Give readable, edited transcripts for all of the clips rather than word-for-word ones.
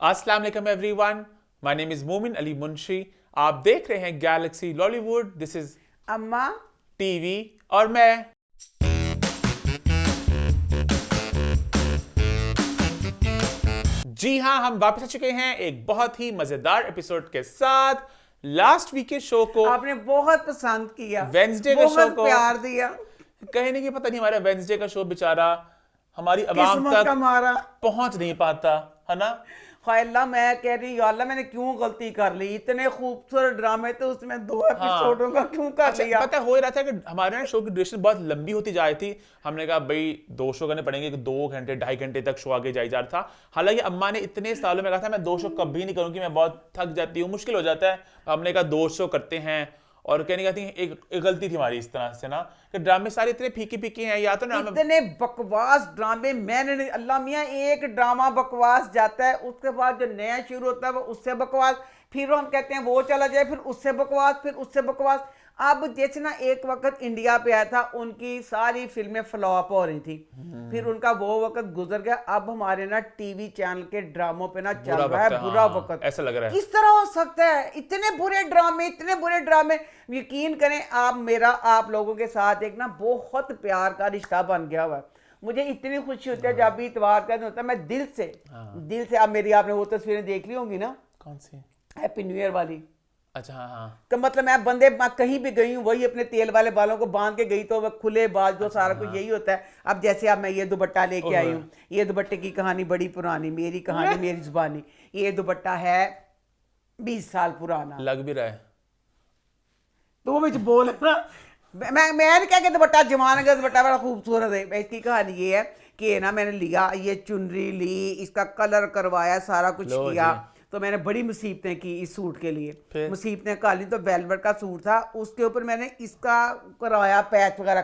अस्सलाम वालेकुम everyone, my name is मोमिन अली मुंशी। आप देख रहे हैं गैलेक्सी लॉलीवुड। दिस इज अम्मा टीवी और मैं। जी हाँ, हम वापस आ चुके हैं एक बहुत ही मजेदार एपिसोड के साथ। लास्ट वीक के शो को आपने बहुत पसंद किया, वेंसडे के शो बहुत को प्यार दिया। कहने की पता नहीं हमारा वेंसडे का शो बेचारा हमारी आवाम किस्मत का तक मारा। पहुंच नहीं पाता है ना। हाय अल्लाह, मैं कह रही या अल्लाह मैंने क्यों गलती कर ली। इतने खूबसूरत ड्रामे थे उसमें 2 एपिसोडों का क्यों कर अच्छा, लिया। पता हो ही रहा था कि हमारे ना शो की ड्यूरेशन बहुत लंबी होती जा रही थी। हमने कहा भाई 2 शो करने पड़ेंगे कि 2 घंटे 2.5 घंटे तक शो आगे जाई जा रहा था। हालांकि अम्मा ने इतने सालों में कहा था मैं 2 शो कभी नहीं करूंगी, मैं बहुत थक जाती हूँ, मुश्किल हो जाता है। हमने कहा 2 शो करते हैं। और कहने कहती एक गलती थी हमारी इस तरह से ना कि ड्रामे सारे इतने फीके फीके हैं। या तो ना इतने बकवास ड्रामे मैंने नहीं। अल्लाह मियाँ, एक ड्रामा बकवास जाता है, उसके बाद जो नया शुरू होता है वो उससे बकवास, फिर हम कहते हैं वो चला जाए, फिर उससे बकवास, फिर उससे बकवास। अब जैसे ना एक वक्त इंडिया पे आया था, उनकी सारी फिल्में फ्लॉप हो रही थी, फिर उनका वो वक्त गुजर गया। अब हमारे ना टीवी चैनल के ड्रामों पे ना चल रहा है बुरा वक्त। ऐसा लग रहा है। किस तरह हो सकता है इतने बुरे ड्रामे, इतने बुरे ड्रामे। यकीन करें आप, मेरा आप लोगों के साथ एक ना बहुत प्यार का रिश्ता बन गया हुआ है। मुझे इतनी खुशी होती है जब भी इतवार का दिन होता है, मैं दिल से अब मेरी आपने वो तस्वीरें देख ली होंगी ना, कौन सी? हैप्पी न्यू ईयर वाली। अच्छा, हाँ। तो मतलब मैं कहीं भी गई हूँ, वही अपने तेल वाले बालों को बांध के गई, तो वह खुले बाल जो सारा कुछ यही होता है। अब जैसे अब मैं ये दुपट्टा लेके आई हूँ, ये दुपट्टे की कहानी बड़ी पुरानी, मेरी कहानी मेरी जुबानी। ये दुपट्टा है 20 साल पुराना। लग भी रहा है तो वो मुझे बोल ना, मैं नहीं कह के दुपट्टा जमाने का दुपट्टा बड़ा खूबसूरत है। इसकी कहानी ये है कि ना मैंने लिया ये चुनरी ली, इसका कलर करवाया, सारा कुछ किया। तो मैंने बड़ी मुसीबतें की इस सूट के लिए, मुसीबतें कर ली। तो वेलवेट का सूट था, उसके ऊपर मैंने इसका करवाया, पैच वगैरह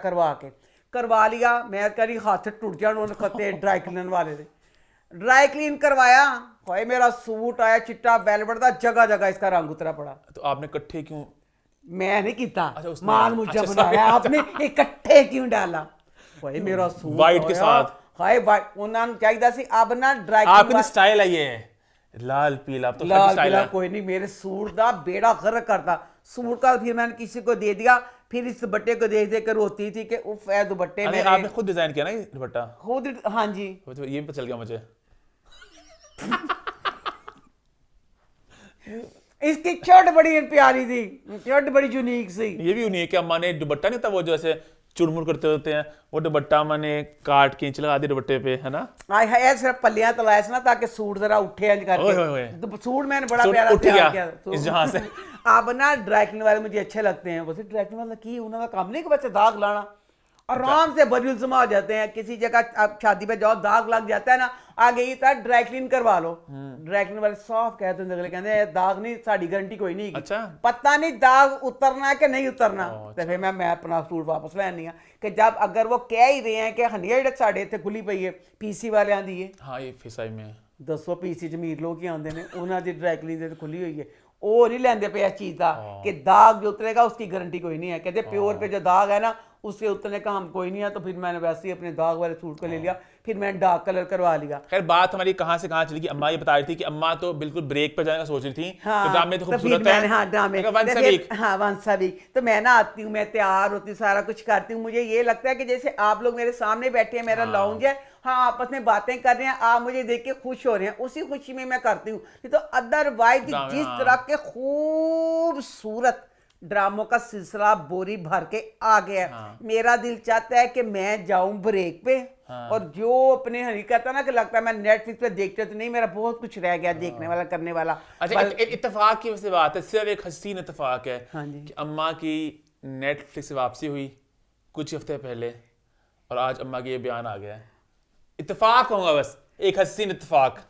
करवा लिया। मैं कह रही हाथ से टूट जाए, उन्होंने खते ड्राई क्लीनर वाले थे, ड्राई क्लीन करवाया। भाई मेरा सूट आया चिट्टा वेलवेट का, जगह जगह इसका रंग उतरा पड़ा। तो आपने इकट्ठे क्यों? मैं नहीं किया, अच्छा, माल मुझे बनाया आपने, इकट्ठे क्यों डाला। भाई मेरा सूट वाइट के साथ, हाय वाइट उन्होंने चाहिए सी। अब ना ड्राई आपकी स्टाइल है ये लाल पीला। तो लाल पीला कोई नहीं, मेरे सूट का बेड़ा गर्क करता। सूट का फिर मैंने किसी को दे दिया, फिर इस दुपट्टे को देख देख कर रोती थी कि उफ है दुपट्टे में। आपने खुद डिजाइन किया ना ये दुपट्टा? खुद, हाँ जी। तो ये भी पता चल गया मुझे। इसकी शर्ट बड़ी प्यारी थी, शर्ट बड़ी यूनिक सी। ये भी यूनिक है। अम्मा ने दुपट्टा नहीं था वो जो ऐसे चुरमुर करते होते हैं, वो दुपट्टा मैंने काट के इंच लगा दी दुपट्टे पे, है ना। है सिर्फ पल्लियां तलाया ना ताकि सूट जरा उठे करके। तो सूट मैंने बड़ा प्यारा तैयार किया इस जहां से। अब ना ड्राइकलिंग वाले मुझे अच्छे लगते हैं। वैसे ड्राइकलिंग वाला की उन्होंने काम नहीं कि बच्चे दाग लाना, आराम से बरियल जमा हो जाते हैं। किसी जगह आप शादी पे जाओ, दाग लग जाता है ना, आगे ही था ड्राई क्लीन करवा लो। ड्राई क्लीन वाले साफ कहते हैं, अगले कहते हैं दाग नहीं, साड़ी गारंटी कोई नहीं। अच्छा, पता नहीं दाग उतरना है कि नहीं उतरना। तो फिर मैं अपना सूट वापस लैनी है कि जब अगर वो कह ही रहे हैं कि हनिया साढ़े इतने खुली पई है, पीसी वाले आंदी है। हाँ, ये फिसाई में दसो पीसी जमीर लोग ही आते हैं, उन्होंने ड्राई क्लीन खुली हुई है। वो नहीं लेंदे पे इस चीज का कि दाग जो उतरेगा उसकी गारंटी कोई नहीं है। कहते प्योर पे जो दाग है ना उससे उतरने का हम कोई नहीं है। तो फिर मैंने वैसे ही अपने दाग वाले सूट को ले लिया, फिर मैंने डार्क कलर करवा लिया। खैर बात हमारी कहाँ से कहाँ चली गई। अम्मा ये बता रही थी कि अम्मा तो बिल्कुल ब्रेक पर जाने का सोच रही थी। हाँ, ड्रामे तो खूबसूरत है। हाँ ड्रामे वंस अ वीक। तो मैं ना आती हूँ, मैं तैयार होती हूँ, सारा कुछ करती हूँ। मुझे ये लगता है कि जैसे आप लोग मेरे सामने बैठे हैं, मेरा लाउंज है, हाँ आपस में बातें कर रहे हैं, आप मुझे देख के खुश हो रहे हैं, उसी खुशी में मैं करती हूँ। तो अदरवाइज जिस तरह के खूबसूरत ड्रामों का सिलसिला बोरी भर के आ गया, मेरा दिल चाहता है कि मैं जाऊं ब्रेक पे। और जो अपने हरी कहता ना कि लगता है मैं नेटफ्लिक्स पे देखते तो नहीं, मेरा बहुत कुछ रह गया देखने वाला, करने वाला। अच्छा, इत्तेफाक की वैसे बात है, सिर्फ एक हसीन इत्तेफाक है कि अम्मा की नेटफ्लिक्स से वापसी हुई कुछ हफ्ते पहले, और आज अम्मा की ये बयान आ गया है। इत्तेफाक होगा, बस एक हसीन इत्तेफाक।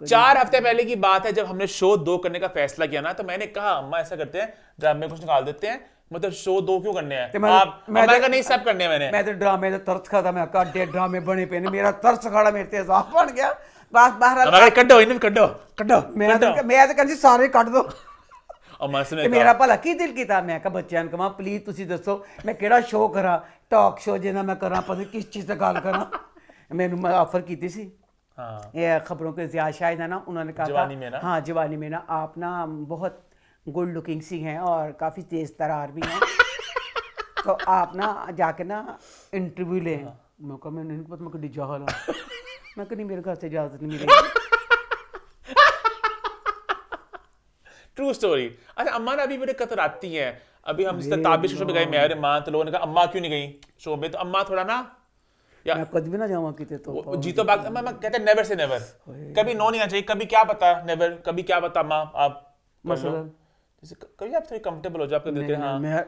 4 हफ्ते पहले की बात है जब हमने शो 2 करने का फैसला किया ना, तो मैंने कहा अम्मा ऐसा करते हैं ड्रामे कुछ निकाल देते हैं, मतलब शो 2 क्यों करने हैं आप? मैं नहीं सब करने मैं तो ड्रामे तो तरस खा था। मैं कहा ड्रामे बने पे मेरा तरस खड़ा मेरे तेजाब बन गया। बस बाहर कटो इन्हें कटो मैं तो कहती सारे कट दो। मेरा भला की दिल की था, मैं कहा बच्चों कहा प्लीज तुसी दसो मैं केड़ा शो करा, टॉक शो जिन्ना मैं करा, पता किस चीज से गल करा। मैनू मैं ऑफर की सी हाँ। ये खबरों के ज़िया शायद है ना, उन्होंने कहा जवानी था में ना? हाँ जवानी में ना, आप ना बहुत गुड लुकिंग सी हैं और काफ़ी तेज तरार भी हैं तो आप ना जाके ना इंटरव्यू लें। मैं कहा मैं नहीं पता, मैं कभी जा ला मैं कहा नहीं, मेरे घर से इजाज़त नहीं मिलेगी। True story. अच्छा, अम्मा ना अभी मेरे कतर आती हैं। अभी हम जिस ताबिश शो पे गए, मेरे माँ, तो लोगों ने कहा अम्मा क्यों नहीं गई शो में, तो अम्मा थोड़ा ना या मैं कभी भी ना जाऊँ किते तो वो जीतो बाग मैं कहते हैं नेवर से नेवर, कभी नो नहीं आना चाहिए, कभी क्या पता नेवर, कभी क्या पता अम्मा आप कर लो। मसलन जैसे कभी आप थोड़ी कंफर्टेबल हो जाओ, आपको देख के हाँ मैं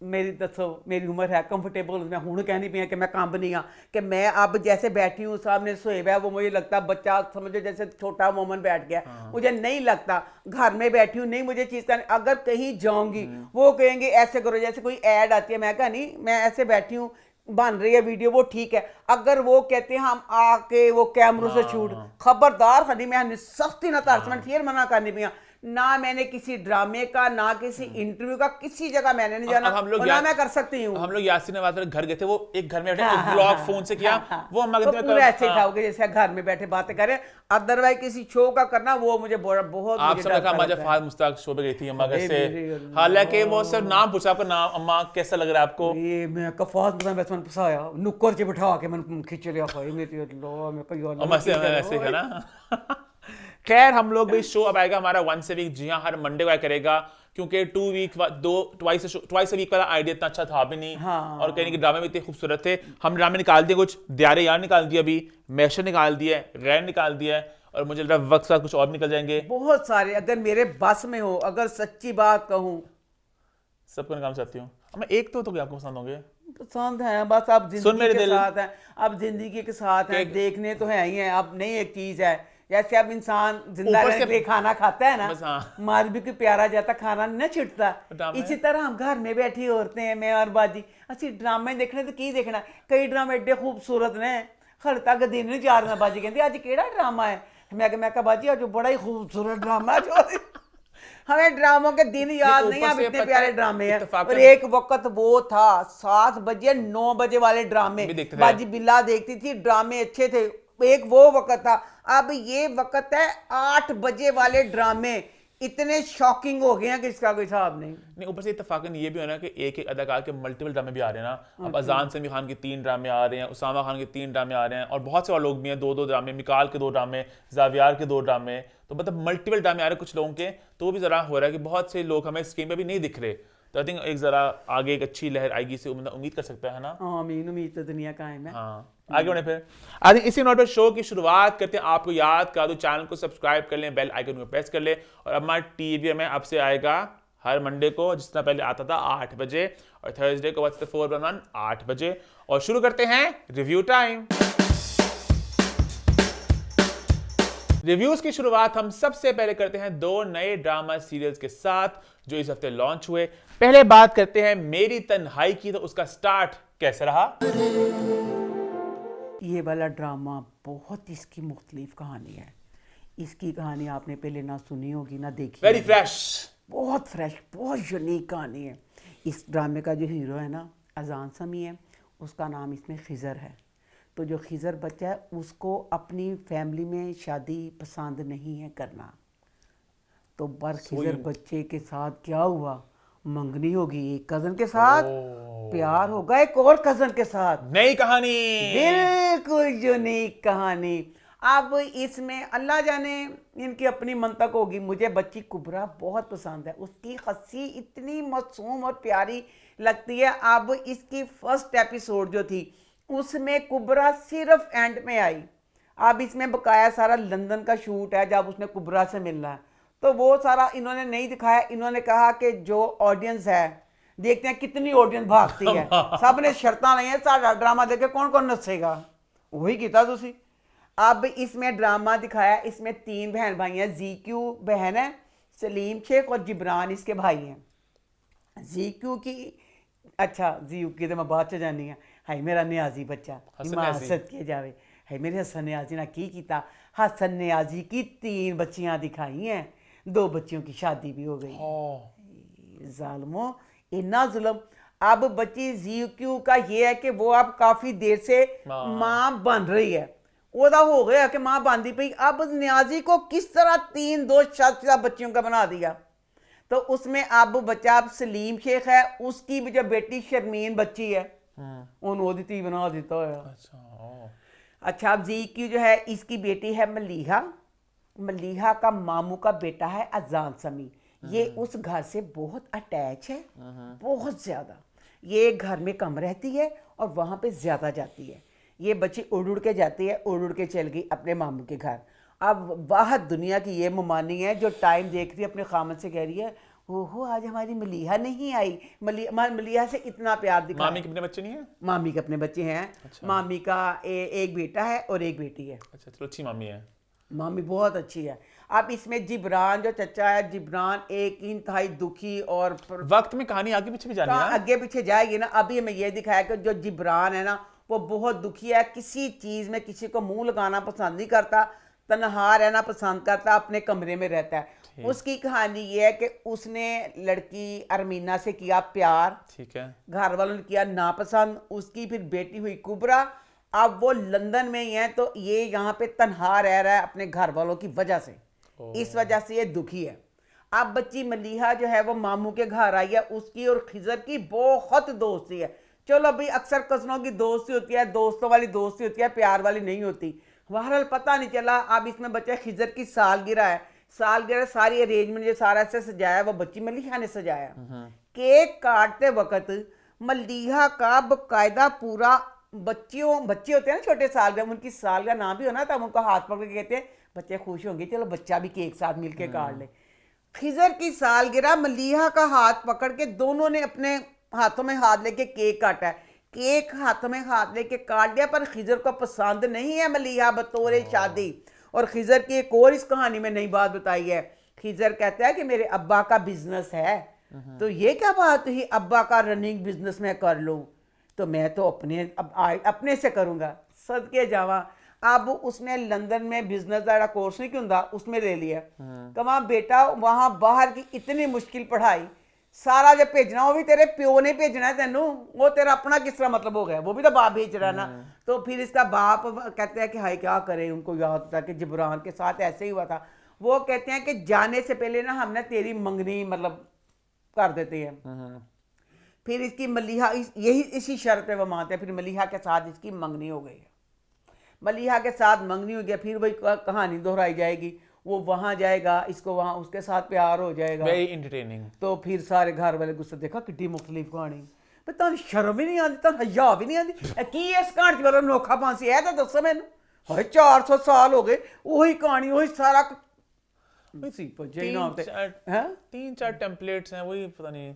मेरी दसो मेरी उम्र है कंफर्टेबल, मैं हूँ कहनी पी कि मैं कंब नहीं हाँ कि मैं अब जैसे बैठी हूँ सामने सोएब है, वो मुझे लगता बच्चा समझो जैसे छोटा मोमन बैठ गया, मुझे नहीं लगता। घर में बैठी हूँ, नहीं मुझे चीज़ करनी, अगर कहीं जाऊंगी वो कहेंगे ऐसे करो, जैसे कोई ऐड आती है, मैं कहा नहीं मैं ऐसे बैठी हूँ बन रही है वीडियो, वो ठीक है। अगर वो कहते हैं हम आके वो कैमरों से शूट, खबरदार खड़ी मैं सख्ती ना तारसमन फिर मना करनी पिया ना, मैंने किसी ड्रामे का ना किसी इंटरव्यू का किसी जगह मैंने नहीं जाना, हम लोग और ना मैं कर सकती हूँ। हम लोग यासीन नवाज वाले घर गए थे, वो एक घर में बैठे एक व्लॉग फोन से किया, वो अम्मा कहती पूरा ऐसे ही था कि जैसे घर में बैठे बातें करें, अदरवाइज किसी शो का करना वो मुझे बहुत आप सब कहा जब फाद मुश्ताक शो पे गई थी अम्मा घर से, हालांकि वो सिर्फ नाम पूछा, आपका नाम अम्मा कैसा लग रहा है आपको, ये मैं कफात में बस मन फसाया नुक्कर से बिठा के मन खींच लिया भाई मेरी अल्लाह, मैं कहीं और अम्मा से ऐसे है ना। खैर हम लोग भी शो अब आएगा हमारा वंस ए वीक, जी हाँ हर मंडे को आया करेगा, क्योंकि 2 वीक ट्वाइस अ वीक वाला आइडिया इतना अच्छा था भी नहीं। हाँ। और कहने के ड्रामे भी इतने खूबसूरत थे, हम ड्रामे निकाल दिए, कुछ दियारे यार निकाल दिए, अभी मैशर निकाल दिया है, गैर निकाल दिया है, और मुझे लग रहा है वक्त साथ कुछ और भी निकल जाएंगे। बहुत सारे, अगर मेरे बस में हो, अगर सच्ची बात कहूँ सबको निकाल चाहती हूँ मैं, एक तो आपको पसंद होंगे, पसंद है बस, अब सुन मेरे जिंदगी के दिल। साथ है, अब जिंदगी के साथ है, देखने तो है ही है, अब नहीं एक चीज है जैसे अब इंसान जिंदा ऊपर रहने से- के लिए खाना खाता है ना, बस हाँ। मार भी कोई प्यारा जाता खाना नहीं ना छिड़ता, ड्रामे इसी तरह हम घर में बैठी औरतें हैं, मैं और बाजी असि ड्रामे देखने तो की देखना, कई ड्रामे एडे खूबसूरत ने, हल तक दिन नहीं चार ना, बाजी कहती अज केड़ा ड्रामा है, मैं कहा बाजी अज बड़ा ही खूबसूरत ड्रामा है जो हमें ड्रामों के दिन याद नहीं, अब इतने प्यारे ड्रामे हैं। और एक वक्त वो था 7 बजे 9 बजे वाले ड्रामे, बाजी बिल्ला देखती थी, ड्रामे अच्छे थे, एक वो वक्त था। अब ये वक्त है 8 बजे वाले ड्रामे, इतने शॉकिंग हो गए हैं कि इसका कोई हिसाब नहीं। ऊपर से इत्तेफाकन ये भी होना कि एक अदाकार के मल्टीपल ड्रामे भी आ रहे हैं ना, अब अजान समी खान के 3 ड्रामे आ रहे हैं, उसामा खान के 3 ड्रामे आ रहे हैं, और बहुत से और लोग भी हैं 2-2 ड्रामे, मिकाल के 2 ड्रामे, जावियार के 2 ड्रामे, तो मतलब मल्टीपल ड्रामे आ रहे हैं कुछ लोगों के, तो वो भी जरा हो रहा है कि बहुत से लोग हमें स्क्रीन पे भी नहीं दिख रहे, तो आई थिंक एक जरा आगे एक अच्छी लहर आएगी से उम्मीद कर सकता है ना। आमीन, उम्मीद तो दुनिया कायम है। हाँ आगे बढ़े फिर आज इसी नोट पर शो की शुरुआत करते हैं। आपको याद करा दो, चैनल को सब्सक्राइब कर लें, बेल आइकन को प्रेस कर लें, और अब हमारा टीवी में अब से आएगा हर मंडे को, जिस तरह पहले आता था 8 बजे, और थर्सडे को व्हाट्स द 411 8 बजे। और शुरू करते हैं रिव्यू टाइम। रिव्यूज की शुरुआत हम सबसे पहले करते हैं 2 नए ड्रामा सीरियल्स के साथ जो इस हफ्ते लॉन्च हुए। पहले बात करते हैं मेरी तन्हाई की, तो उसका स्टार्ट कैसे रहा। ये वाला ड्रामा बहुत इसकी मुख्तलिफ कहानी है, इसकी कहानी आपने पहले ना सुनी होगी ना देखी, वेरी फ्रेश, बहुत फ्रेश, बहुत यूनिक कहानी है। इस ड्रामे का जो हीरो है ना अजान समी है, उसका नाम इसमें खिज़र है। तो जो खिज़र बच्चा है उसको अपनी फैमिली में शादी पसंद नहीं है करना, तो पर खिज़र बच्चे के साथ क्या हुआ, मंगनी होगी एक कज़न के साथ, प्यार होगा एक और कज़न के साथ, नई कहानी, बिल्कुल यूनिक कहानी। अब इसमें अल्लाह जाने इनकी अपनी मंतक होगी, मुझे बच्ची कुबरा बहुत पसंद है, उसकी हंसी इतनी मासूम और प्यारी लगती है। अब इसकी फर्स्ट एपिसोड जो थी उसमें कुबरा सिर्फ एंड में आई, अब इसमें बकाया सारा लंदन का शूट है जब उसने कुबरा से मिलना है, तो वो सारा इन्होंने नहीं दिखाया। इन्होंने कहा कि जो ऑडियंस है देखते हैं कितनी ऑडियंस भागती है, सब ने शर्तां लाई हैं, सारा ड्रामा देखे कौन कौन नसेगा, वही किया तुसी। अब इसमें ड्रामा दिखाया, इसमें 3 बहन भाई हैं, जीक्यू बहन है, सलीम शेख और जिब्रान इसके भाई हैं। जीक्यू की अच्छा जीक्यू की तो मैं बाद च जानी है, हाय मेरा न्याजी बच्चा हिमासत किए जावे, है मेरे हसन न्याजी ने की किया, हसन न्याजी की 3 बच्चियां दिखाई हैं, 2 बच्चियों की शादी भी हो गई। जालमो इन्ना जुल्म। अब बच्ची जीक्यू का ये है कि वो अब काफी देर से माँ बन रही है, ओदा हो गया कि माँ बांधी पई। अब न्याजी को किस तरह 3 2 शादीशुदा बच्चियों का बना दिया। तो उसमें अब बच्चा अब सलीम शेख है, उसकी भी जो बेटी शर्मीन बच्ची है उन्होंने दी बना देता है। अच्छा ओ। अच्छा अब जी की जो है इसकी बेटी है मलीहा। मलीहा का मामू का बेटा है अजान समी। ये उस घर से बहुत अटैच है, बहुत ज़्यादा। ये घर में कम रहती है और वहाँ पे ज़्यादा जाती है। ये बच्ची उड़ उड़ के जाती है, उड़ उड़ के चल गई अपने मामू के घर। अब बाहर दुनिया की ये मुमानी है जो टाइम देख रही है, अपने खामद से कह रही है ओहो आज हमारी मलीहा नहीं आई। मलीहा से इतना प्यार दिखा। मामी के अपने बच्चे नहीं है? मामी के अपने बच्चे हैं। अच्छा। मामी का एक बेटा है और एक बेटी है। अच्छा चलो अच्छी मामी है। मामी बहुत अच्छी है। अब इसमें जिब्रान जो चचा है, जिब्रान एक इंतहाई दुखी और वक्त में कहानी आगे पीछे भी जानी है ना? आगे पीछे जाएगी ना। अभी हमें ये दिखाया कि जो जिब्रान है ना वो बहुत दुखी है, किसी चीज़ में किसी को मुंह लगाना पसंद नहीं करता, तन्हा रहना पसंद करता, अपने कमरे में रहता है। उसकी कहानी ये है कि उसने लड़की अरमीना से किया प्यार, ठीक है, घर वालों ने किया नापसंद। उसकी फिर बेटी हुई कुबरा। अब वो लंदन में ही है तो ये यहाँ पे तन्हा रह रहा है अपने घर वालों की वजह से। इस वजह से ये दुखी है। अब बच्ची मलीहा जो है वो मामू के घर आई है। उसकी और खिजर की बहुत दोस्ती है। चलो अभी अक्सर कजनों की दोस्ती होती है, दोस्तों वाली दोस्ती होती है, प्यार वाली नहीं होती। बहरहाल पता नहीं चला। अब इसमें बच्चे खिजर की सालगिरह है। सालगिरह सारी अरेंजमेंट जो सारा ऐसे सजाया वो बच्ची मलीहा ने सजाया। केक काटते वक्त मलीहा का बकायदा पूरा बच्चे होते हैं ना छोटे सालगिरह, उनकी सालगिरह ना भी हो ना तब उनको हाथ पकड़ के कहते हैं बच्चे खुश होंगे, चलो बच्चा भी केक साथ मिलके काट ले। खिजर की सालगिरह मलीहा का हाथ पकड़ के दोनों ने अपने हाथों में हाथ लेके केक काटा है। केक हाथों में हाथ लेके काट दिया पर खिजर को पसंद नहीं है मलीहा बतौर शादी। और खिजर की एक और इस कहानी में नई बात बताई है। खिजर कहता है कि मेरे अब्बा का बिजनेस है। तो ये क्या बात हुई अब्बा का रनिंग बिजनेस में कर लूँ, तो मैं तो अपने से करूँगा। सदके जावा। अब उसने लंदन में बिजनेस का कोर्स नहीं क्यों उसमें ले लिया। कमा बेटा वहाँ बाहर की इतनी मुश्किल पढ़ाई, सारा जब भेजना वो भी तेरे प्यो ने भेजना है तेनू, वो तेरा अपना किस तरह मतलब हो गया, वो भी तो बाप भेज रहा है ना। तो फिर इसका बाप कहते हैं कि हाय क्या करे। उनको याद होता है कि जिब्रान के साथ ऐसे ही हुआ था। वो कहते हैं कि जाने से पहले ना हमने तेरी मंगनी मतलब कर देते हैं। फिर इसकी मलीहा यही इसी शर्त पे वो मानते हैं। फिर मलीहा के साथ इसकी मंगनी हो गई है। मलीहा के साथ मंगनी हो गया। फिर वही कहानी दोहराई जाएगी। वो वहाँ जाएगा, इसको वहाँ उसके साथ प्यार हो जाएगा। Very entertaining. तो फिर सारे घर वाले गुस्से देखा कितनी मुख्तलिफ कहानी। पर तुम शर्म भी नहीं आती, तुम हया भी नहीं आती की इस कहानी च मेरा नोखा फांसी है तो दसो मैनू। हाय 400 साल हो गए वही कहानी वही सारा। तीन चार टेम्पलेट्स हैं वही, पता नहीं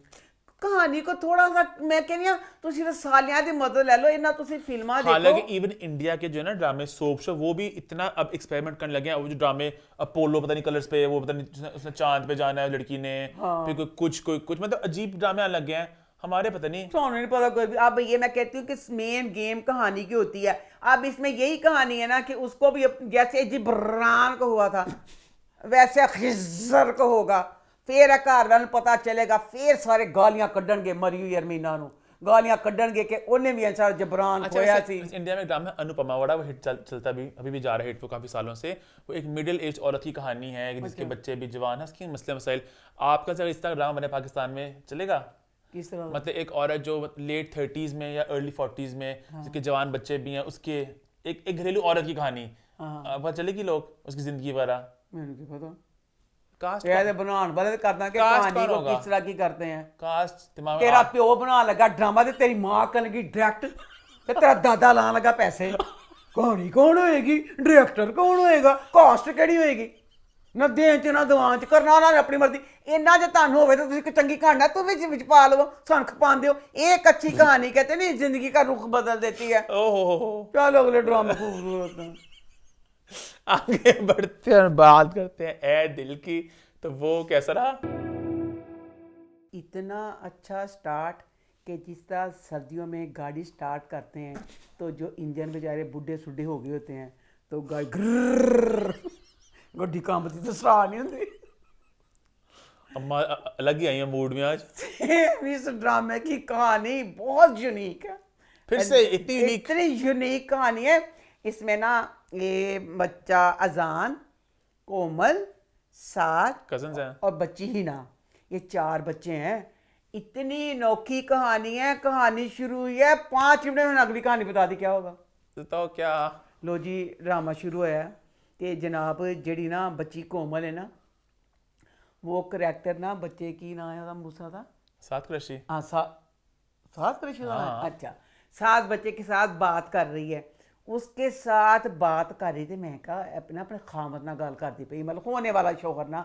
कहानी को थोड़ा सा मैं कहनी तो रसालियां दी मदद ले लो, इन्ना तुसी फिल्मां देखो। हालांकि इवन इंडिया के जो है ना ड्रामे सोप शो वो भी इतना अब एक्सपेरिमेंट करने लगे हैं। वो जो ड्रामे अपोलो पता नहीं कलर्स पे, वो पता नहीं उसने चांद पे जाना है लड़की ने, फिर कुछ मतलब अजीब ड्रामे आने लग गए हैं। हमारे पता नहीं नहीं पता कोई भी। अब ये मैं कहती हूँ कि मेन गेम कहानी की होती है। अब इसमें यही कहानी है ना कि उसको भी जैसे जिब्रान को हुआ था वैसे खिजर को होगा। फिर घर वालों पता चलेगा, फिर सारे गालियां कड्डणगे मरी हुई अरमीना नूं, गालियां कड्डणगे कि उन्हें भी सारा जबरान खोया सी। इंडिया में ड्रामा अनुपमा वाला वो हिट चलता भी अभी भी जा रहा है हिट वो काफी सालों से। वो एक मिडिल एज औरत की कहानी है जिसके बच्चे भी जवान है, उसके मसले मसाइल। आपका अगर इस तरह ड्रामा बने पाकिस्तान में चलेगा? किस तरह? मतलब एक औरत जो लेट 30s में या अर्ली 40s में जिसके जवान बच्चे भी हैं, उसके एक घरेलू औरत की कहानी पता चलेगी लोग उसकी जिंदगी वगैरह। मैंने क्या पता कास्ट बनाने वाले करना कि कहानी को किस तरह की करते हैं। कास्ट तेरा प्यो बना लगा ड्रामा ते तेरी मां करने लगी डायरेक्ट ते तेरा दादा लाने लगा पैसे। कहानी कौन होएगी, डायरेक्टर कौन होएगा, कास्ट केड़ी होएगी? ना दें च ना दवान च करना ना अपनी मर्जी। इन्ना जे तन होवे तो तुसीं चंगी कहानी तू विच पा लवो, सनख पांदे हो। एक अच्छी कहानी कहते नहीं जिंदगी का रुख बदल देती है। ओहो चलो अगले ड्रामा खूबसूरत है। आगे बढ़ते हैं बात करते हैं ए दिल की। तो वो कैसा रहा? इतना अच्छा स्टार्ट कि जिस तरह सर्दियों में गाड़ी स्टार्ट करते हैं तो जो इंजन बेचारे बुढ़े सुड्ढे हो गए होते हैं तो गाड़ी गड्डी कांपती तो सराह नहीं होती। अम्मा अलग ही आई है मूड में आज। इस ड्रामे की कहानी बहुत यूनिक है। फिर से इतनी यूनिक कहानी है। इसमें ना ये बच्चा अजान, कोमल, साद कजन्स हैं। और बच्ची हिना, ये 4 बच्चे हैं। इतनी अनोखी कहानी है, कहानी शुरू हुई है 5 मिनट में अगली कहानी बता दी क्या होगा। तो क्या लो जी ड्रामा शुरू होया ते जनाब जेड़ी ना बच्ची कोमल है ना, वो करैक्टर ना बच्चे की ना है ਉਹਦਾ मूसा था, सात क्रशी। हाँ सात कृष्ण हाँ। अच्छा 7 बच्चे के साथ बात कर रही है, उसके साथ बात कर रही थी। मैं कहा अपने खामद ना गल करती पई, मतलब होने वाला शौहर ना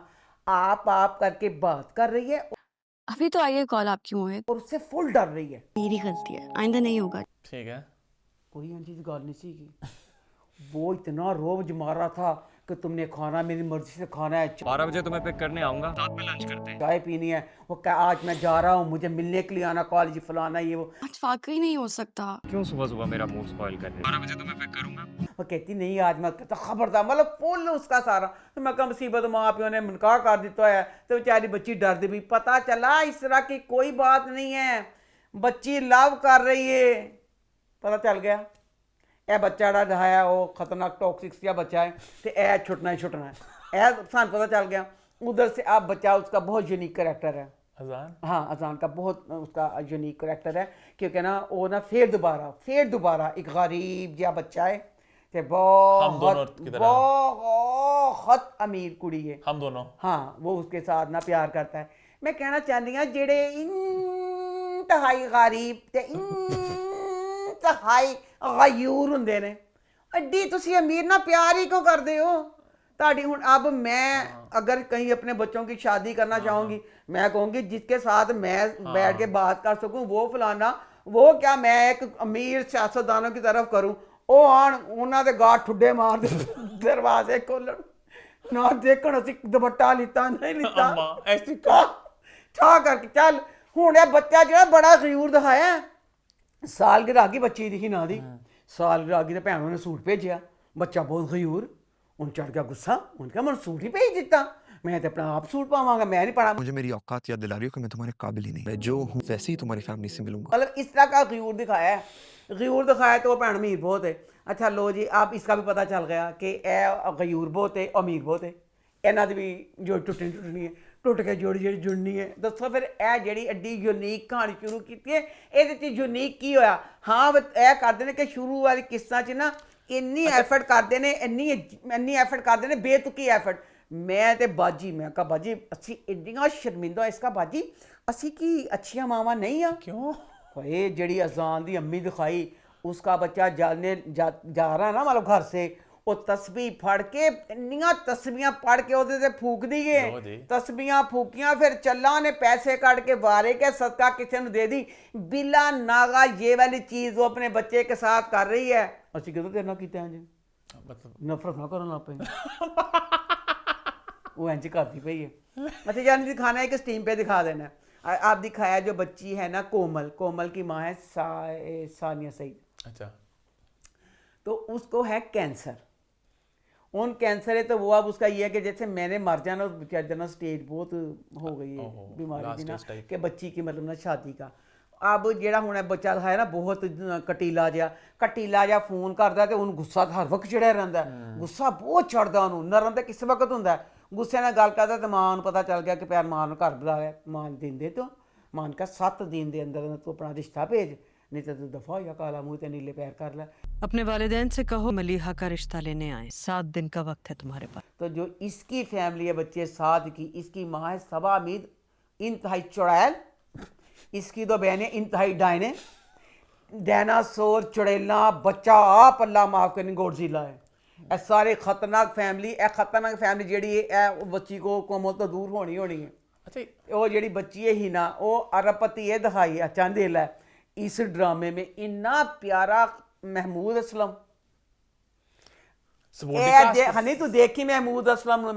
आप करके बात कर रही है अभी तो आई है कॉल आपकी मोहित, और उससे फुल डर रही है। मेरी गलती है, आइंदा नहीं होगा। ठीक है। कोई ऐसी गल नहीं सी की। वो इतना रोब जमा रहा था कि तुमने खाना मेरी मर्जी से खाना है, 12 बजे तुम्हें पिक करने आऊंगा, साथ में लंच करते हैं। चाय पीनी है, वो क्या आज मैं जा रहा हूँ, मुझे मिलने के लिए आना, कॉलेज फलाना ये वो। आज वाकई नहीं हो सकता। क्यों सुबह सुबह मेरा मूड स्पॉइल कर रहे हो? 12 बजे तुम्हें पिक करूंगा। वो कहती नहीं आज मैं कहता खबरदार, मतलब फुल उसका सारा। तो मैं कहा मुसीबत माँ प्यो ने मुनका कर दिता है, तो बेचारी बच्ची डर दी भी। पता चला इस तरह की कोई बात नहीं है, बच्ची लव कर रही है, पता चल गया। ਇਹ ਬੱਚਾ ਜਿਹੜਾ ਹੈ ਉਹ ਖਤਰਨਾਕ टॉक्सिक ਜਿਹਾ बच्चा है, तो यह छुटना ही छुटना है। यह सान पता चल गया। उधर से अब बच्चा उसका बहुत यूनिक करैक्टर है। अजान। हाँ अजान का बहुत उसका यूनिक करैक्टर है, क्योंकि ना वो ना फिर दोबारा एक गरीब जिहा बच्चा है, ते हम दोनों की तरह। बहुत अमीर कुड़ी है। हम दोनों। हाँ वो उसके साथ ना प्यार करता है। मैं कहना चाहती हूँ जेड़े इंतहाई गरीब ते इंतहाई गयूर ਹੁੰਦੇ ਨੇ, ਐਡੀ ਤੁਸੀਂ ਅਮੀਰ ना प्यार ही क्यों करते हो। ताड़ी हूँ अब मैं अगर कहीं अपने बच्चों की शादी करना चाहूँगी, मैं कहूँगी जिसके साथ मैं बैठ के बात कर सकूँ वो फलाना, वो क्या मैं एक अमीर सियासतदानों की तरफ करूँ। वो आन उन्होंने दे गाठ ठुड्डे मार दे दरवाजे खोलन ना देखण असी दुपट्टा लिता नहीं लिता अम्मा ऐसी का ठा करके चल। हूँ यह बच्चा जो बड़ा गयूर दिखाया। सालगिरह की बच्ची दी ना दी, सालगिरह की भैन ने सूट भेजा, बच्चा बहुत गयूर, उन चढ़ गया गुस्सा, उनका मैं सूट ही भेज दिता, मैं तो अपना आप सूट पावांगा, मैं नहीं पढ़ा। मुझे मेरी औकात याद दिला रही हो कि मैं तुम्हारे काबिल ही नहीं, मैं जो हूँ वैसे ही तुम्हारी फैमिली से मिलूंगा। मतलब इस तरह का गयूर दिखाया है। गयूर दिखाया तो वो भैन अमीर बहुत है। अच्छा लो जी अब इसका भी पता चल गया कि ए गयूर बहुत है अमीर बहुत है, इन्हों की भी जोड़ी टुटनी है, टुट के जोड़ी ਜਿਹੜੀ जुड़नी है। दसो फिर ਇਹ ਜਿਹੜੀ ਐਡੀ यूनीक ਕਹਾਣੀ ਸ਼ੁਰੂ ਕੀਤੀ ਹੈ, ਇਹਦੇ 'ਚ यूनीक ਕੀ ਹੋਇਆ। ਹਾਂ ਇਹ ਕਰਦੇ ਨੇ ਕਿ ਸ਼ੁਰੂ ਵਾਲੀ ਕਿਸ਼ਤਾਂ 'ਚ ਨਾ ਇੰਨੀ ਐਫਰਟ ਕਰਦੇ ਨੇ, ਇੰਨੀ ਐਫਰਟ ਕਰਦੇ ਨੇ, ਬੇਤੁਕੀ ਐਫਰਟ। ਮੈਂ ਤੇ ਬਾਜੀ ਮੈਂ ਕਹਾ ਬਾਜੀ ਅਸੀਂ ਇੰਨੀਆਂ ਸ਼ਰਮਿੰਦਾ ਇਸਕਾ ਬਾਜੀ, ਅਸੀਂ ਕੀ ਅੱਛੀਆਂ ਮਾਵਾਂ ਨਹੀਂ ਆ। क्यों? ये ਜਿਹੜੀ अजान दी अम्मी दिखाई, उसका बच्चा जा रहा ना मतलब घर से, वो तस्बीह फड़ के इन्नियां तस्बीहां पढ़ के ਉਹਦੇ ਤੇ फूक दी गए, तस्बीहां फूकियां, फिर चल्ला ने पैसे कट के वारे के सदका किसी ने दे दी। बिला नागा ये वाली चीज़ वो अपने बच्चे के साथ कर रही है। ਅਸੀਂ ਕਿਦੋਂ ਤੇਰੇ ਨਾਲ ਕੀਤਾ ਜੀ, मतलब नफरत ना ਕਰਨ ਲੱਗ ਪਏ। वो इंज करती पई है। अच्छा यार दिखाना है कि स्टीम पे दिखा देना है। आप दिखाया जो बच्ची है ना कोमल, कोमल की माँ है सानिया सईद। अच्छा। तो उसको है कैंसर, उन कैंसर है, तो वो अब उसका ये है कि जैसे मैंने मर जाना, बेचारे ना स्टेज बहुत हो गई है बीमारी की ना, कि बच्ची की मतलब ना शादी का। अब जेड़ा हुण बच्चा है ना बहुत कटीला जिहा फोन करता तो उन्होंने गुस्सा हर वक्त चढ़िया रहिंदा, गुस्सा बहुत चढ़दा उन्होंने, नरम तो किस वक्त हुंदा, गुस्से नाल गल करदा तो मां नूं पता चल गया कि प्यार मां नूं घर बुला लिया। मां दिन दे तो मां ने कहा 7 दिन के अंदर तू अपना रिश्ता भेज, नहीं तो तू दफा हो जा, काला मुंह ते नीले पैर कर ले। अपने वालिदैन से कहो मलीहा का रिश्ता लेने आए, 7 दिन का वक्त है तुम्हारे पास। तो जो इसकी फैमिली है बच्चे साथ की, इसकी माँ है सबा अमीद इंतहाई चुड़ैल, इसकी दो बहनें इंतहाई डायने, डायनासोर चुड़ैला, बच्चा आप अल्लाह माफ़ करनी गोडजिला है। ए सारे खतरनाक फैमिली, ए खतरनाक फैमिली जेड़ी है ए बच्ची को कोमल तो दूर होनी है। अच्छा वो जेड़ी बच्ची है ही ना वो अरबपति ये दिखाई अच्छा दिल है इस ड्रामे में, इन्ना प्यारा महमूद असलम। हनी तू देखी महमूद असलम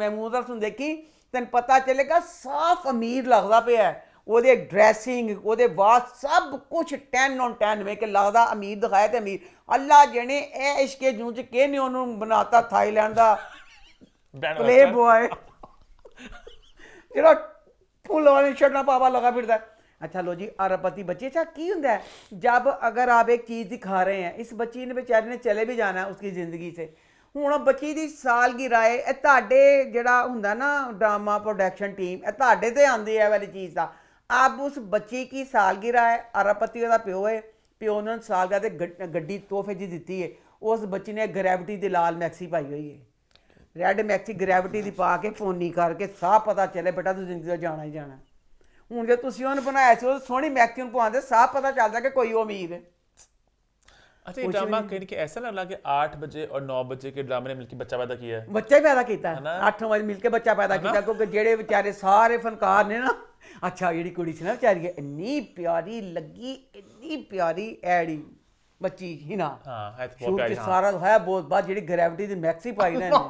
देखी तेन पता चलेगा साफ अमीर लगता पे है। ਉਹਦੇ ਡਰੈਸਿੰਗ ਉਹਦੇ ਬਾਅਦ ਸਭ ਕੁਝ 10 on 10 में कि लगदा अमीर दिखाया तो अमीर। अल्लाह जने ए इश्के जूं च किहने ਉਹਨੂੰ बनाता थाईलैंड ਦਾ प्ले बॉय ਜਿਹੜਾ फुल वाली शर्टां पावा लगा फिरदा। अच्छा लो जी अरबपति बच्चे अच्छा की होंदा है जब अगर आप एक चीज़ दिखा रहे हैं, इस बच्ची ने बेचारी ने चले भी जाना है उसकी ज़िंदगी से, ਹੁਣ ਬੱਚੀ ਦੀ ਸਾਲਗਿਰਾ ਹੈ, ਇਹ ਤੁਹਾਡੇ ਜਿਹੜਾ ਹੁੰਦਾ ਨਾ ड्रामा प्रोडक्शन टीम, ਇਹ ਤੁਹਾਡੇ ਤੇ ਆਉਂਦੀ ਹੈ ਵਾਲੀ ਚੀਜ਼ ਦਾ। अब उस बच्ची की सालगिरह है, अरबपति का प्यो है, प्यो ने सालगिरह ते गड्डी तोहफे जी दी है। उस बच्ची ने ग्रैविटी की लाल मैक्सी पाई हुई है, रैड मैक्सी ग्रैविटी की पा के फोनी करके साफ पता चले बेटा तू जिंदगी जाना ही जाना। हूँ जो तुम उन्होंने बनाया से सोहनी मैक्सी पवाते साफ पता चलता कि कोई उम्मीद है। अच्छा, ये ड्रामा कहीं कि ऐसा लग रहा कि 8 बजे और 9 बजे के ड्रामे ने मिलकर बच्चा पैदा किया है। बच्चा ही पैदा किया, 8 बजे मिलकर बच्चा पैदा किया, क्योंकि जेड़े बेचारे सारे फनकार ने ना, अच्छा जी कुड़ी सी ना बेचारी इन्नी प्यारी लगी, इन्नी प्यारी ऐड़ी बच्ची ही ना, हाँ है तो बहुत शूट प्यारी। च सारा है बहुत बात जी ग्रेविटी दी मैक्सी पाई ना इन्हें,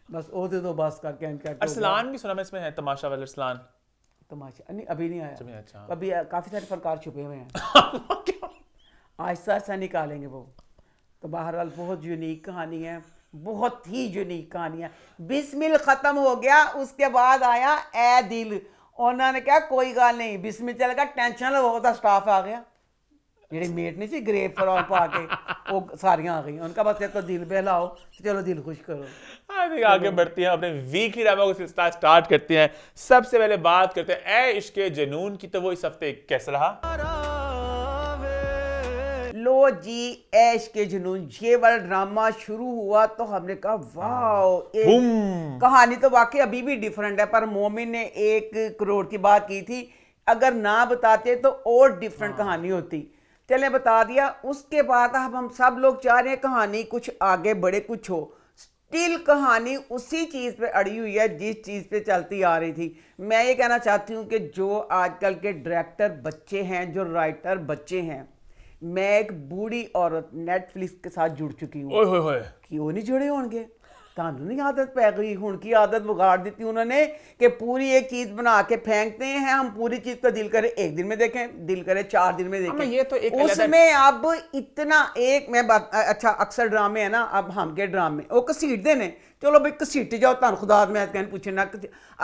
बस ओदे तो बस करके इनका अरसलान भी सुना मैं इसमें है, तमाशा वाला अरसलान। तमाशा नहीं अभी नहीं अच्छा, आया, अच्छा। अभी काफी सारे फनकार छुपे हुए हैं, आहिस्ता आहिस्ता निकालेंगे वो। तो बहरहाल बहुत यूनिक कहानी है, बहुत ही यूनिक कहानी है। बिस्मिल ख़त्म हो गया, उसके बाद आया ए दिल, उन्होंने कहा कोई गल नहीं बिस्मिल चल गया, टेंशन लो होता स्टाफ आ गया, जेडी मेट नहीं सी ग्रेप फ्रॉम पा के वो सारियां आ गई, उनका बस एक तो दिल बहलाओ, चलो दिल खुश करो। आगे बढ़ती हैं, अपने वीकली ड्रामा को सिलसिला स्टार्ट करते हैं। सबसे पहले बात करते हैं ए इश्क के जुनून की, तो वो इस हफ्ते कैसा रहा? लो जी ऐश के जुनून ये वाला ड्रामा शुरू हुआ तो हमने कहा वाह, एक कहानी तो वाकई अभी भी डिफरेंट है, पर मोमिन ने 1 करोड़ की बात की थी, अगर ना बताते तो और डिफरेंट कहानी होती, चले बता दिया। उसके बाद अब हम सब लोग चाह रहे हैं कहानी कुछ आगे बढ़े, कुछ हो, स्टिल कहानी उसी चीज़ पे अड़ी हुई है जिस चीज़ पे चलती आ रही थी। मैं ये कहना चाहती हूँ कि जो आजकल के डायरेक्टर बच्चे हैं, जो राइटर बच्चे हैं, मैं एक बूढ़ी औरत नेटफ्लिक्स के साथ जुड़ चुकी हूँ, ओए होए होए, क्यों नहीं जुड़े होंगे, ਤੁਹਾਨੂੰ नहीं आदत पै गई, हुण की आदत बिगाड़ दी थी उन्होंने कि पूरी एक चीज़ बना के फेंकते हैं, हम पूरी चीज़ को दिल करे 1 दिन में देखें, दिल करे 4 दिन में देखें। ये तो एक उसमें अब इतना एक मैं बात, अच्छा अक्सर ड्रामे है ना, अब हम के ड्रामे वो घसीटते ने, चलो भाई घसीट जाओ, तुम खुदा मैं कहने पूछना।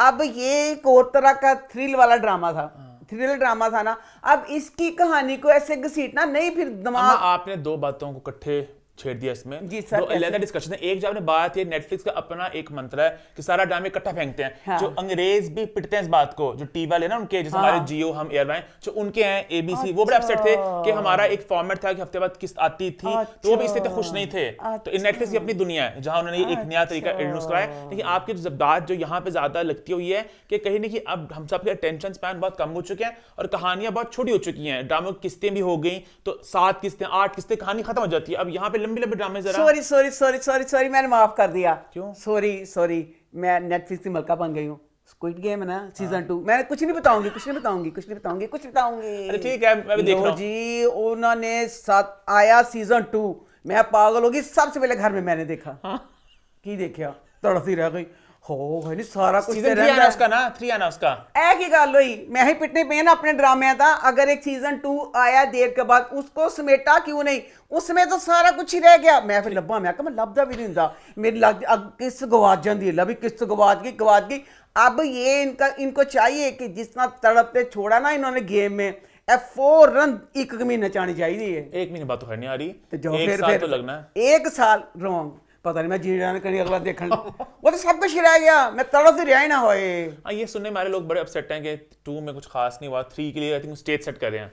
अब ये एक और तरह का थ्रिल वाला ड्रामा था, थ्रिल ड्रामा था ना, अब इसकी कहानी को ऐसे घसीटना नहीं, फिर दिमाग। आपने 2 बातों को इकट्ठे छेड़ दिया इसमें, जी सर, 2 अलग डिस्कशन है। एक जब आपने बात है नेटफ्लिक्स का अपना एक मंत्र है कि सारा ड्रामे इकट्ठा फेंकते हैं, हाँ। जो अंग्रेज भी पिटते हैं इस बात को, जो टी वाले ना उनके, जैसे हाँ। हमारे जियो हम एयरलाइन जो उनके हैं एबीसी, वो बड़े अपसेट थे कि हमारा एक फॉर्मेट था कि हफ्ते बाद किस्त आती थी, तो वो भी इससे खुश नहीं थे। तो नेटफ्लिक्स की अपनी दुनिया है जहां उन्होंने एक नया तरीका इंट्रोड्यूस कराया। लेकिन आपकी जो बात जो यहाँ पे ज्यादा लगती हुई है कि कहीं ना कहीं अब हम सबके अटेंशन स्पैन बहुत कम हो चुके हैं और कहानियां बहुत छोटी हो चुकी हैं, ड्रामों की किस्तें भी हो गई, तो 7 किस्तें 8 किस्तें, कहानी खत्म हो जाती है। अब यहाँ पे लंबी लंबी ड्रामे जरा sorry sorry sorry sorry sorry मैंने माफ कर दिया, क्यों? सॉरी सॉरी, मैं नेटफ्लिक्स की मलका बन गई हूँ। स्क्विड गेम है ना सीजन 2, मैं कुछ नहीं बताऊंगी, कुछ नहीं बताऊंगी, कुछ नहीं बताऊंगी, कुछ बताऊंगी। अरे ठीक है, मैं भी देख रहा हूँ जी, उन्होंने साथ आया सीजन 2, मैं पागल होगी, सबसे पहले घर में मैंने देखा। की देखा, तड़फती रह गई, हो है नहीं सारा कुछ सीजन 3 आना उसका ना, 3 आना उसका। ऐ की गल हुई, मैं ही पिटने पे ना अपने ड्रामे था, अगर एक सीजन 2 आया देर के बाद उसको समेटा क्यों नहीं, उसमें तो सारा कुछ ही रह गया। मैं फिर लब्बा, मैं कहा मैं लभदा भी नहीं हुंदा, मेरी लग किस्त गवाच जाती है, लभी किस्त गवाच गई। अब ये इनको चाहिए कि जिस तरह तड़पते छोड़ा ना इन्होंने गेम में, फौरन 1 महीने चानी चाहिए। 1 महीने बाद तो खैर नहीं आ रही, तो जो 1 साल तो लगना है। 1 साल रॉन्ग, पता नहीं मैं जी जाने कहीं अगला देखने वो तो सब कुछ रह गया, मैं तड़प से रहा ही ना होए। ये सुनने में हमारे लोग बड़े अपसेट हैं कि 2 में कुछ खास नहीं हुआ, 3 के लिए आई थिंक स्टेज सेट कर रहे हैं।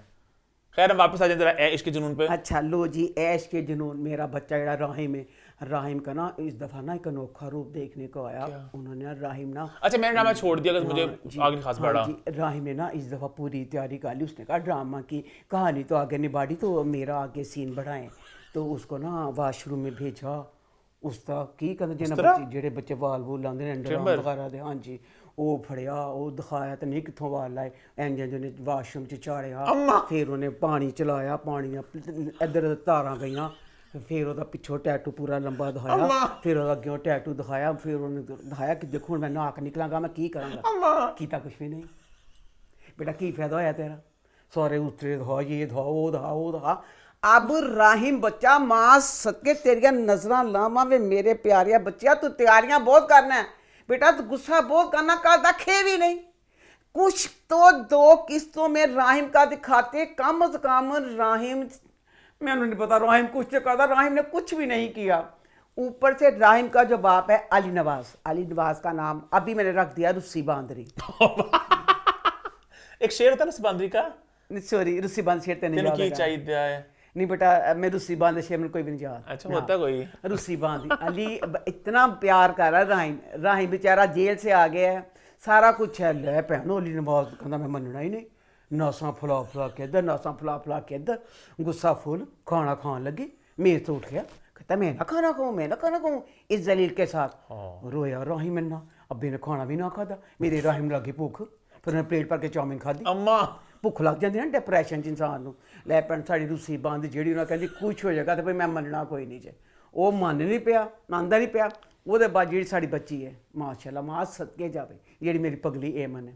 खैर हम वापस आ जाए जरा इश्क के जुनून पे। अच्छा लो जी, ऐश के जुनून, मेरा बच्चा जरा राहिम है, राहिम का ना इस दफा ना एक अनोखा रूप देखने को आया। उन्होंने राहिम ना, अच्छा मैंने ड्रामा छोड़ दिया अगर मुझे आगे नहीं खास बढ़ा। राहिम ने ना इस दफा पूरी तैयारी कर ली, उसने कहा ड्रामा की कहानी तो आगे नहीं बढ़ी, तो मेरा आगे सीन बढ़ाएं, तो उसको ना वाशरूम में भेजा। उसका की कहते जिन्हें बच्चे जेडे बच्चे वाल वूल लाते हैं अंडर वगैरह दे, हाँ जी, वो फड़िया, वो दिखाया तो नहीं कितों वाल लाए, इंज ने वाशरूम च चाड़िया, फिर उन्हें पानी चलाया, पानी इधर तारां गईयां, फिर ਉਹਦਾ ਪਿੱਛੋਂ टैटू पूरा लंबा दिखाया, फिर ਉਹਦਾ ਅੱਗੇ टैटू दिखाया, फिर ਉਹਨੇ दिखाया कि देखो मैं नाक निकलांगा, मैं की करांगा, कीता कुछ भी नहीं। बेटा की फायदा होया तेरा, सारे उतरे दिखा, ये दिखा, वो दिखा, वो दिखा। अब राहिम बच्चा, मां सदके तेरिया नजरां लावां वे मेरे प्यारिया बच्चिया, तू तैयारियां बहुत करना है बेटा, तू गुस्सा बहुत करना, कर खे भी नहीं। कुछ तो 2 किस्तों में राहिम का दिखाते, कम से कम राहिम, मैंने नहीं पता राहिम कुछ तो करता, राहिम ने कुछ भी नहीं किया। ऊपर से राहिम का जो बाप है अली नवाज का नाम अभी मैंने रख दिया रुस्सी बांदरी। एक शेर होता है ना सिबंदरी का, सॉरी रुस्सी बांद शेर तेने तेनू याद की है चाहिए है? नहीं बेटा मैं रुस्सी बांद शेर में कोई भी नहीं याद। अच्छा होता कोई रुस्सी बांद अली इतना प्यार कर रहा है राहिम बेचारा जेल से आ गया है, सारा कुछ है। ले भैनो अली नवाज कहता मैं मनना ही नहीं, नासा फुला फुला के इधर नासा फुला के इधर, गुस्सा फुल खाना खान लगी, मेज तो उठ गया, कहता मैं ना खाना खाऊं इस जलील के साथ। रोया राहिम मन्ना, अब्बे ने खाना भी ना खादा, मेरे राहिम लगी भुख, फिर मैं प्लेट भर के चाउमीन खाधी। अम्मा भुख लग जाती ना डिप्रैशन च इंसान नूं। लै भैन साड़ी रूसी बंद जिहड़ी उन्हें कहती कुछ हो जाएगा तो भाई मैं मनना कोई नहीं जे, वो मन नहीं पिया, मनदा नहीं पिया। ਉਹਦੇ बाद ਜਿਹੜੀ ਸਾਡੀ ਬੱਚੀ ਹੈ माशाल्लाह मां सदके जावे, ਜਿਹੜੀ मेरी पगली एमन है,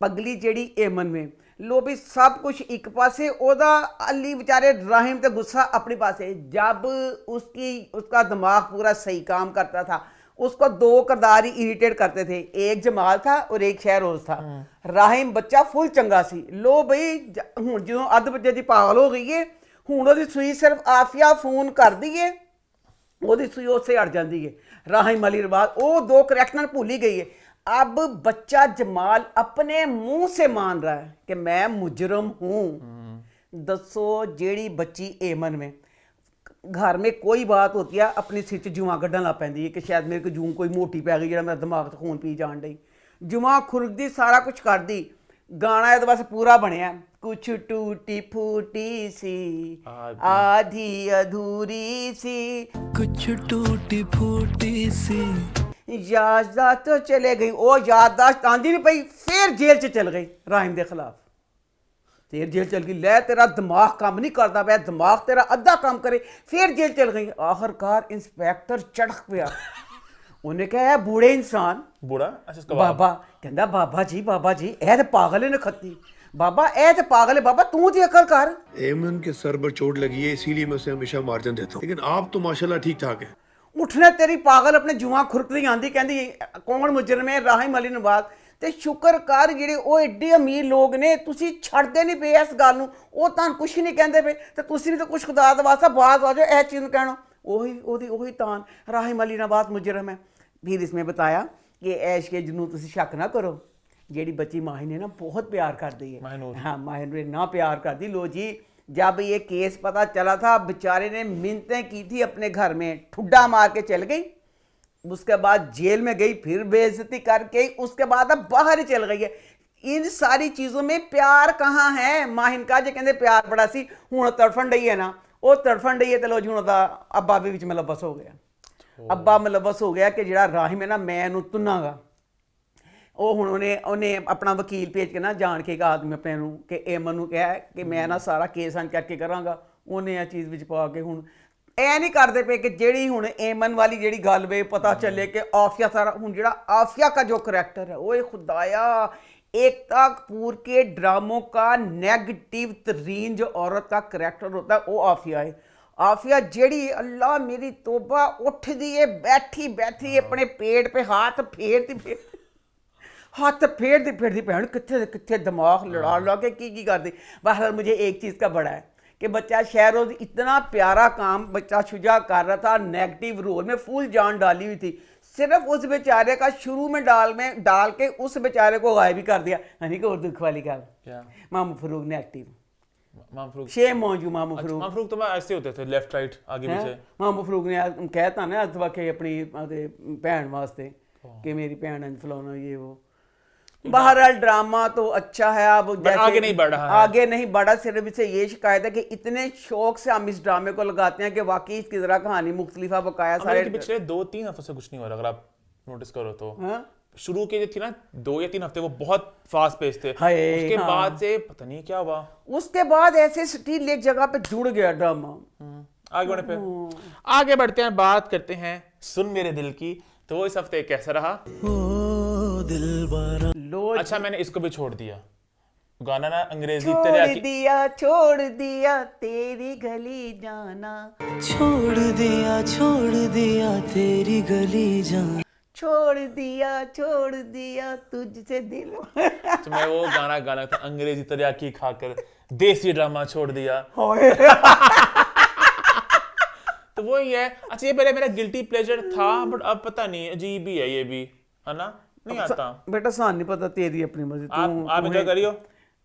पगली ਜਿਹੜੀ एमन में लो भी सब कुछ एक पासे ओदा अली बेचारे राहिम ते गुस्सा अपने पासे। जब उसका दिमाग पूरा सही काम करता था, उसको दो किरदार ही इरिटेट करते थे, एक जमाल था और एक शहरोज था। राहिम बच्चा फुल चंगा सी। लो बई हुण जो अध बजे दी पागल हो गई है, हुण ओदी सुई सिर्फ आफिया फोन कर दी है, ਉਹਦੀ ਸੂਈ ਉਸੇ ਅੜ ਜਾਂਦੀ ਹੈ। राहिम अली रिवाज वो दो करैक्टर भूल ही गई है। अब बच्चा जमाल अपने मुंह से मान रहा है कि मैं मुजरम हूँ। दसो जेड़ी बच्ची एमन में घर में कोई बात होती है अपने सिर च जुआं कड्ढन लग पैंदी है कि शायद मेरे को जूं कोई मोटी पै गई जेड़ा मेरा दिमाग च खून पी जान डई, जुआं खुरकदी सारा कुछ करदी। गाना ਇਹਦੇ ਵਾਸਤੇ पूरा ਬਣਿਆ, कुछ टूटी फूटी सी आधी अधूरी सी, कुछ टूटी फूटी सी याददाश्त तो चले गई, वो याददाश्त आंदी नहीं पई, फिर जेल च चल गई राहिम के खिलाफ। फिर जेल चल गई, लै तेरा दिमाग काम नहीं करता पाया, दिमाग तेरा अद्धा काम करे, फिर जेल चल गई। आखिरकार इंस्पैक्टर चढ़क पिया, उन्हें कहा है बूढ़े इंसान बूढ़ा अच्छा इसका बाबा कहता बाबा जी ए ते पागल है नखत्ती, बाबा ए ते पागल है, बाबा तू दी अकल कर। एमन के सर पर चोट लगी है इसीलिए मैं उसे हमेशा मार्जिन देता हूँ, लेकिन आप तो माशाल्लाह ठीक ठाक है। उठने तेरी पागल अपने जुआं खुरकदी आंदी कहंदी कौन मुजरम है राहिम अली नवाज। ते शुक्र कर ਜਿਹੜੇ ਉਹ ਏਡੇ ਅਮੀਰ ਲੋਕ ਨੇ, ਤੁਸੀਂ ਛੱਡਦੇ ਨਹੀਂ ਪਏ ਇਸ ਗੱਲ ਨੂੰ, ਉਹ ਤੁਹਾਨੂੰ ਕੁਝ ਨਹੀਂ ਕਹਿੰਦੇ ਪਏ ਤੇ ਤੁਸੀਂ ਵੀ ਤਾਂ ਕੁਝ ਖੁਦਾ ਦਾ ਵਾਸਤਾ ਬਾਜ਼ ਆ ਜਾਓ ਇਹ ਚੀਜ਼ ਨੂੰ ਕਹਿਣਾ। ਉਹੀ ਤਾਨ ਰਾहिम अली नवाज मुजरम है। फिर इसमें बताया कि ऐश के जुनू तुम शक ना करो, जेड़ी बच्ची माही ने ना बहुत प्यार कर दी है, हाँ माहिनूर ने ना प्यार कर दी। लो जी जब ये केस पता चला था बेचारे ने मिन्नतें की थी अपने घर में, ठुड्डा मार के चल गई, उसके बाद जेल में गई, फिर बेइज्जती करके उसके बाद अब बाहर ही चल गई है। इन सारी चीज़ों में प्यार कहाँ है माहिन का? जो कहते प्यार बड़ा सी हूँ तड़फन डई है ना, वो तड़फन डई है तो लो जी हूँ अब्बा भी विच मलबस हो गया, अब्बा मलबस हो गया कि ਜਿਹੜਾ ਰਾहिम है ना मैं ਇਹਨੂੰ ਤੁੰਨਾਗਾ। ਉਹ ਹੁਣ ਉਹਨੇ ਆਪਣਾ ਵਕੀਲ ਭੇਜ ਕੇ ਨਾ ਜਾਣ ਕੇ ਇੱਕ ਆਦਮੀ ਆਪਣੇ ਨੂੰ ਕਿ ਏਮਨ ਨੂੰ ਕਿਹਾ ਕਿ ਮੈਂ ਨਾ ਸਾਰਾ ਕੇਸ ਹੰਝ ਕਰਕੇ ਕਰਾਂਗਾ। ਉਹਨੇ ਇਹ ਚੀਜ਼ ਵਿੱਚ ਪਾ ਕੇ ਹੁਣ ਇਹ ਨਹੀਂ ਕਰਦੇ ਪਏ ਕਿ ਜਿਹੜੀ ਹੁਣ ਏਮਨ ਵਾਲੀ ਜਿਹੜੀ ਗੱਲ ਵੇ ਪਤਾ ਚੱਲੇ ਕਿ ਆਫੀਆ ਸਾਰਾ ਹੁਣ ਜਿਹੜਾ ਆਫੀਆ का जो करैक्टर है ओए खुदाया एकता कपूर के ड्रामों का नेगेटिव तरीन जो औरत का करैक्टर होता है वो आफिया है। आफिया जेड़ी अल्लाह मेरी तोबा उठदी है बैठी अपने पेट पे हाथ फेरती भैन कितने दिमाग लड़ा के की करती। बहरहाल मुझे एक चीज़ का बड़ा है कि बच्चा शहरोज इतना प्यारा काम बच्चा शुजा कर रहा था, नेगेटिव रोल में फुल जान डाली हुई थी, सिर्फ उस बेचारे का शुरू में डाल के उस बेचारे को गायब ही कर दिया। यानी कि और दुख वाली गल मामू फरूक ने एक्टिव शेम मौजू मामू फरूक तो ऐसे होते थे लेफ्ट राइट आगे पीछे। मामू फरूक ने कहता ना अथवा के अपनी भैन वास्ते कि मेरी भैन फलाना ये वो। बहरहाल ड्रामा तो अच्छा है, अब जैसे आगे नहीं बढ़ रहा है, आगे नहीं बढ़ा। सिर्फ इससे ये शिकायत है कि इतने शौक से हम इस ड्रामे को लगाते हैं कि वाकई इसकी जरा कहानी मुख्तलिफा बकाया सारे पिछले 2-3 हफ्ते से कुछ नहीं हो रहा। अगर आप नोटिस करो तो शुरू के जो थी ना 2 या 3 हफ्ते वो बहुत फास्ट पेस थे, उसके बाद से पता नहीं क्या हुआ, उसके बाद ऐसे स्टील एक जगह पे जुड़ गया ड्रामा। आगे बढ़ते हैं, बात करते हैं सुन मेरे दिल की। तो वो इस हफ्ते कैसा रहा? अच्छा मैंने इसको भी छोड़ दिया गाना ना अंग्रेजी छोड़ दिया तेरी गली जाना, छोड़ दिया तेरी गली जाना, छोड़ दिया तुझसे दिल। तो मैं वो गाना गाना था अंग्रेजी तरयाकी खाकर देसी ड्रामा छोड़ दिया। तो तो वो ही है। अच्छा ये पहले मेरा गिल्टी प्लेजर था बट अब पता नहीं अजीब ही है ये भी, है ना, नहीं आता। बेटा सान नहीं पता तेरी अपनी मर्जी आप enjoy करियो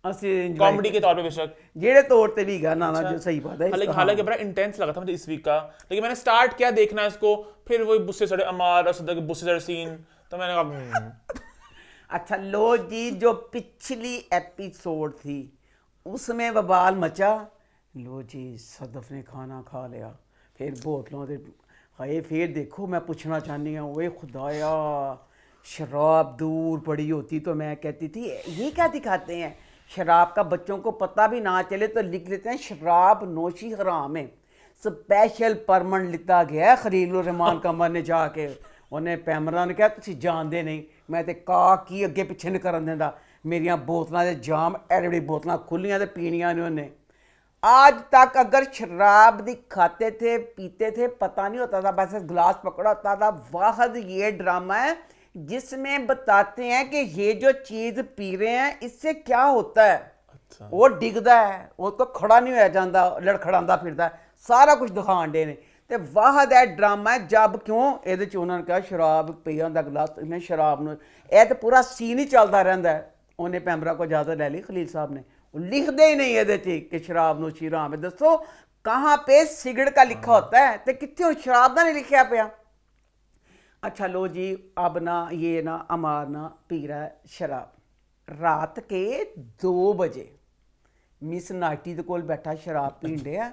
ਅਸੀਂ कॉमेडी के तौर पे बेशक, ਜਿਹੜੇ तौर ते भी गाना ना जो सही बात है हालांकि बड़ा इंटेंस लगा था मुझे इस वीक का, लेकिन मैंने स्टार्ट किया देखना इसको, फिर वही बुस्से सड़े अमार और सदा के बुस्से सड़े सीन, तो मैंने कहा अच्छा लो जी, जो पिछली एपिसोड थी उसमें बवाल मचा। लो जी सदफ ने खाना खा लिया, फिर बोतलों दे हाय, फिर देखो मैं पूछना चाहनी हूँ, ओए खुदाया शराब दूर पड़ी होती तो मैं कहती थी ये क्या दिखाते हैं, शराब का बच्चों को पता भी ना चले तो लिख लेते हैं शराब नोशी हराम है। स्पेशल परमन लिता गया खलीलुर रहमान कमर ने जाके, उन्हें पैमरा ने कहा तुसी जानते नहीं, मैं तो का की अगे पिछे नहीं करन देंदा, मेरियां बोतलों के जाम एडी बड़ी बोतलां खुलियां ते पीनियां ने उन्हें। आज तक अगर शराब दी खाते थे पीते थे पता नहीं होता था, बस गिलास पकड़ा होता था। वाहद ये ड्रामा है जिसमें बताते हैं कि ये जो चीज़ पी रहे हैं इससे क्या होता है। अच्छा। वो डिगदा है, वो तो खड़ा नहीं होया जाता, लड़खड़ांदा फिरदा है, सारा कुछ दिखाण दे ने। ते वाहद है ड्रामा है जब क्यों ਇਹਦੇ ਚ ਉਹਨਾਂ ਨੇ ਕਿਹਾ ਸ਼ਰਾਬ ਪੀ ਜਾਂਦਾ ਗਲਾਸ, ਇਹਨੇ ਸ਼ਰਾਬ ਨੂੰ ਇਹ ਤਾਂ ਪੂਰਾ ਸੀਨ ਹੀ ਚੱਲਦਾ ਰਹਿੰਦਾ ਹੈ। ਉਹਨੇ ਪੈਮਰਾ को इजाज़त ले ली खलील साहब ने, वो लिखते ही नहीं ਇਹਦੇ ਚ कि शराब ਨੂੰ ਸ਼ੀਰਾਮ है। दसो कहाँ पे सिगड़ का लिखा होता है तो कितने शराब का नहीं लिखा पिया। अच्छा लो जी, अब ना ये ना अमार ना पी रहा है शराब। रात के 2 बजे मिस नाइटी दे कोल बैठा शराब पीन दिया,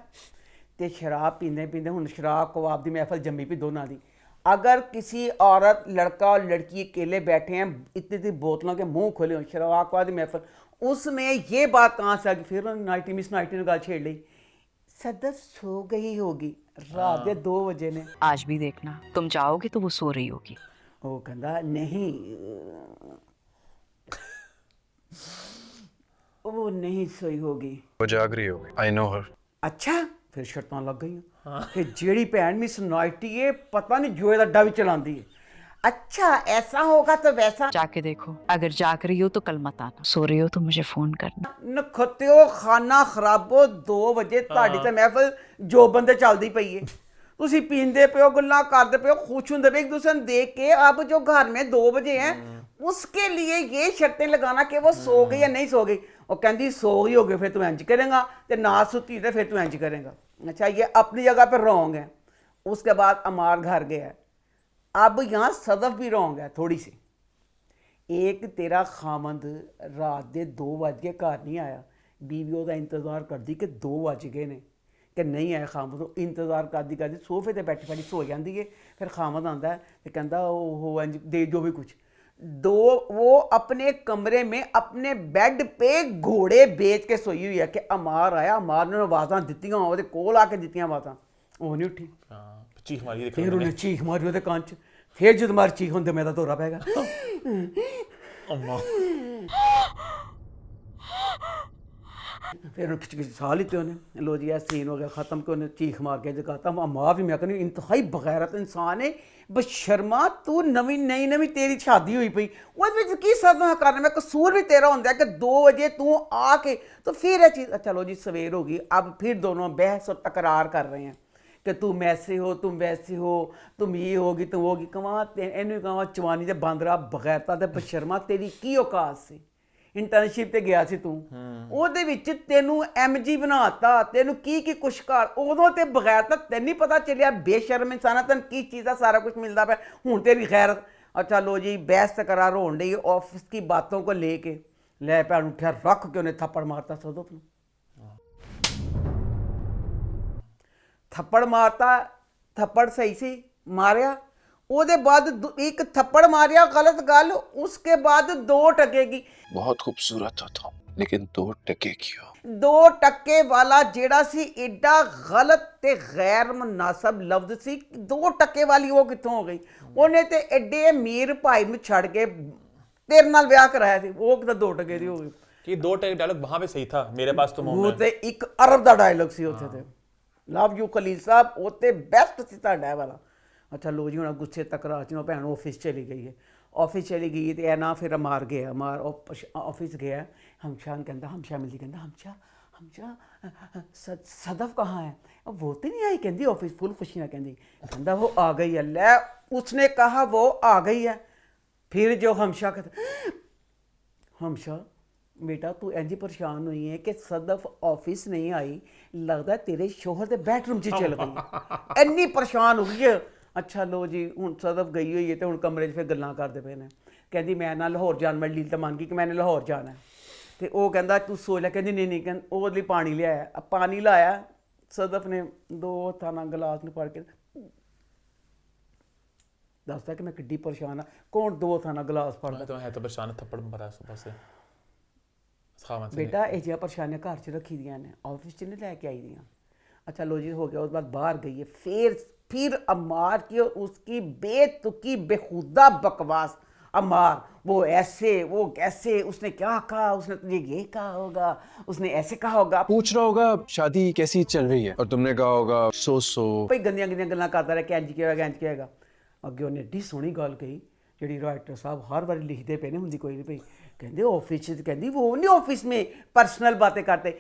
तो शराब पींदे पींदे हुण शराब कबाब दी महफल जम्मी पी दोनों दी। अगर किसी औरत लड़का और लड़की अकेले बैठे हैं, इतनी इतनी बोतलों के मुंह खोले हों, शराब कबाब दी महफल, उसमें ये बात कहाँ से आ गई। फिर नाइटी मिस नाइटी ने गल छेड़ ली, सदफ सो गई होगी रात के 2 बजे ने। आज भी देखना तुम चाहोगे तो वो सो रही होगी। वो कहता नहीं, वो नहीं सोई होगी, वो जाग रही होगी। आई नो हर। अच्छा फिर शर्तां लग गई। फिर जेड़ी भैन मिस नाइटी है पता नहीं जोए दा डा भी चलांदी है। अच्छा ऐसा होगा तो वैसा जाके देखो, अगर जाग रही हो तो कल मत आना, सो रही हो तो मुझे फोन करना। नखत्यो खाना खराबो 2 वजे ਤੁਹਾਡੀ ਤੇ ਮਹਿਫਲ ਜੋ ਬੰਦੇ ਚੱਲਦੀ ਪਈ ਹੈ, ਤੁਸੀਂ पींदे पे हो गल्ला करते पे हो, खुश होंगे पे एक दूसरे ने देख के। अब जो घर में 2 बजे हैं उसके लिए ये शर्तें लगाना कि वो सो गई या नहीं सो गई। वो कहती सो गई होगी फिर तू इंज करेगा, तो ना सुती तो फिर तू इंज करेगा। अच्छा ये अपनी जगह पर रॉन्ग है। उसके बाद अमार घर गया, अब यहाँ सदफ भी रॉन्ग है थोड़ी सी। एक तेरा खामंद रात के 2 बज के घर नहीं आया, बीवी ਉਹਦਾ इंतज़ार करती कि 2 बज गए ने कि नहीं आया खामद, तो इंतज़ार करती करती सोफे ते बैठी बैठी सो जाती है। फिर खामद आंदा है तो कहता वो इंज दे जो भी कुछ दो। वो अपने कमरे में अपने बेड पे घोड़े बेच के सोई हुई है कि अमार आया, अमार ने आवाज़ां दित्तियां, ਉਹਦੇ कोल आके दित्तियां आवाज़ां, वो नहीं उठी। चीख मारी, फिर उन्हें चीख मारी ਉਹਦੇ ਕੰਨ 'ਚ, फिर जब मारी चीख ਹੁੰਦੇ मैं तो दौरा पैगा। अम्मा फिर खिच खिच साह लिते उन्हें। लो जी सीन हो गया ख़त्म कि उन्हें चीख मार के जगाता। माँ भी मैं कहनी इंतहाई बगैरत इंसान है, बशर्मा तू नवी नई तेरी शादी हुई पई, वो की सजा करना, मैं कसूर भी तेरा होंदा है कि 2 बजे तू आके तो फिर ये चीज़। अच्छा लो जी सवेर होगी, अब फिर दोनों बहस और तकरार कर रहे हैं कि तुम ऐसे हो, तुम वैसे हो, तुम ये होगी तुम होगी। कमां इनू कमां चवानी दे बांदरा बगैरता ते बशर्मा तेरी की औकात सी। इंटर्नशिप ते गया सी तू, ਉਹਦੇ ਵਿੱਚ ਤੈਨੂੰ MG ਬਣਾਤਾ, ਤੈਨੂੰ ਕੀ ਕੁਛ ਕਰ, ਉਦੋਂ ਤੇ ਬਗੈਰਤਾ ਤੈਨੂੰ ਨਹੀਂ ਪਤਾ ਚੱਲਿਆ ਬੇਸ਼ਰਮ ਇਨਸਾਨਾ ਤੈਨੂੰ ਕੀ ਚੀਜ਼ ਦਾ ਸਾਰਾ ਕੁਝ ਮਿਲਦਾ ਪਿਆ, ਹੁਣ ਤੇਰੀ ਗੈਰਤ। अच्छा लो जी बहस तकरार होने रही ऑफिस की बातों को लेके। ले भैन उठा रख के उन्हें थप्पड़ मारता सदफ नूं, थप्पड़ मारता, थप्पड़ सही सी मारिया, ਉਹਦੇ बाद एक थप्पड़ मारिया गलत गल, उसके बाद 2 टकेगी। बहुत खूबसूरत होता हूँ लेकिन 2 टके क्यों? 2 टके वाला जेड़ा सी एडा गलत ते गैर मुनासब लफ्ज सी, 2 टके वाली वो कितों हो गई? उन्हें ते एडे अमीर भाई नूं छड़ के तेरे नाल ब्याह कराया सी, वो किता 2 टके दी हो गई? कि 2 टके डायलॉग वहां पे सही था, मेरे पास तो वो ते 1 अरब दा डायलॉग सी उत्थे ते। लव यू खलील साहब, वो ते बेस्ट सी तुहाडा वाला। अच्छा लो जी हुण गुस्से तकरार च भैन ऑफिस चली गई है, ऑफिस चली गई तो ना फिर मार गया, मार ऑफिस गया। हमशा कहता हमशा मिलती कहता हमशा हमशा सदफ कहाँ है? अब वो तो नहीं आई, कहती ऑफिस फुल खुशी ना कहती, कहता वो आ गई है। ले उसने कहा वो आ गई है। फिर जो हमशा कहता, हमशा बेटा तू इंज परेशान हुई है कि सदफ ऑफिस नहीं आई, लगता है तेरे शोहर के बेडरूम च चल गई, इन्नी परेशान हो गई है। अच्छा लो जी हुण सदफ गई हुई है तो हुण कमरे 'ਚ फिर गल्लां करदे पे ने, कहती मैं ना लाहौर जान वाली लील तो मान गई कि मैंने लाहौर जाना है। तो वह कहता तू सोच लै, कहती नहीं नहीं, कहते वो लिए पानी लियाया। अब पानी लाया, सदफ ने 2 हत्थां नाल गलास में पड़ के दसदा कि मैं किड्डी परेशान हाँ। कौन 2 हत्थां नाल गलास फड़दा? तो है तो परेशान, थप्पड़ मारा सुबह से खावन से बेटा ਇਹ ਜਿਹੀਆਂ ਪਰੇਸ਼ਾਨੀਆਂ ਘਰ 'ਚ ਰੱਖੀ ਦੀਆਂ ਨੇ, ਆਫਿਸ 'ਚ ਨਹੀਂ ਲੈ ਕੇ ਆਈ ਦੀਆਂ। अच्छा लो जी हो गया, उसके बाद बाहर गई है। फिर अम्मार की और उसकी बेतुकी बेहुदा बकवास। अम्मार वो ऐसे वो कैसे, उसने क्या कहा, उसने तुझे ये कहा होगा, उसने ऐसे कहा होगा, पूछ रहा होगा शादी कैसी चल रही है और तुमने कहा होगा सो भाई गंदियां गंदियां गल्लां करता रहा कि इंज किया होगा इंज किया होगा। अगे उन्हें एड्डी सोहनी गल कही ਜਿਹੜੀ ਰਾਈਟਰ ਸਾਹਿਬ हर बार लिखते पे नहीं ਹੁੰਦੀ कोई नहीं, भाई कहते ऑफिस कहती वो नहीं ऑफिस में पर्सनल बातें करते,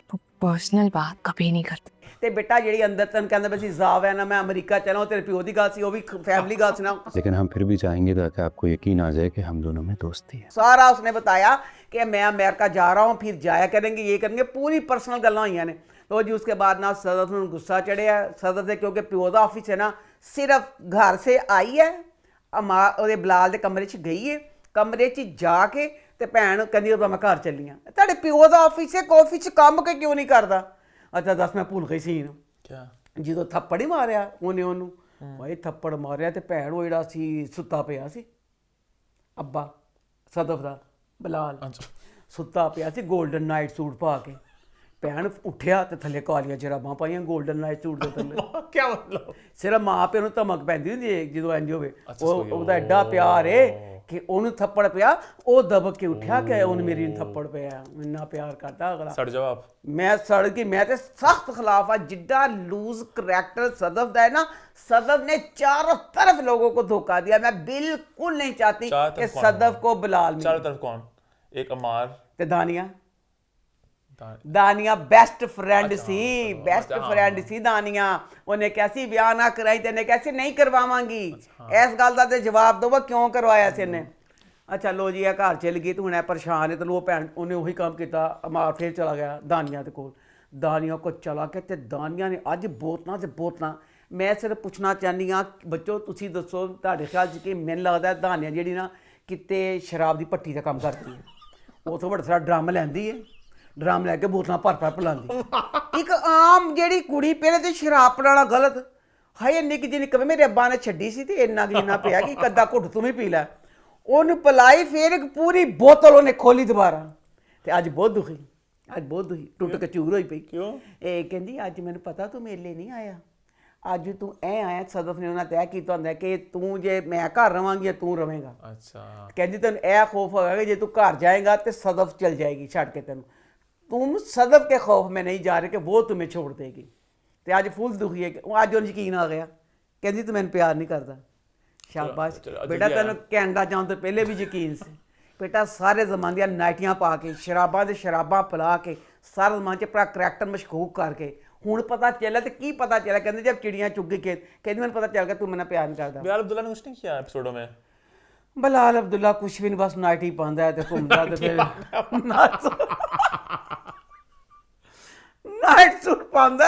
पर्सनल बात कभी नहीं करते। ਤੇ बेटा ਜਿਹੜੀ ਅੰਦਰ ਤੈਨੂੰ ਕਹਿੰਦਾ ਬਈ ਜਾਵ ਹੈ ਨਾ ਮੈਂ ਅਮਰੀਕਾ ਚਲਾ, ਉਹ ਤੇਰੇ ਪਿਓ ਦੀ ਗੱਲ ਸੀ, ਉਹ ਵੀ फैमिली ਗੱਲ सुना। लेकिन हम फिर भी चाहेंगे ताकि आपको यकीन आ जाए कि हम दोनों में दोस्ती है। सारा उसने बताया कि मैं अमेरिका जा रहा हूँ, फिर जाया करेंगे, ये करेंगे, पूरी पर्सनल गल्लां हुई ने। तो जी उसके बाद ना सदर ਨੂੰ गुस्सा चढ़िया। सदर से क्योंकि प्यो ਦਾ ऑफिस है ना, सिर्फ घर से आई है, अम्मा ਉਹਦੇ ਬਲਾਲ ਦੇ ਕਮਰੇ 'ਚ ਗਈ ਹੈ, ਕਮਰੇ 'ਚ ਜਾ ਕੇ ਤੇ ਭੈਣ ਕਹਿੰਦੀ ਉਹ ਮੈਂ ਘਰ ਚੱਲੀ ਆ। ਤੁਹਾਡੇ ਪਿਓ ਦਾ ਆਫਿਸ ਹੈ, ਕਾਫੀ 'ਚ ਕੰਮ ਕਿ ਕਿਉਂ ਨਹੀਂ ਕਰਦਾ? ਅੱਛਾ ਦੱਸ, ਮੈਂ ਭੁੱਲ ਗਈ ਸੀਨ क्या ਜਦੋਂ ਥੱਪੜ ਹੀ ਮਾਰਿਆ ਉਹਨੂੰ ਭਾਈ ਥੱਪੜ ਮਾਰਿਆ ਤੇ ਭੈਣ ਉਹ ਜਿਹੜਾ ਸੀ ਸੁੱਤਾ ਪਿਆ ਸੀ, ਅੱਬਾ ਸਦਫ ਦਾ ਬਲਾਲ ਸੁੱਤਾ ਪਿਆ ਸੀ 골ਡਨ ਨਾਈਟ ਸੂਟ ਪਾ ਕੇ। ਭੈਣ ਉੱਠਿਆ ਤੇ ਥੱਲੇ ਕਾਲੀਆਂ ਜਰਾਬਾਂ ਪਾਈਆਂ 골ਡਨ ਨਾਈਟ ਸੂਟ ਦੇ ਥੱਲੇ। क्या मतलब? ਸਿਰਫ ਮਾਂ ਪਿਓ ਨੂੰ ਧਮਕ ਪੈਂਦੀ ਹੁੰਦੀ ਹੈ ਜਦੋਂ ਇੰਜ ਹੋਵੇ। ਉਹਦਾ ਐਡਾ ਪਿਆਰ ਏ ਕਿ ਉਹਨੂੰ ਥੱਪੜ ਪਿਆ, ਉਹ ਦਬਕ ਕੇ ਉੱਠਿਆ ਕਿ ਉਹਨੂੰ ਮੇਰੀ ਨੂੰ ਥੱਪੜ ਪਿਆ। ਇੰਨਾ ਪਿਆਰ ਕਰਦਾ ਅਗਲਾ। सड़ जाओ आप। ਮੈਂ ਸੜ ਗਈ, ਮੈਂ ਤੇ ਸਖਤ ਖਿਲਾਫ ਆ। ਜਿੱਡਾ ਲੂਜ਼ ਕਰੈक्टर सदफ ਦਾ है ना, सदफ ने चारों तरफ लोगों को धोखा दिया। मैं बिल्कुल नहीं चाहती कि सदफ को बिलाल मिले। चारों तरफ कौन? एक अमार ते दानिया, दानिया बेस्ट फ्रेंड सी, बेस्ट फ्रेंड सी दानिया। ਉਹਨੇ कैसी ਵਿਆਹ ਨਾ ਕਰਾਈ ਤੇ ਨੇ कैसी नहीं करवावांगी। ਇਸ ਗੱਲ ਦਾ ਤੇ ਜਵਾਬ ਦੋ ਕਿਉਂ ਕਰਵਾਇਆ ਸੀ ਇਹਨੇ। ਅੱਛਾ ਲੋ ਜੀ ਇਹ ਘਰ ਚਲ ਗਈ ਤੇ ਹੁਣ ਇਹ ਪਰੇਸ਼ਾਨ ਹੈ ਤੇ ਲੋ ਭੈਣ ਉਹਨੇ ਉਹੀ ਕੰਮ ਕੀਤਾ। ਅਮਾਰ ਫਿਰ ਚਲਾ ਗਿਆ ਦਾਨੀਆ ਦੇ ਕੋਲ। ਦਾਨੀਆ ਕੋ ਚਲਾ ਕੇ ਤੇ ਦਾਨੀਆ ਨੇ ਅੱਜ ਬੋਤਲਾਂ ਤੇ ਬੋਤਲਾਂ। ਮੈਂ ਸਿਰਫ ਪੁੱਛਣਾ ਚਾਹੁੰਦੀ ਹਾਂ ਬੱਚੋ, ਤੁਸੀਂ ਦੱਸੋ ਤੁਹਾਡੇ ਖਿਆਲ 'ਚ ਕਿ ਮੈਨੂੰ ਲੱਗਦਾ ਦਾਨੀਆ ਜਿਹੜੀ ਨਾ ਕਿਤੇ ਸ਼ਰਾਬ ਦੀ ਭੱਟੀ ਦਾ ਕੰਮ ਕਰਦੀ ਹੈ। ਉਥੋਂ ਵੱਡਾ ਸਾਰਾ ਡਰਮ ਲੈਂਦੀ ਹੈ, ਡਰਮ ਲੈ ਕੇ ਬੋਤਲਾਂ ਭਰ ਭਰ ਪਿਲਾਉਂਦੀ। ਇੱਕ ਆਮ ਜਿਹੜੀ ਕੁੜੀ ਪਹਿਲੇ ਤੇ ਸ਼ਰਾਬ ਪਿਲਾਉਣਾ ਗਲਤ। ਹਾਏ ਨਿੱਕੀ ਜਿਹੀ ਨਿਕਵੇ ਮੇਰੇ ਅੱਬਾ ਨੇ ਛੱਡੀ ਸੀ ਤੇ ਇੰਨਾ ਜਿੰਨਾ ਪਿਆ ਕਿ ਇੱਕ ਅੱਧਾ ਘੁੱਟ ਤੂੰ ਵੀ ਪੀ ਲੈ। ਉਹਨੂੰ ਪਿਲਾਈ, ਫਿਰ ਇੱਕ ਪੂਰੀ ਬੋਤਲ ਉਹਨੇ ਖੋਲੀ ਦੁਬਾਰਾ। ਤੇ ਅੱਜ ਬਹੁਤ ਦੁਖੀ, ਅੱਜ ਬਹੁਤ ਦੁਖੀ, ਟੁੱਟ ਕੇ ਚੂਰ ਹੋਈ ਪਈ। ਕਿਉਂ? ਇਹ ਕਹਿੰਦੀ ਅੱਜ ਮੈਨੂੰ ਪਤਾ ਤੂੰ ਮੇਲੇ ਨਹੀਂ ਆਇਆ, ਅੱਜ ਤੂੰ ਐ ਆਇਆ। ਸਦਫ ਨੇ ਉਹਨਾਂ ਤੈਅ ਕੀਤਾ ਹੁੰਦਾ ਕਿ ਤੂੰ ਜੇ ਮੈਂ ਘਰ ਰਵਾਂਗੀ ਤੂੰ ਰਵੇਂਗਾ। अच्छा ਕਹਿੰਦੀ ਤੈਨੂੰ ਇਹ ਖੌਫ ਹੋਗਾ ਕਿ ਜੇ ਤੂੰ ਘਰ ਜਾਏਗਾ ਤੇ ਸਦਫ ਚਲ ਜਾਏਗੀ ਛੱਡ ਕੇ ਤੈਨੂੰ। तुम सदफ के खौफ में नहीं जा रहे कि वो तुम्हें छोड़ देगी। तो आज फुल दुखी है। आज उन्हें यकीन आ गया, कहती तू मैंने प्यार नहीं करता। शाबाश बेटा, तेन कैनेडा जाने तो पहले भी यकीन से। बेटा सारे जमाने दी नाइटियां पा के शराबां ते शराबां पिला के सारे जमाने च अपना करैक्टर मशकूक करके हुण पता चला तो की पता चला। कहते जब चिड़ियाँ चुग गई खेत, कहती मैंने पता चल गया तू मैंने प्यार नहीं करता। बिलाल अब्दुल्ला ने कुछ नहीं किया एपिसोडों में? बिलाल अब्दुल्ला कुछ भी नहीं, बस नाइट ही पांदा है ते घूमदा ते फिर ਨਾਈਟ ਸੂਟ ਪਾਉਂਦਾ,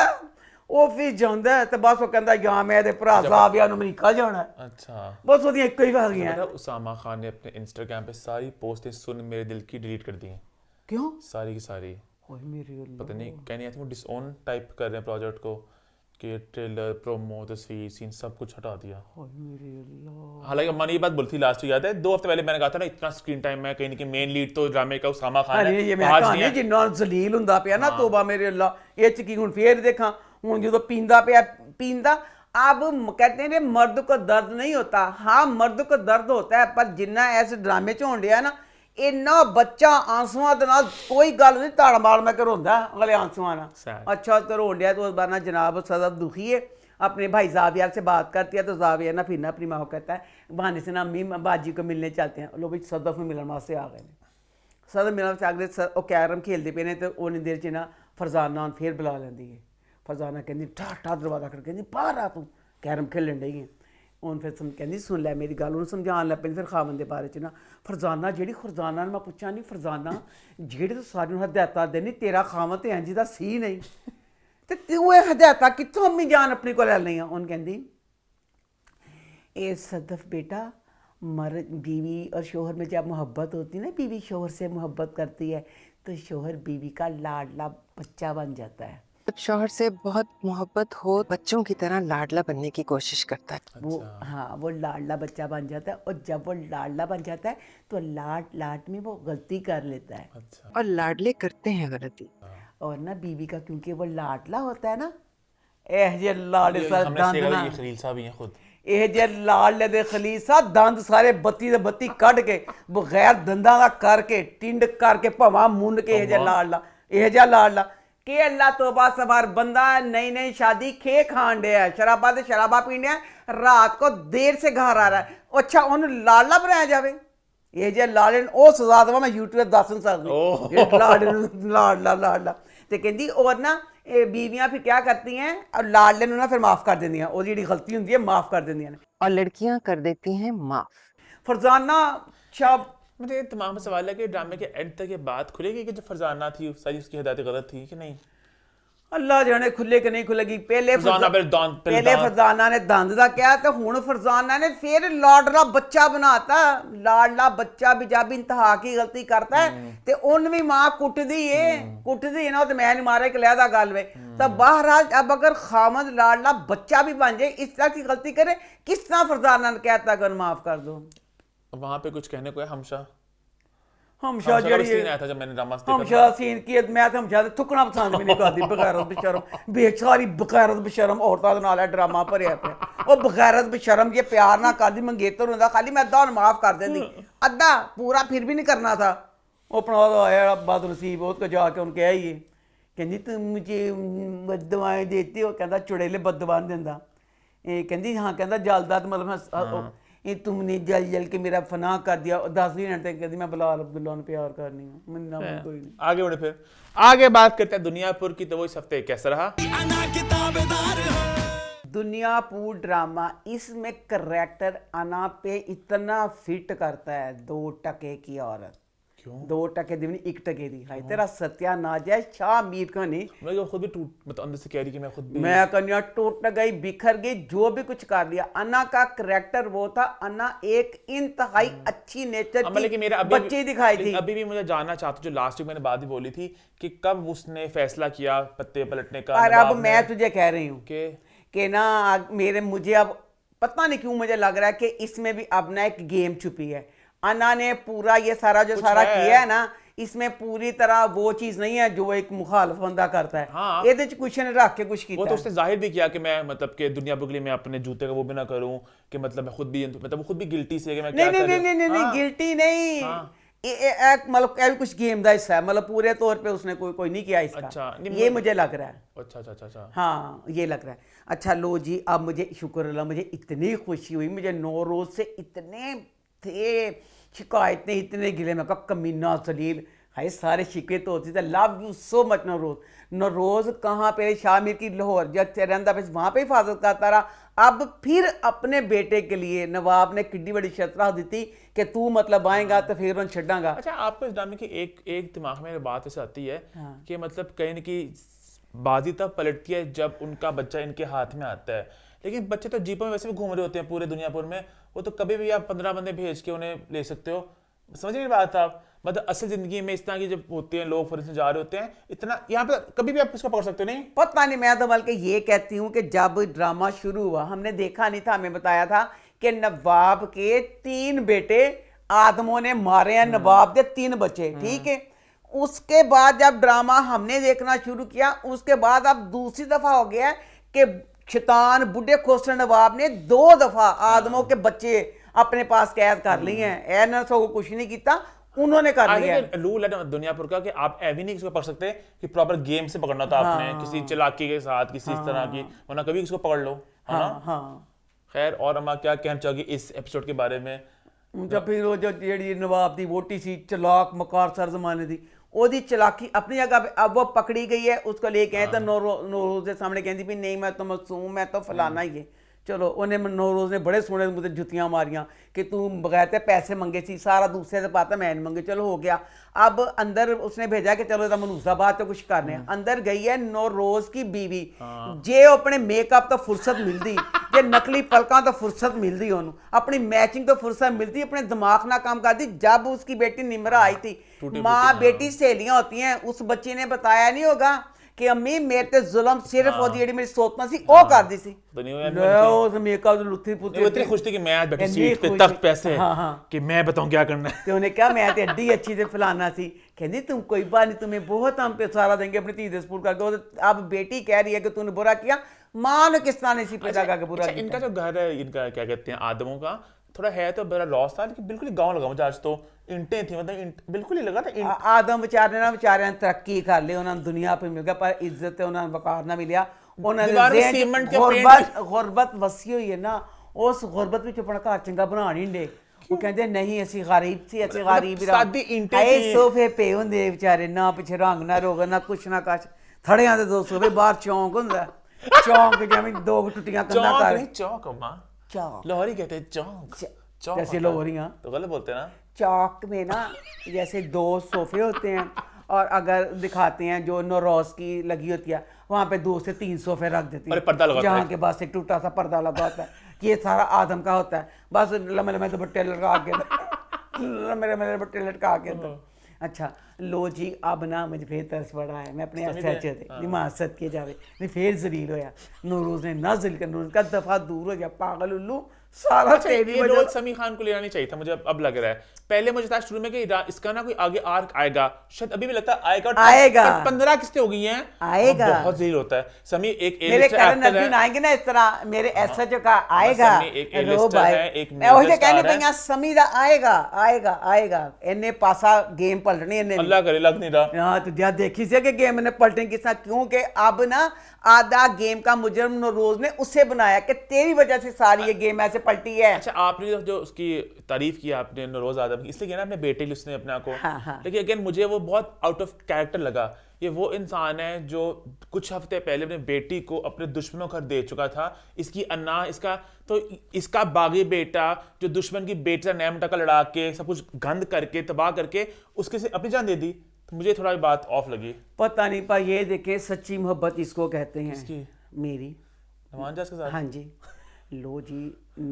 ਆਫਿਸ ਜਾਂਦਾ ਤੇ ਬਸ ਉਹ ਕਹਿੰਦਾ ਜਾਂ ਮੈਂ ਇਹਦੇ ਭਰਾ ਸਾਹਿਬ ਜਾਂ ਨੂੰ ਅਮਰੀਕਾ ਜਾਣਾ। अच्छा ਬਸ ਉਹਦੀਆਂ ਇੱਕੋ ਹੀ ਆ ਗਈਆਂ। उसामा खान ने अपने इंस्टाग्राम पे सारी पोस्टें सुन मेरे दिल की डिलीट कर दी हैं। क्यों? सारी की सारी। ओए मेरे अल्लाह, पता नहीं कहनी आती वो डिसओन टाइप कर रहे हैं प्रोजेक्ट को कि ट्रेलर प्रोमो तस्वीर सीन सब कुछ हटा दिया। ओए मेरे अल्लाह। हालांकि अम्मा ने ये बात बोली थी लास्ट, याद है 2 हफ्ते पहले मैंने कहा था ना इतना स्क्रीन टाइम है, कहीं ना कहीं मेन लीड तो ड्रामे का उसामा खान है। ये मैं कहानी जिन्ना जलील ਹੁੰਦਾ ਪਿਆ ਨਾ, ਤੋਬਾ ਮੇਰੇ ਅੱਲਾ। ਇਹ ਚ ਕੀ ਹੁਣ ਫੇਰ ਦੇਖਾਂ ਹੁਣ ਜਦੋਂ ਪੀਂਦਾ ਪਿਆ ਪੀਂਦਾ। अब कहते हैं मर्द को दर्द नहीं होता। हाँ मर्द को दर्द होता है, पर जिन्ना ऐसे ड्रामे च होण डिया ना, इन्ना बच्चा आंसुआं दे नाल कोई गल नहीं, ताड़ मार मैं के रोंदा अगले आंसुआं नाल। अच्छा तो रोण डिया तो उस बार ना जनाब सदफ दुखी है, अपने भाई जाविया से बात करती है तो जाविया ना फिर ना अपनी माँ को कहता है बहाने से ना अम्मी बाजी को मिलने चलते हैं। लोग भी सदफ में मिलन वास्ते आ गए। ਸਰ ਮੇਰਾ ਚਾਗਦੇ ਸਰ ਉਹ ਕੈਰਮ ਖੇਲਦੇ ਪਏ ਨੇ ਤੇ ਉਹਨੀ ਦੇਰ ਚ ਨਾ ਫਰਜ਼ਾਨਾ ਫੇਰ ਬੁਲਾ ਲੈਂਦੀ ਹੈ। ਫਰਜ਼ਾਨਾ ਕਹਿੰਦੀ ਠਾਠਾ ਦਰਵਾਜ਼ਾ ਖੜ ਕਹਿੰਦੀ ਬਾਹਰ ਆ ਤੂੰ ਕੈਰਮ ਖੇਲਣ ਡਈ ਹੈ। ਉਹਨ ਫਿਰ ਕਹਿੰਦੀ ਸੁਣ ਲੈ ਮੇਰੀ ਗੱਲ, ਉਹਨੂੰ ਸਮਝਾਉਣ ਲੱਗ ਪੈਂਦੀ ਫਿਰ ਖਾਵਨ ਦੇ ਬਾਰੇ ਚ ਨਾ। ਫਰਜ਼ਾਨਾ ਜਿਹੜੀ ਫਰਜ਼ਾਨਾ ਨੂੰ ਮੈਂ ਪੁੱਛਾਂ ਨਹੀਂ ਫਰਜ਼ਾਨਾ ਜਿਹੜੇ ਤੂੰ ਸਾਨੂੰ ਹਦਾਇਤਾਂ ਦੇਣੀ ਤੇਰਾ ਖਾਵਨ ਤੇ ਇੰਜ ਦਾ ਸੀ ਨਹੀਂ ਤੇ ਤੂੰ ਇਹ ਹਦਾਇਤਾਂ ਕਿੱਥੋਂ ਅੰਮੀ ਜਾਨ ਆਪਣੀ ਕੋਲ ਲੈ ਲਈਆਂ। ਉਹਨ ਕਹਿੰਦੀ ए सदफ बेटा मर्द बीवी और शोहर में जब मोहब्बत होती है ना, बीवी शोहर से मोहब्बत करती है तो शोहर बीवी का लाडला बच्चा बन जाता है। जब शौहर से बहुत मोहब्बत हो बच्चों की तरह लाडला बनने की कोशिश करता है। वो हाँ वो लाडला बच्चा बन जाता है और जब वो लाडला बन जाता है तो लाड में वो गलती कर लेता है। और लाडले करते हैं गलती। और ना बीवी का क्योंकि वो लाडला होता है ना, एह जे लाडे सा दंद ना ये खलील साहब ही हैं खुद ਇਹ ਜੇ ਲਾਡਲੇ ਦੇ ਖਲੀਸਾ ਦੰਦ ਸਾਰੇ ਬੱਤੀ ਦੇ ਬੱਤੀ ਕੱਢ ਕੇ ਬਗੈਰ ਦੰਦਾਂ ਦਾ ਕਰਕੇ ਟਿੰਡ ਕਰਕੇ ਭਵਾ ਮੁੰਨ ਕੇ ਇਹ ਜਿਹਾ ਲਾਡਲਾ ਕਿ ਅੱਲਾ ਤੋਬਾ ਸਵਾਰ ਬੰਦਾ नई नई शादी खे खान डे है, शराबा ते शराबा पीने रात को देर से घर आ रहा है। अच्छा उन्हें लाडला बनाया जावे, ये जे लाडले ਉਹ ਸਜ਼ਾ ਦਵਾ ਮੈਂ YouTube ਤੇ ਦੱਸ ਨਹੀਂ ਸਕਦੀ ਲਾਡਲੇ ਨੂੰ ਲਾਡਲਾ ਤੇ ਕਹਿੰਦੀ और ना ਇਹ बीवियां फिर क्या करती हैं और लाडले ਨੂੰ ਨਾ ਫਿਰ ਮਾਫ ਕਰ ਦਿੰਦੀਆਂ, ਉਹ ਜਿਹੜੀ ਗਲਤੀ ਹੁੰਦੀ ਹੈ ਮਾਫ ਕਰ ਦਿੰਦੀਆਂ ਨੇ। और लड़कियां कर देती हैं माफ। फरजाना शाह मुझे तमाम सवाल है कि ड्रामे के एंड तक ये बात खुलेगी कि जो फरजाना थी सारी उसकी हिदायतें गलत थी कि नहीं? अल्लाह जाने खुले कि नहीं खुलेगी। पहले पहले फरजाना ने दंद दा क्या तो हुण फरजाना ने फिर लाडला बच्चा बनाता। लाडला बच्चा भी जब इंतहा की गलती करता है ते उन भी मां कुटदी है ना, तो मैं नहीं मारे कि लहदा गल वे। तो बहरहाल अब अगर खामद लाडला बच्चा भी बन जाए इस तरह की गलती करे, किस तरह फरजाना ने कहता कि माफ कर दो। वहां पे कुछ कहने को है हमशा हमशा सीन आया था जब मैंने ड्रामा देखा। हमशा सीन की मैं तो हमशा थुकना पसंद भी नहीं करती। बगैरत बेशरम बेचारी बगैरत बेशरम औरतां दे नाल ड्रामा भरिया पिया। ਉਹ बगैरत बेशरम ये प्यार ना करदी मंगेतर हुंदा खाली मैं अद्धा माफ कर देंदी, अद्धा पूरा फिर भी नहीं करना था। वो अपना आया बदनसीब उसको जाके उनके कहा ही कहती तुम मुझे बददुआएं देती हो, कहता चुड़ैले बददुआ नहीं देंदा। कहती हाँ कहता जलदा तो मतलब ये तुमने जल जल के मेरा फना कर दिया। 10 मिनट तक कहती मैं बिलाल अब्दुल्ला ने प्यार करनी हूँ, मन्ना मन कोई नहीं। आगे बढ़े फिर आगे बात करते हैं दुनियापुर की। तो वो इस हफ्ते कैसा रहा? दुनियापुर ड्रामा इसमें करैक्टर अना पे इतना फिट करता है। 2 टके की औरत, 2 टके दी 1 टके दी है तेरा सत्यानाश है। शाह मीर का नहीं मैं खुद भी टूट मतलब अंदर से कह रही कि मैं खुद भी मैं कन्या टूट गई बिखर गई जो भी कुछ कर लिया। अन्ना का करैक्टर वो था, अन्ना एक इंतहाई अच्छी नेचर की मेरा बच्ची दिखाई थी। अभी भी मुझे जानना चाहता हूँ जो लास्ट वीक मैंने बात ही बोली थी कि कब उसने फैसला किया पत्ते पलटने का। और अब मैं तुझे कह रही हूँ कि ना मुझे अब पता नहीं क्यों मुझे लग रहा है कि इसमें भी अब ना एक गेम छुपी है। अन्ना ने पूरा ये सारा किया है ना, इसमें पूरी तरह वो चीज नहीं है जो एक मुखालफ बंदा करता है। हाँ। ये कुछ ने रख के कुछ किया। वो तो उसने जाहिर भी किया कि मैं मतलब कि दुनिया बुगली में अपने जूते का वो भी ना करूं कि मतलब मैं खुद भी मतलब वो खुद भी गिल्टी से कि मैं क्या कर रही हूं। नहीं गिल्टी नहीं। हाँ। मतलब कुछ गेम का हिस्सा है, मतलब पूरे तौर पे उसने कोई नहीं किया इसका। अच्छा, ये मुझे लग रहा है। अच्छा हाँ ये लग रहा है। अच्छा लो जी, अब मुझे शुक्र अल्लाह मुझे इतनी खुशी हुई। मुझे 9 रोज से इतने थे शिकायतें इतने गिले, मैं कहा कमीना जलील हाय सारे शिकवे तो होती थे। Love you so much Nowruz कहाँ पे शामिर की लाहौर जब रहता फिर वहाँ पे हिफाजत करता रहा। अब फिर अपने बेटे के लिए नवाब ने किड्डी बड़ी शर्त रख दी थी कि तू मतलब आएगा तो फिर उन छड़ांगा। अच्छा आपको इस ड्रामे की एक दिमाग में बात ऐसे आती है कि मतलब कहीं न कहीं बाजी तब पलटती है जब उनका बच्चा इनके हाथ में आता है, लेकिन बच्चे तो जीपों में वैसे भी घूम रहे होते हैं पूरे दुनियापुर में, वो तो कभी भी आप 15 बंदे भेज के उन्हें ले सकते हो। समझ नहीं बात आप मतलब असल जिंदगी में इस तरह की जब होते हैं लोग फॉरेन से जा रहे होते हैं इतना यहाँ पे कभी भी आप इसको पकड़ सकते हो नहीं। पता नहीं, मैं तो बल्कि ये कहती हूँ कि जब ड्रामा शुरू हुआ हमने देखा नहीं था, हमें बताया था कि नवाब के 3 बेटे आदमों ने मारे हैं, नवाब के 3 बच्चे, ठीक है। उसके बाद जब ड्रामा हमने देखना शुरू किया उसके बाद अब दूसरी दफा हो गया कि शैतान बुढ़े खोसर नवाब ने 2 दफा आदमों के बच्चे अपने पास कैद कर लिए हैं। ऐना सो कुछ नहीं किया, उन्होंने कर लिया। रूल है दुनियापुर का कि आप ऐवी नहीं किसको पकड़ सकते कि प्रॉपर गेम से पकड़ना था आपने किसी चालाकी के साथ किसी इस तरह की, वरना कभी किसको पकड़ लो, है ना। खैर और अम्मा क्या कहना चाहोगी इस एपिसोड के बारे में? ਤਾਂ ਫਿਰ ਉਹ ਜਿਹੜੀ ਨਵਾਬ ਦੀ ਵੋਟੀ ਸੀ ਚਲਾਕ ਮਕਾਰ ਜ਼ਮਾਨੇ ਦੀ ਉਹਦੀ ਚਲਾਕੀ अपनी जगह पे अब वो पकड़ी गई है उसको लेके आए तो नौरोज के सामने कहती भी नहीं मैं तो मासूम मैं तो फलाना ही है चलो उन्हें नौरोज ने बड़े सोने मुझे जुतियां मारियां कि तू बगैर ते पैसे मंगे सी सारा दूसरे से पाता मैं नहीं मंगे चलो हो गया अब अंदर उसने भेजा कि चलो ਇਹਦਾ मनूसा बात तो कुछ करने अंदर गई है नौरोज की बीवी जे अपने मेकअप तो फुर्सत मिलती जे नकली पलकों तो फुर्सत मिलती उन्होंने अपनी मैचिंग तो फुर्सत मिलती अपने दिमाग ना काम करती जब उसकी बेटी निमरा आई थी माँ बेटी सहेलियां होती हैं उस बच्ची ने बताया नहीं होगा कि अम्मी मेरे ते जुल्म सिर्फ ਉਹਦੀ ਜਿਹੜੀ ਮੇਰੀ ਸੋਤਨਾ ਸੀ ਉਹ ਕਰਦੀ ਸੀ ਉਸ ਮੇਕਅਪ ਲੁੱਥੀ ਪੁੱਤੀ वो इतनी खुश थी कि मैं आज बैठी सीट पे तख्त पे ऐसे कि मैं बताऊं क्या करना है ਤੇ ਉਹਨੇ ਕਿਹਾ ਮੈਂ ਤੇ ਅੱਡੀ ਅੱਛੀ ਤੇ ਫਲਾना ਸੀ कहती तुम कोई बात नहीं तुम्हें बहुत हम पे सारा देंगे अपनी धी स्पूर करके अब बेटी कह रही है कि तूने बुरा किया माँ ने किस तरह नहीं सी पैदा करके बुरा किया इनका जो घर है इनका क्या कहते हैं आदमों का थोड़ा है तो बड़ा लॉस था लेकिन बिल्कुल ही गाँव लगा मुझे आज तो इंटें थी मतलब बिल्कुल ही लगा था ਆਦਮ ਵਿਚਾਰਿਆਂ ਨੇ ਤਰੱਕੀ ਕਰ ਲਈ ਉਹਨਾਂ ਨੂੰ ਦੁਨੀਆ पे ਮਿਲ ਗਿਆ ਪਰ ਇੱਜ਼ਤ ਤੇ ਉਹਨਾਂ ਨੂੰ ਵਕਾਰ ਨਾ ਮਿਲਿਆ ਉਹਨਾਂ ਦੇ ਗੁਰਬਤ ਵਸੀ ਹੋਈ ਹੈ ਨਾ ਉਸ ਗੁਰਬਤ ਵਿੱਚ ਆਪਣਾ ਘਰ ਚੰਗਾ ਬਣਾ ਨਹੀਂ ਡੇ ਉਹ ਕਹਿੰਦੇ ਨਹੀਂ ਅਸੀਂ ਗਰੀਬ ਸੀ ਅਸੀਂ ਗਰੀਬ ਹੀ ਸੋਫੇ ਪਏ ਹੁੰਦੇ ਵਿਚਾਰੇ ਨਾ ਪਿੱਛੇ ਰੰਗ ਨਾ ਰੋਗ ਨਾ ਕੁਛ ਨਾ ਕੁਛ ਥੜਿਆਂ ਦੇ ਦੋ ਸੋਫੇ ਬਾਹਰ ਚੌਂਕ ਹੁੰਦਾ ਚੌਂਕ ਜਿਵੇਂ ਦੋ ਟੁੱਟੀਆਂ ਕੰਧਾਂ ਕਰ चौक अम्मा चौक लाहौरी कहते हैं चौक जैसे लाहौरियाँ तो गलत बोलते हैं ना चौक में ना जैसे दो सोफे होते हैं और अगर दिखाते हैं जो नौरोज की लगी होती है वहाँ पे 2 से 3 सोफे रख देती और पर्दा लगा है जहाँ के पास एक टूटा सा पर्दा लगा होता है ये सारा आदम का होता है बस लम्बे लम्बे दुपट्टे लटका के लम्बे लम्बे दुपट्टे लटका के अच्छा लो जी अब ना मुझे फिर तरस पड़ा है मैं अपने सच हिमासत के जावे नहीं फिर जलील होया नौरोज ने ना जलील कर नौरोज का दफा दूर हो जा पागल उल्लू सारा ये रोल समी खान को लेना नहीं चाहिए था मुझे अब लग रहा है पहले मुझे था शुरू में कि इसका ना कोई आगे आर्क आएगा शायद अभी भी लगता है आएगा 15 किस्तें हो गई हैं आएगा बहुत जलील होता है समी एक मेरे करण अर्जुन आएंगे ना इस तरह मेरे एसएच का आएगा रो भाई मैं वही कहने पईया समी दा आएगा आएगा आएगा इन्ने पासा गेम पलटनी इन्ने अल्लाह करे लग नहीं रहा हां तो जा देखी से कि गेम ने पलटने किस तरह क्योंकि अब ना आधा गेम का मुजरम नौरोज ने उसे बनाया कि तेरी वजह से सारी ये गेम ऐसे पलटी है अच्छा आपने जो उसकी तारीफ की आपने नौरोज आदम की इसलिए किया ना अपने बेटे के लिए उसने अपने आप को लेकिन अगेन मुझे वो बहुत आउट ऑफ कैरेक्टर लगा ये वो इंसान है जो कुछ हफ्ते पहले अपने बेटी को अपने दुश्मनों का दे चुका था इसकी अन्ना इसका बागी बेटा जो दुश्मन की बेटी से नैम टका लड़ा के सब कुछ गंद करके तबाह करके उसके से अपनी जान दे दी तो मुझे थोड़ा बात ऑफ लगी पता नहीं पर ये देखें सच्ची मोहब्बत इसको कहते हैं किसकी? मेरी नवान जास के साथ हाँ जी लो जी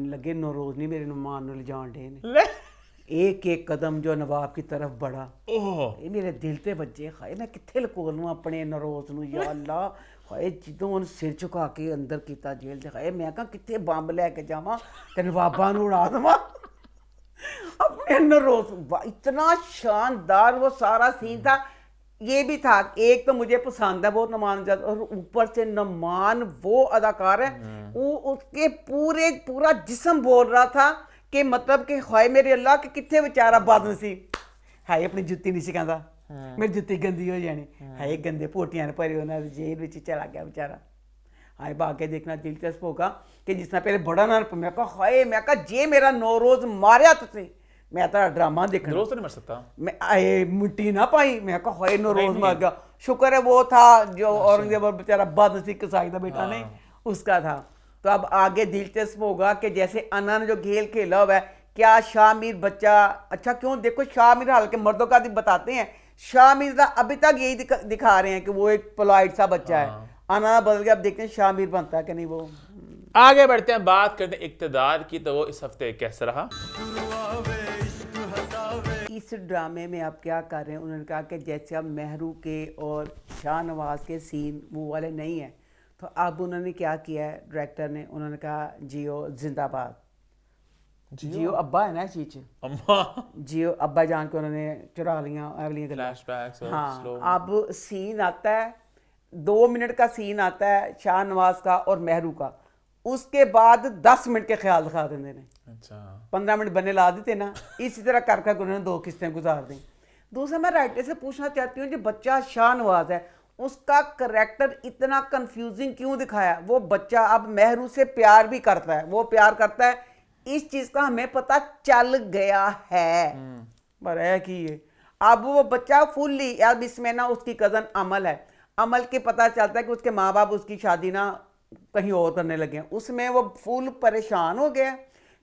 लगे नौरोज नहीं मेरे नुमान ले जान डे ने एक एक कदम जो नवाब की तरफ बढ़ा ये मेरे दिल ते बजे खाए मैं किथे लको लूं अपने नौरोज नूं या अल्लाह खाए जिदों उन सिर झुका के अंदर कीता जेल दे खाए मैं कहा किथे बंब लेके जावां ते नवाबां नूं उड़ा देवां अपने नौरोज इतना शानदार वो सारा सीन था ये भी था एक तो मुझे पसंद है बहुत नमान जात और ऊपर से नमान वो अदाकार है वो उसके पूरा जिस्म बोल रहा था कि मतलब कि हाय मेरे अल्लाह के कितने बेचारा बदनसीब हाय अपनी जुत्ती नहीं सिखांदा मेरी जुत्ती गंदी हो जानी हाय गंदे पोटियां भरे उन्होंने जेल में चला गया बेचारा हाय बाके देखना दिलचस्प होगा कि जिस तरह पहले बड़ा ना मैं कहा हाय मैं कहा जे मेरा नौरोज मारिया तुसे मैं तो ड्रामा देखना नौरोज तो नहीं मर सकता मैं आए मिट्टी ना पाई मैं कहा हाय नौरोज मर गया शुक्र है वो था जो औरंगजेब बेचारा बदनसीब कसाई का बेटा नहीं उसका था तो अब आगे दिलचस्प होगा कि जैसे अन्ना ने जो खेल खेला हुआ है क्या शामिर बच्चा अच्छा क्यों देखो शामिर हालांकि मर्दों का बताते हैं शामिर अभी तक यही दिखा रहे हैं कि वो एक पोलाइट सा बच्चा है अन्ना बदल के अब देखते हैं शामिर बनता है कि नहीं वो आगे बढ़ते हैं बात करते हैं इक्तदार की तो वो इस हफ्ते कैसा रहा इस ड्रामे में आप क्या कर रहे हैं उन्होंने कहा कि जैसे अब मेहरू के और शाहनवाज के सीन वो वाले नहीं हैं तो अब उन्होंने क्या किया है डायरेक्टर ने उन्होंने कहा जियो जिंदाबाद जियो अब्बा है ना चीज अम्मा जियो अब्बा जान के उन्होंने चुरा लिया अगली फ्लैशबैक्स हाँ अब सीन आता है 2 मिनट का सीन आता है शाहनवाज का और मेहरू का उसके बाद 10 मिनट के ख्याल दिखा देंगे अच्छा 15 मिनट बनने ला देते ना इसी तरह कर कर उन्होंने 2 किस्तें गुजार दी दूसरा मैं राइटर से पूछना चाहती हूँ जो बच्चा शाहनवाज है उसका करैक्टर इतना कंफ्यूजिंग क्यों दिखाया वो बच्चा अब मेहरू से प्यार भी करता है वो प्यार करता है इस चीज का हमें पता चल गया है, पर है कि ये अब वो बच्चा फुल्ली, अब इसमें ना उसकी कजन अमल है, अमल के पता चलता है कि उसके माँ बाप उसकी शादी ना कहीं और करने लगे हैं, उसमें वो फुल परेशान हो गया।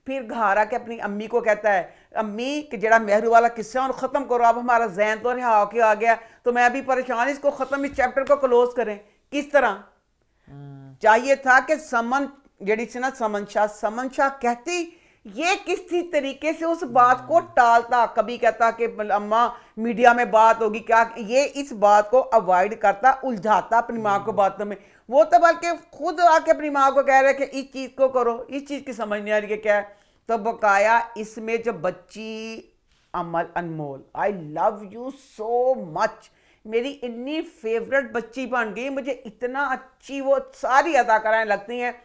फिर घर आके अपनी अम्मी को कहता है, अम्मी कि जरा मेहरू वाला किस्सा और ख़त्म करो, अब हमारा जहन तो रिहा होके आ गया, तो मैं अभी परेशान, इसको ख़त्म, इस चैप्टर को क्लोज करें। किस तरह चाहिए था कि समन जड़ी से ना समन शाह कहती, ये किसी तरीके से उस बात को टालता, कभी कहता कि अम्मा मीडिया में बात होगी क्या, ये इस बात को अवॉइड करता, उलझाता अपनी माँ को बातों में। वो तो बल्कि खुद आके अपनी माँ को कह रहे कि इस चीज़ को करो, इस चीज़ की समझ नहीं आ रही है क्या है। तो बकाया इसमें जो बच्ची Amal, Anmol, I love you so much, मेरी इतनी फेवरेट बच्ची बन गई, मुझे इतना अच्छी वो सारी अदाकाराएं लगती हैं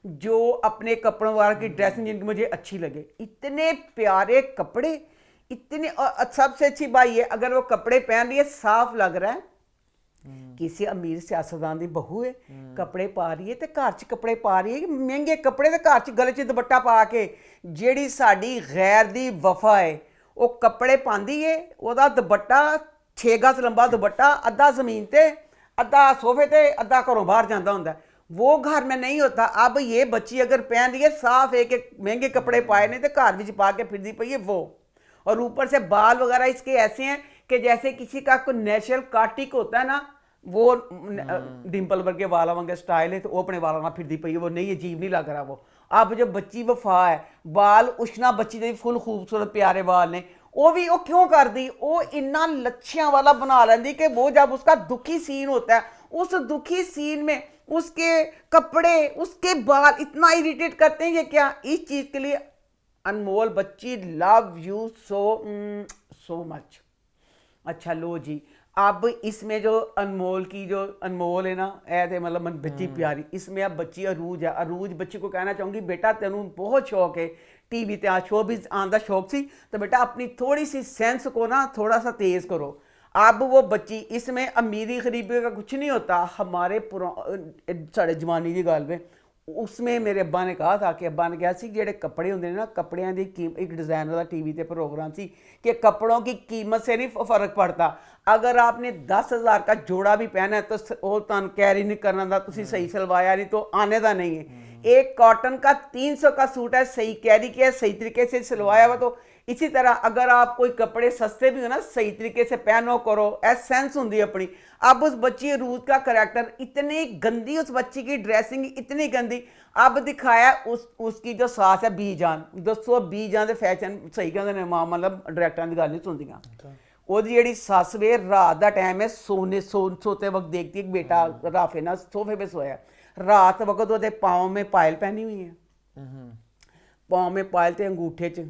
जो अपने कपड़ों वाला की ड्रेसिंग जिनकी मुझे अच्छी लगे, इतने प्यारे कपड़े, इतने, और सबसे अच्छी बात ये अगर वो कपड़े पहन रही है साफ लग रहा है किसी अमीर सियासतदान की बहू है, कपड़े पा रही है, तो घर च कपड़े पा रही है, महंगे कपड़े, तो घर च गले च दुपट्टा पा के, जेड़ी साडी गैर दी वफा है वो कपड़े पाती है, वह दुपट्टा 6 गज लंबा दुपट्टा, अद्धा जमीन ते, अद्धा सोफे ते, अद्धा घरों बाहर जाता होंगे, वो घर में नहीं होता। अब ये बच्ची अगर पहन रही है साफ एक एक महंगे कपड़े पाए नहीं, तो घर में पा के फिरती पई है वो, और ऊपर से बाल वगैरह इसके ऐसे हैं कि जैसे किसी का कोई नेचुरल काटिक होता है ना, वो डिम्पल वर्गे वाला वांगे स्टाइल है, तो वो अपने वालों ना फिरती पई है, वो नहीं अजीब नहीं लग रहा वो। अब जो बच्ची वफा है, बाल उछना बच्ची दे फुल खूबसूरत प्यारे बाल ने, वो भी वो क्यों कर दी, वो इन्ना लच्छियां वाला बना लेंदी कि वो जब उसका दुखी सीन होता है, उस दुखी सीन में उसके कपड़े, उसके बाल इतना इरिटेट करते हैं कि क्या, इस चीज़ के लिए अनमोल बच्ची लव यू सो मच। अच्छा लो जी, अब इसमें जो अनमोल की जो अनमोल है ना, ऐसे मतलब बच्ची प्यारी, इसमें अब बच्ची अरूज है। अरूज बच्ची को कहना चाहूँगी, बेटा तेनू बहुत शौक है टीवी ते शोबिज़ आने का शौक सी, तो बेटा अपनी थोड़ी सी सेंस को ना थोड़ा सा तेज़ करो। अब वो बच्ची, इसमें अमीरी गरीबी का कुछ नहीं होता, हमारे साढ़े जमाने की गल में, उसमें मेरे अब्बा ने कहा था कि अब्बा ने कहा सी जेडे कपड़े होंगे ना, कपड़ियां दी कीमत, एक डिज़ाइनर का टीवी पे प्रोग्राम सी कि कपड़ों की कीमत से नहीं फ़र्क पड़ता, अगर आपने 10,000 का जोड़ा भी पहना है तो वो तुम कैरी नहीं करना था, तुम सही सिलवाया नहीं तो आने का नहीं है। एक कॉटन का 300 का सूट है, सही कैरी किया, सही तरीके से सिलवाया हुआ, तो इसी तरह अगर आप कोई कपड़े सस्ते भी हो ना, सही तरीके से पहनो करो, एसेंस होंगी अपनी। अब उस बच्ची रूज का करैक्टर इतनी गंदी, उस बच्ची की ड्रेसिंग इतनी गंदी, अब दिखाया उसकी जो सास है बीजान, दोस्तों बीजान के फैशन सही कहते हैं मां, मतलब डायरैक्टर की गल नहीं सुनदियां, ਉਹਦੀ ਜਿਹੜੀ ਸੱਸ ਵੇ रात का टाइम है सोते वक्त देखती है बेटा राफे ना सोफे पे सोया, रात वक्त वो पाँव में पायल पहनी हुई है, पाँव में पायल तो अंगूठे च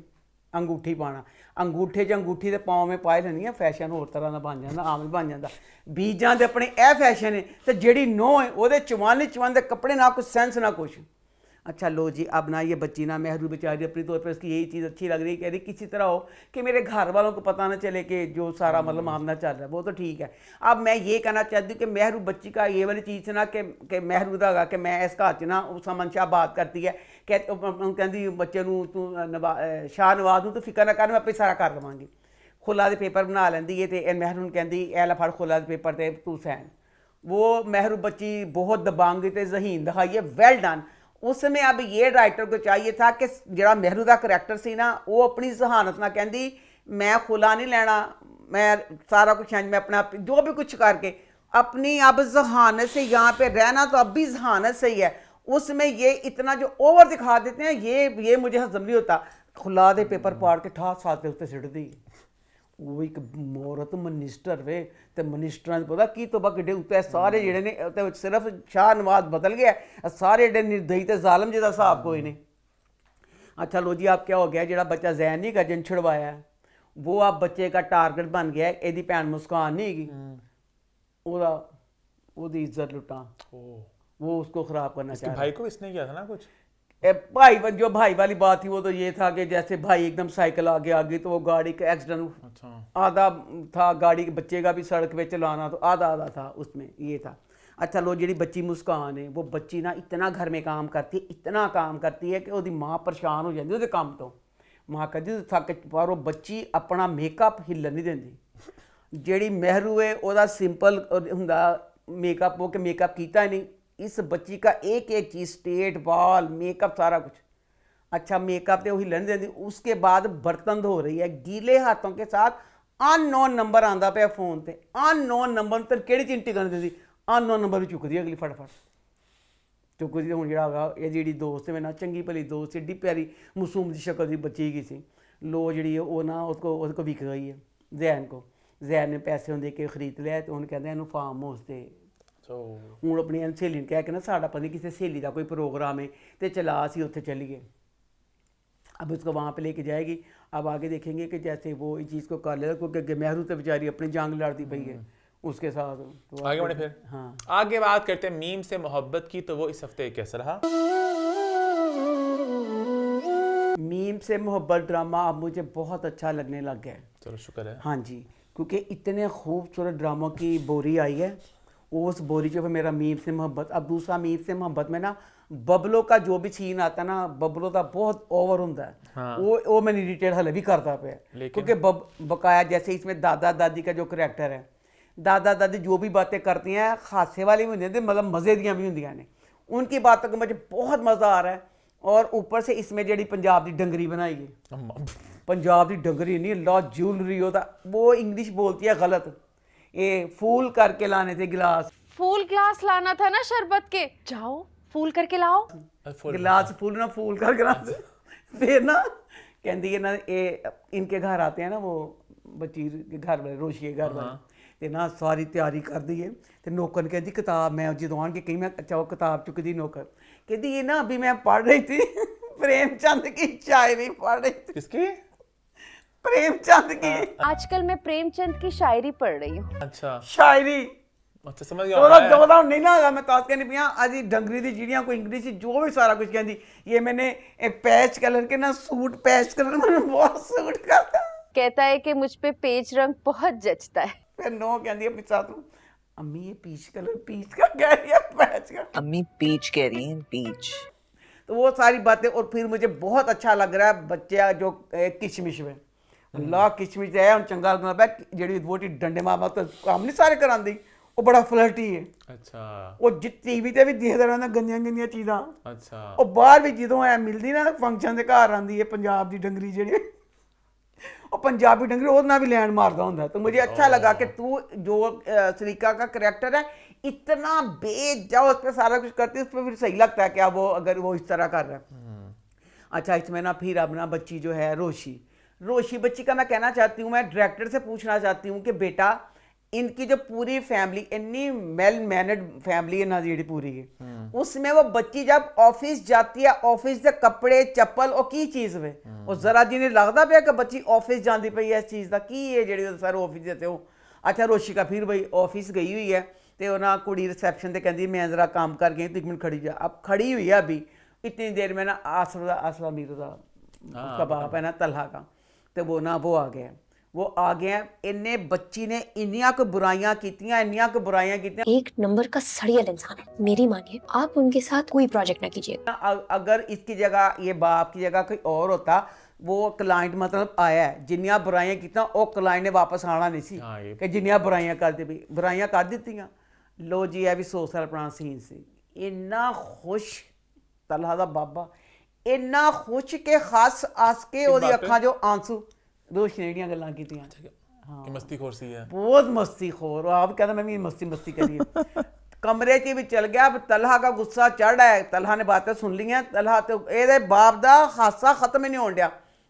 अंगूठी पाना, अंगूठे च अंगूठी तो पाँव में पायल नहीं है, फैशन होर तरह का बन जाता, आम बन जाता। बीजां दे अपने यह फैशन है, तो जी नोह है वो चवान दे कपड़े ना कुछ सेंस ना कुछ। अच्छा लो जी, अब ना ये बच्ची ना मेहरू बेचारी अपनी तौर पर उसकी यही चीज़ अच्छी लग रही है, कह रही किसी तरह हो कि मेरे घर वालों को पता ना चले कि जो सारा मतलब मामला चल रहा है, वो तो ठीक है। अब मैं ये कहना चाहती हूँ कि मेहरू बच्ची का ये वाली चीज़ ना कि मेहरू का कि मैं इस घर च ना समन शाह बात करती है, कहती बच्चे तू शाह नवाज तू फिक्र ना कर, मैं अपनी सारा कर लवांगी, खुला दे पेपर बना लैंदी है, तो मेहरू कहती एला फड़ खुला दे पेपर ते तू सैन, वो मेहरू बच्ची बहुत दबांगी तो जहीन दिखाई है, वेल डन। उसमें अब ये राइटर को चाहिए था कि जरा मेहरू का करैक्टर सी ना, वो अपनी जहानत ना कहती मैं खुला नहीं लेना, मैं सारा कुछ मैं अपना जो भी कुछ करके अपनी अब जहानत से यहाँ पे रहना, तो अब भी जहानत सही है। उसमें ये इतना जो ओवर दिखा देते हैं, ये मुझे हजम नहीं होता। खुला दे पेपर पाड़ के ठा साथ उत्ते सिट दी, वो एक औरत मनिस्टर वे, तो मनिस्टर पता की तो कि उत्ते सारे जेडे ने सिर्फ शाह नवाज बदल गया, सारे एडे निर्दयी तो जालम जिदा हिसाब कोई नहीं। अच्छा लो जी, आप क्या हो गया, जो बच्चा जैनी का जिन छुड़वाया है वो आप बच्चे का टारगेट बन गया है। यदी भैन मुस्कान नहीं हैगी, ओदी इज्जत लुटा, वो उसको खराब करना चाह रहा है। भाई को इसने किया था ना कुछ, भाई जो भाई वाली बात थी वो तो ये था कि जैसे भाई एकदम साइकिल आगे आ गई तो वो गाड़ी का एक्सीडेंट आधा था, गाड़ी के बच्चे का भी सड़क पे चलाना तो आधा था उसमें, ये था। अच्छा लो जी बच्ची मुस्कान है, वो बच्ची ना इतना घर में काम करती है, इतना काम करती है कि वो माँ परेशान हो जाती है काम तो। माँ कहती थक पर वो बच्ची अपना मेकअप हिलन नहीं देंदी। ਜਿਹੜੀ ਮਹਿਰੂ है ਉਹਦਾ सिंपल ਹੁੰਦਾ मेकअप, वो कि मेकअप किया नहीं। इस बच्ची का एक एक चीज़, स्ट्रेट बाल, मेकअप, सारा कुछ अच्छा। मेकअप तो वही लेने देती। उसके बाद बर्तन धो रही है गीले हाथों के साथ। अननोन नंबर आंदा पे फोन पे, अननोन नंबर तो केड़ी चिंटी करने देती, अननोन नंबर भी चुकती अगली फटाफट चुकती। हूँ जरा ये जी दोस्त है मेरे ना, चंगी भली दोस्त, एड्डी प्यारी मासूम की शक्ल की बच्ची की सी। लो जी वो ना उसको विक गई है जैन को। जैन ने पैसे दे के खरीद लिया तो उन्हें कहते हैं फार्म हाउस से हूँ अपनी सहेली ने कह के ना साढ़ा पता नहीं किसी सहेली का कोई प्रोग्राम है तो चला असी उत्थे चलीए। अब उसको वहाँ पे लेके जाएगी। अब आगे देखेंगे कि जैसे वो इस चीज़ को कर लेगा, क्योंकि महरू तो बेचारी अपनी जांग लड़ती पई है उसके साथ। तो आगे बढ़े फिर। हाँ आगे बात करते हैं मीम से मोहब्बत की, तो वो इस हफ्ते कैसा रहा? मीम से मोहब्बत ड्रामा अब मुझे बहुत अच्छा लगने लग गया है। चलो शुक्र है। हाँ जी, क्योंकि इतने खूबसूरत ड्रामों की बोरी आई है। उस बोरी जो है मेरा मीम से मोहब्बत। अब दूसरा मीम से मोहब्बत में ना बबलो का जो भी सीन आता है ना, बबलो का बहुत ओवर होता है। हाँ। वो मैंने इरिटेट हले भी करता पे, क्योंकि बकाया जैसे इसमें दादा दादी का जो करैक्टर है, दादा दादी जो भी बातें करती हैं हादसे वाली भी होंगी, मतलब मज़े दियाँ भी होंगी ने। उनकी बातों को मुझे बहुत मज़ा आ रहा है। और ऊपर से इसमें जी पंजाब की डंगरी बनाई गई, पंजाब की डंगरी नहीं ला ज्वेलरी होता, वो इंग्लिश बोलती है गलत। ये फूल करके लाने थे गिलास, फूल ग्लास लाना था ना शरबत के, जाओ फूल करके लाओ। गिलास फूल ना फूल कर गिलास। फिर ना कहती है ना ये इनके घर आते हैं ना वो बच्ची के घर वाले, रोशी के घर वाले, ਤੇ ना सारी तैयारी कर दी है। तो नौकर कहती किताब, मैं जो आन के कहीं मैं अच्छा वो किताब चुकती नौकर कहती ये ना अभी मैं पढ़ रही थी प्रेमचंद की शायरी पढ़ रही थी। किसकी? प्रेमचंद की। आजकल मैं प्रेमचंद की शायरी पढ़ रही हूँ। अच्छा शायरी अच्छा समझ गया। तो नहीं ना मैं तो कहनी पिया अजी डंगरी दी चिड़ियाँ को इंग्लिश जो भी सारा कुछ कहती। ये मैंने पैच कलर के ना सूट, पैच कलर मैंने बहुत सूट करता। कहता है कि मुझ पे पेज रंग बहुत जचता है। फिर नो कहती है साथ में अम्मी ये पीच कलर, पीच का कह रही है पैच का, अम्मी पीच कह रही हैं, पीच। तो वो सारी बातें। और फिर मुझे बहुत अच्छा लग रहा है बच्चे जो किशमिश में अल्लाह किशमिश है हम चंगा लगना पै जी वोटी डंडे मार तो काम नहीं सारे करांदी, वो बड़ा फ्लर्टी है। अच्छा वो टीवी ते भी देखदा रहंदा गंदियां गंदियां चीज़ां। अच्छा ਉਹ ਬਾਹਰ ਵੀ ਜਦੋਂ ਐ ਮਿਲਦੀ ਨਾ ਫੰਕਸ਼ਨ ਦੇ ਘਰ ਆਂਦੀ ਹੈ पंजाब ਦੀ ਡੰਗਰੀ ਜਿਹੜੀ, ਉਹ पंजाबी डंगरी ਉਹਦੇ ਨਾਲ भी लैंड मारता ਹੁੰਦਾ। तो मुझे अच्छा लगा कि तू जो सलीका का करैक्टर है इतना बेजा उस पर सारा कुछ करती है, उस पर फिर सही लगता है क्या वो अगर वो इस तरह कर रहा है। अच्छा इसमें ना फिर अपना बच्ची जो है रोशी बच्ची का मैं कहना चाहती हूँ, मैं डायरेक्टर से पूछना चाहती हूँ कि बेटा इनकी जो पूरी फैमिली इतनी वेल मैनेड फैमिली है ना जी पूरी है, उसमें वो बच्ची जब ऑफिस जाती है ऑफिस के कपड़े चप्पल और की चीज़ में और जरा जी ने लगता पाया कि बच्ची ऑफिस जाती पई है इस चीज़ का की है जी सर ऑफिस देते हो। अच्छा रोशी का फिर भाई ऑफिस गई हुई है तो ना कुड़ी रिसैप्शन से कहती मैं ज़रा काम कर गई तो एक मिनट खड़ी जा। अब खड़ी हुई है अभी इतनी देर में ना आसरा मीर का उसका बाप है ना तलहा का, तो वो ना वो आ गया इन्ने बच्ची ने इन्नियां को बुराइयां कीतियां। एक नंबर का सड़ियल इंसान है, मेरी मानिए आप उनके साथ कोई प्रोजेक्ट ना कीजिएगा। अगर इसकी जगह ये बाप की जगह कोई और होता, वो क्लाइंट मतलब आया है जिन्नियां बुराइयां कीतियां वो क्लाइंट ने वापस आना नहीं सी कि जिन्नियां बुराइयां कर दी बुराइयां कर दित्तियां। लो जी है भी 100 साल पुराना सीन सी। इन्ना खुश तलहा दा बाबा, इन्ना खुश के खास आस के ओदी अखां जो आंसू रोशनी ਜਿਹੜੀਆਂ ਗੱਲਾਂ ਕੀਤੀਆਂ। हाँ मस्ती खोर सी है, बहुत मस्ती खोर। आप कहता मैं भी मस्ती करी है। कमरे च भी चल गया। अब तलहा का गुस्सा चढ़ है, तलहा ने बातें सुन ली हैं। तलहा तो ये बाप का हादसा खत्म ही नहीं होने दिया।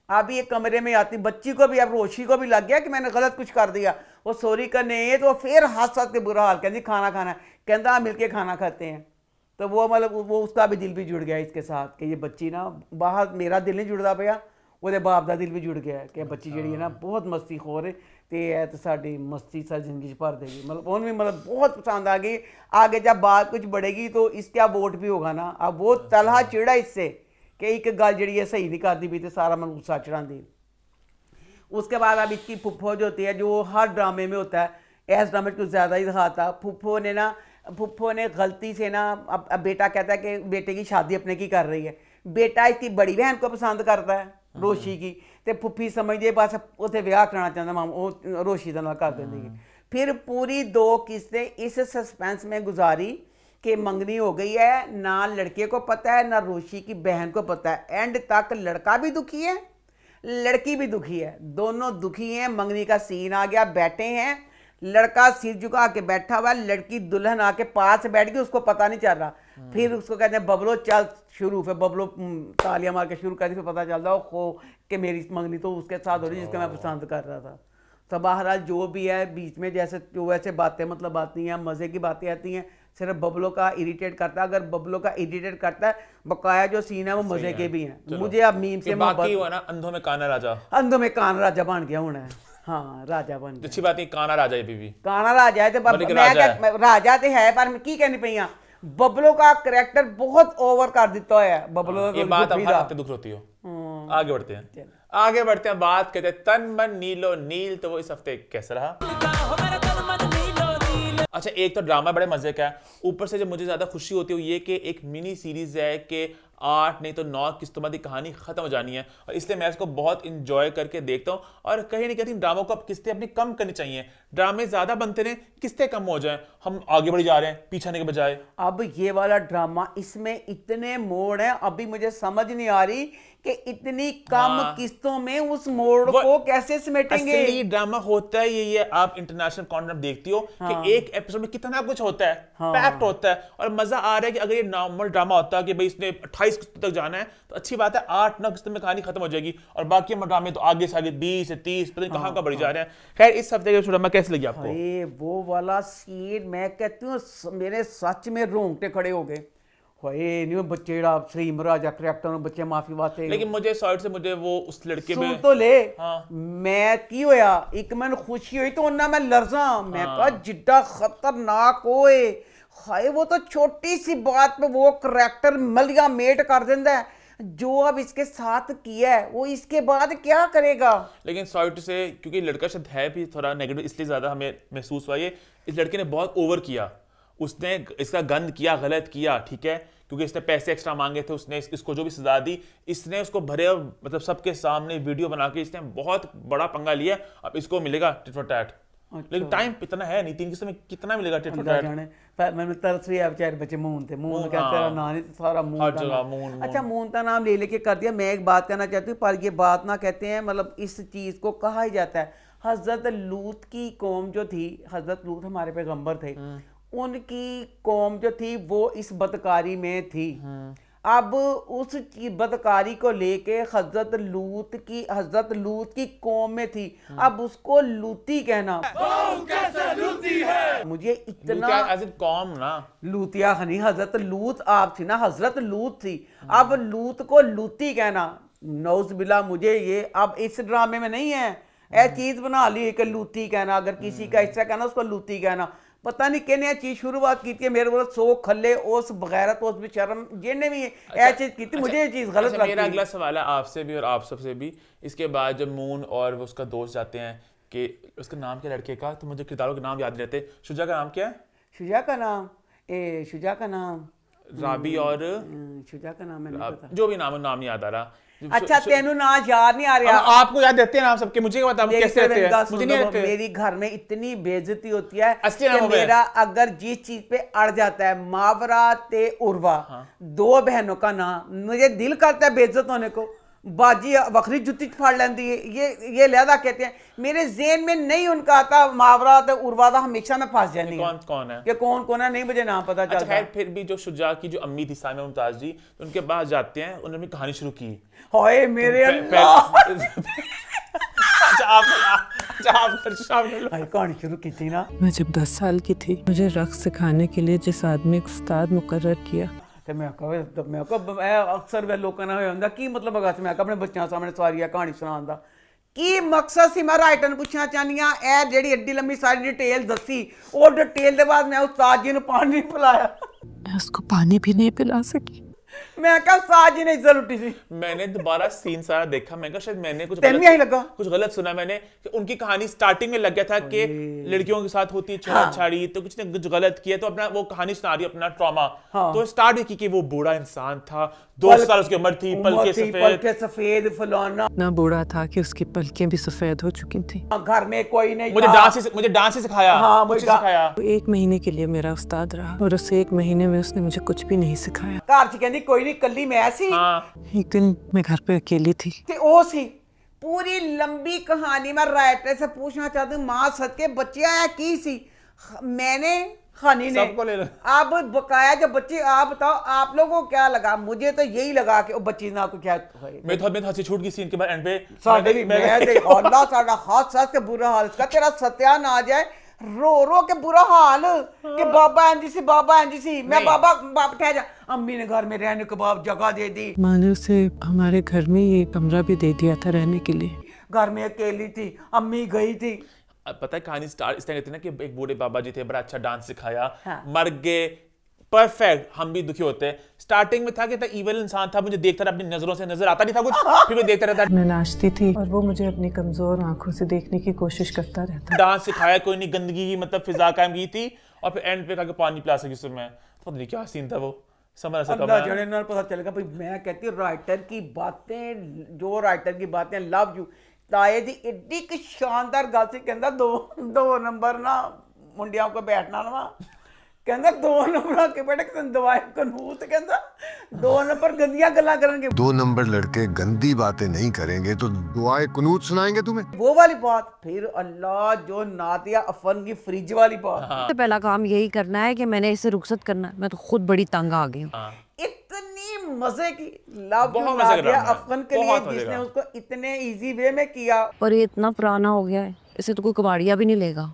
अब ये कमरे में आती बच्ची को भी, अब रोशी को भी लग गया कि मैंने गलत कुछ कर दिया। वो सॉरी करने तो फिर हादसा के बुरा हाल कहती खाना कहता मिल के खाना खाते हैं। तो वो मतलब वो उसका भी दिल भी जुड़ गया इसके साथ कि ये बच्ची ना बाहर, मेरा दिल नहीं जुड़ता पाया ਉਹਦੇ ਬਾਪ ਦਾ ਦਿਲ ਵੀ ਜੁੜ ਗਿਆ ਕਿ ਬੱਚੀ ਜਿਹੜੀ ਹੈ ਨਾ ਬਹੁਤ ਮਸਤੀ ਖੋਰ ਤੇ ਇਹ ਤਾਂ ਸਾਡੀ ਮस्ती सारी जिंदगी ਚ भर देगी। मतलब उन्हें भी मतलब बहुत पसंद आ गई। आगे जब बात कुछ बढ़ेगी तो इसका वोट भी होगा ना। अब वो तलहा चिड़ा इससे कि एक गल जी है सही नहीं करती भी तो सारा मन गुस्सा चढ़ाती। उसके बाद अब इसकी फुफ्फो जो होती है जो हर ड्रामे में होता है, इस ड्रामे को ज़्यादा ही दिखाता। फुफ्फो ने ना फुप्पो ने गलती से ना अब बेटा कहता है कि बेटे की शादी अपने की कर रही है, बेटा इसकी बड़ी बहन को पसंद करता है रोशी की, तो फुप्पी समझिए बस उसे ब्याह कराना चाहता माम वो रोशी का नाल कर देंगे। फिर पूरी 2 किस्तें इस सस्पेंस में गुजारी कि मंगनी हो गई है, ना लड़के को पता है ना रोशी की बहन को पता है। एंड तक लड़का भी दुखी है, लड़की भी दुखी है, दोनों दुखी हैं। मंगनी का सीन आ गया, बैठे हैं, लड़का सिर झुका के बैठा हुआ है, लड़की दुल्हन आके पास बैठ गई, उसको पता नहीं चल रहा। फिर उसको कहते हैं बबलो चल शुरू, फिर बबलो तालियां मार के शुरू कर दी, फिर पता चलता हो कि मेरी मंगनी तो उसके साथ हो रही जिसको मैं पसंद कर रहा था। तो बहरहाल जो भी है बीच में जैसे जो वैसे बातें मतलब आती हैं, मज़े की बातें आती हैं, सिर्फ बबलो का इरिटेट करता है। अगर बबलो का इरिटेट करता है, बकाया जो सीन है वो मजे के भी हैं। मुझे अब मीम से बाकी हुआ ना अंधों में काना राजा, अंधों में कान राजा बन गया होना है। हाँ राजा बन गया। अच्छी बात नहीं, काना राजा है बीवी, काना राजा है तो राजा तो है, पर की कहनी पई हां बबलो का करैक्टर बहुत ओवर कर दिता है। बबलो ये बात अब हर हफ्ते दुख होती हो। आगे बढ़ते हैं, आगे बढ़ते हैं, बात करते हैं तन मन नीलो नील। तो वो इस हफ्ते कैसा रहा? अच्छा, एक तो ड्रामा बड़े मजे का है, ऊपर से जब मुझे ज्यादा खुशी होती है ये कि एक मिनी सीरीज है कि 8 नहीं तो 9 किस्तों बाद कहानी खत्म हो जानी है, और इसलिए मैं इसको बहुत इंजॉय करके देखता हूँ। और कहीं ना कहीं ड्रामों को अब किस्तें अपनी कम करनी चाहिए, ड्रामे ज्यादा बनते रहे, किस्तें कम हो जाएं, हम आगे बढ़ जा रहे हैं पीछे आने के बजाय। अब ये वाला ड्रामा इसमें इतने मोड़ हैं, अभी मुझे समझ नहीं आ रही कि इतनी कम किस्तों में उस मोड़ को कैसे समेटेंगे। असली ड्रामा होता है ये आप इंटरनेशनल कंटेंट देखती हो कि एक एपिसोड में कितना कुछ होता है, पैक्ड होता है, और मजा आ रहा है कि अगर ये नॉर्मल ड्रामा होता है कि भाई इसने 28 किस्तों तक जाना है तो अच्छी बात है, 8-9 किस्तों में कहानी खत्म हो जाएगी, और बाकी ड्रामे तो आगे से आगे 20 से 30 पता नहीं कहां का बढ़ी जा रहे हैं। खैर, इस हफ्ते का ड्रामा कैसे लगी आपको? वो वाला सीन मैं कहती हूँ मेरे सच में रोंगटे खड़े हो गए। नहीं बच्चे श्री महाराजा करैक्टर बच्चे माफी बातें, लेकिन मुझे साइड से मुझे वो उस लड़के में तो ले मैं की होया एक मैंने खुशी हुई तो उन्ना मैं लर्जा, मैं कहा जिड्डा खतरनाक होए हाय, वो तो छोटी सी बात पे वो करैक्टर मलिया मेट कर देता है। जो अब इसके साथ किया है वो इसके बाद क्या करेगा? लेकिन साइड से क्योंकि लड़का शायद है भी थोड़ा नेगेटिव, इसलिए ज्यादा हमें महसूस हुआ ये इस लड़के ने बहुत ओवर किया, उसने इसका गंद किया, गलत किया, ठीक है, क्योंकि इसने पैसे एक्स्ट्रा मांगे थे, उसने इसको जो भी सजा दी इसने उसको भरे, मतलब सबके सामने वीडियो बना के इसने बहुत बड़ा पंगा लिया। अब इसको मिलेगा टिट फॉर टैट, लेकिन टाइम इतना है नहीं, 3 किस्तों में कितना मिलेगा टिट फॉर टैट? मैंने तरस भी बेचारे बच्चे मून थे, मून कहते हैं ना, नहीं तो सारा मून हर जगह मून। अच्छा, मून का नाम ले लेके कर दिया। मैं एक बात कहना चाहती हूँ, पर ये बात ना कहते हैं, मतलब इस चीज को कहा ही जाता है, हजरत लूत की कौम जो थी, हजरत लूत हमारे पैगंबर थे, उनकी कौम जो थी वो इस बदकारी में थी। अब उस बदकारी को लेके हजरत लूत की कौम में थी, अब उसको लूती कहना कैसे लूती है? मुझे इतना कौम ना लूतिया नहीं, हजरत लूत आप थी ना, हजरत लूत थी, अब लूत को लूती कहना, नौज बिला, मुझे ये अब इस ड्रामे में नहीं है, ये चीज बना ली कि लूती कहना, अगर किसी का हिस्सा कहना उसको लूती कहना। पता नहीं किन्ने चीज शुरुआत की थी, मेरे बोलो 100 खल्ले उस बगैरत उस बेशर्म जिन्हें भी ये चीज की थी, मुझे ये चीज गलत लगती है। मेरा अगला सवाल है आपसे भी और आप सबसे भी, इसके बाद जब मून और उसका दोस्त जाते हैं कि उसका नाम क्या लड़के का, तो मुझे किरदारों के नाम याद नहीं रहते। शुजा का नाम क्या है? शुजा का नाम राबी और शुजा का नाम मैंने पता, जो भी नाम नहीं याद आ रहा। अच्छा, तेनू ना याद नहीं आ रहा? आपको याद रहते हैं नाम सबके, मुझे क्या पता कैसे रहते हैं, मुझे नहीं रहते। मेरी घर में इतनी बेइज्जती होती है कि मेरा अगर जिस चीज पे अड़ जाता है, मावरा ते उर्वा, 2 बहनों का नाम, मुझे दिल करता है बेइज्जत होने को, बाजी वखरी जुत्ती फाड़ लेती है, ये लिहाजा कहते हैं, मेरे ज़हन में नहीं उनका आता मावरा तो उर्वा था, हमेशा मैं फंस जानी कौन है कि कौन है, नहीं मुझे नाम पता चलता। अच्छा, खैर फिर भी जो शुजा की जो अम्मी थी सामिया मुमताज जी, तो उनके पास जाते हैं, उन्होंने कहानी शुरू की। हाय मेरे कहानी शुरू की थी ना, मैं जब 10 साल की थी, मुझे रक्स सिखाने के लिए जिस आदमी को उस्ताद मुकर्रर किया, तो मैं अक्सर वे लोगों ने होंगे की मतलब अगर मैं अपने बच्चों सामने सारी कहानी सुनाने का की मकसद सी, मैं राइटर पूछना चाहनी हाँ, ए जेडी एड्डी लंबी सारी डिटेल दसी, और डिटेल के बाद मैं उस्ताद जी ने पानी नहीं पिलाया, मैं उसको पानी भी नहीं पिला सकी। मैं क्या साज जी ने इज्जत लुटी सी मैंने दोबारा सीन सारा देखा, मैं कहा शायद मैंने तेन भी यही लगा कुछ गलत सुना मैंने कि उनकी कहानी स्टार्टिंग में लग गया था कि लड़कियों के साथ होती है छेड़छाड़ी, तो कुछ ने कुछ गलत किया तो अपना वो कहानी सुना रही है अपना ट्रॉमा। तो स्टार्ट भी की कि वो बूढ़ा इंसान था, 2 साल उसकी उम्र थी, पलके सफेद फलाना, इतना बूढ़ा था कि उसकी पलकें भी सफेद हो चुकी थी। घर में कोई नहीं मुझे डांस ही सिखाया। हाँ, मुझे सिखाया। 1 महीने के लिए मेरा उस्ताद रहा और उस 1 महीने में उसने मुझे कुछ भी नहीं सिखाया। घर च कहंदी कोई नहीं कल्ली मैं सी। एक दिन मैं घर पे अकेली थी ते ओ सी पूरी लंबी कहानी मैं राइटर से पूछना चाहती हूँ, माँ सदके बच्चे आया की सी, मैंने खानी ने सबको ले लो। अब बकाया जब बच्चे, आप बताओ आप लोगों को क्या लगा? मुझे तो यही लगा कि वो बच्ची ना को क्या मैं तो हंसी छूट गई सीन के बाद एंड पे साडे भी मैं दे अल्लाह साडा हाथ साथ के बुरा हाल का तेरा सत्या ना आ जाए, रो रो के बुरा हाल कि बाबा एंजी सी, बाबा एंजी सी, मैं बाबा बाप ठहर जा, अम्मी ने घर में रहने के बाद जगह दे दी, माँ ने उसे हमारे घर में ये कमरा भी दे दिया था रहने के लिए। घर में अकेली थी, अम्मी गई थी। अब पता है कहानी स्टार्ट इस तरह कहती है ना कि एक बूढ़े बाबा जी थे, बड़ा अच्छा डांस सिखाया, हाँ। मर गए, परफेक्ट, हम भी दुखी होते हैं। स्टार्टिंग में था कि इवल इंसान था, मुझे देखता रहा, अपनी नजरों से नजर आता नहीं था कुछ, फिर मैं देखता रहता। मैं नाचती थी और वो मुझे अपनी कमजोर आंखों से देखने की कोशिश करता रहता। डांस सिखाया, कोई नहीं, गंदगी की मतलब फिजा कायम की थी, और फिर एंड पे कहा कि पानी पिला सकी उसमें, तो पता नहीं क्या सीन था वो, समझ सकता अल्लाह जाने ना पता चलेगा भाई। मैं कहती हूँ राइटर की बातें, जो राइटर की बातें, लव यू ताए दी एडी कि शानदार गल सी, कहंदा दो नंबर ना मुंडियां को बैठना ना, कहंदा 2 नंबर के बेटे कि दवाई कनूत, कहंदा 2 नंबर गंदियां गल्लां करनगे, 2 नंबर लड़के गंदी बातें नहीं करेंगे तो दुआएं कुनूत सुनाएंगे तुम्हें। वो वाली बात। फिर अल्लाह जो नादिया अफन की फ्रिज वाली बात, सबसे पहला काम यही करना है कि मैंने इसे रुखसत करना है, मैं तो खुद बड़ी तंग आ गई हूँ। इतनी मजे की लव बहुत यू मजे का नादिया ड्रामा है, अफन के लिए, बहुत मजे जिसने का। उसको इतने इजी वे में किया, और ये इतना पुराना हो गया है, इसे तो कोई कबाड़िया भी नहीं लेगा।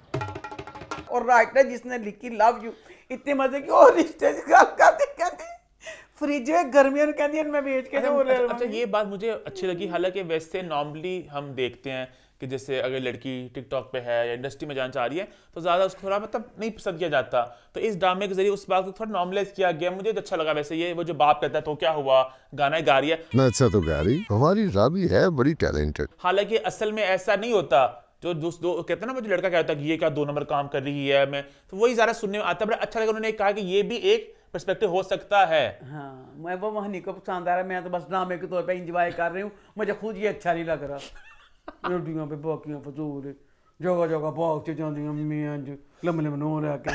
और राइटर जिसने लिखी लव यू इतने मजे की, और रिश्ते की गल कहती फ्रिज में गर्मियों में कहती मैं बेच के जो अच्छा ये बात मुझे अच्छी लगी। हालांकि वैसे नॉर्मली हम देखते हैं कि जैसे अगर लड़की टिकटॉक पे है या इंडस्ट्री में जाना चाह रही है तो ज़्यादा उसको थोड़ा मतलब नहीं पसंद किया जाता, तो इस ड्रामे के जरिए उस बात को थोड़ा नॉर्मलाइज किया गया, मुझे तो अच्छा लगा। वैसे ये वो जो बाप कहता है तो क्या हुआ, गाना गा रही है, मैं अच्छा तो गा रही, हमारी राबी है बड़ी टैलेंटेड। हालांकि असल में ऐसा नहीं होता। जो दो कहते हैं ना, वो जो लड़का कहता है कि ये क्या 2 नंबर काम कर रही है, मैं तो वही ज़्यादा सुनने में आता है। बड़ा अच्छा लगा उन्होंने कहा कि ये भी एक पर्सपेक्टिव हो सकता है। हाँ, मैं वो वहनी को पसंद आ रहा है, मैं तो बस ड्रामे के तौर पे इंजॉय कर रही हूँ, मुझे खुद ये अच्छा नहीं लग रहा। रोटियां पे बाकियां फजूल जगह जगह भाग च जाती अम्मी अंज लम्बे लम्बे नो लैके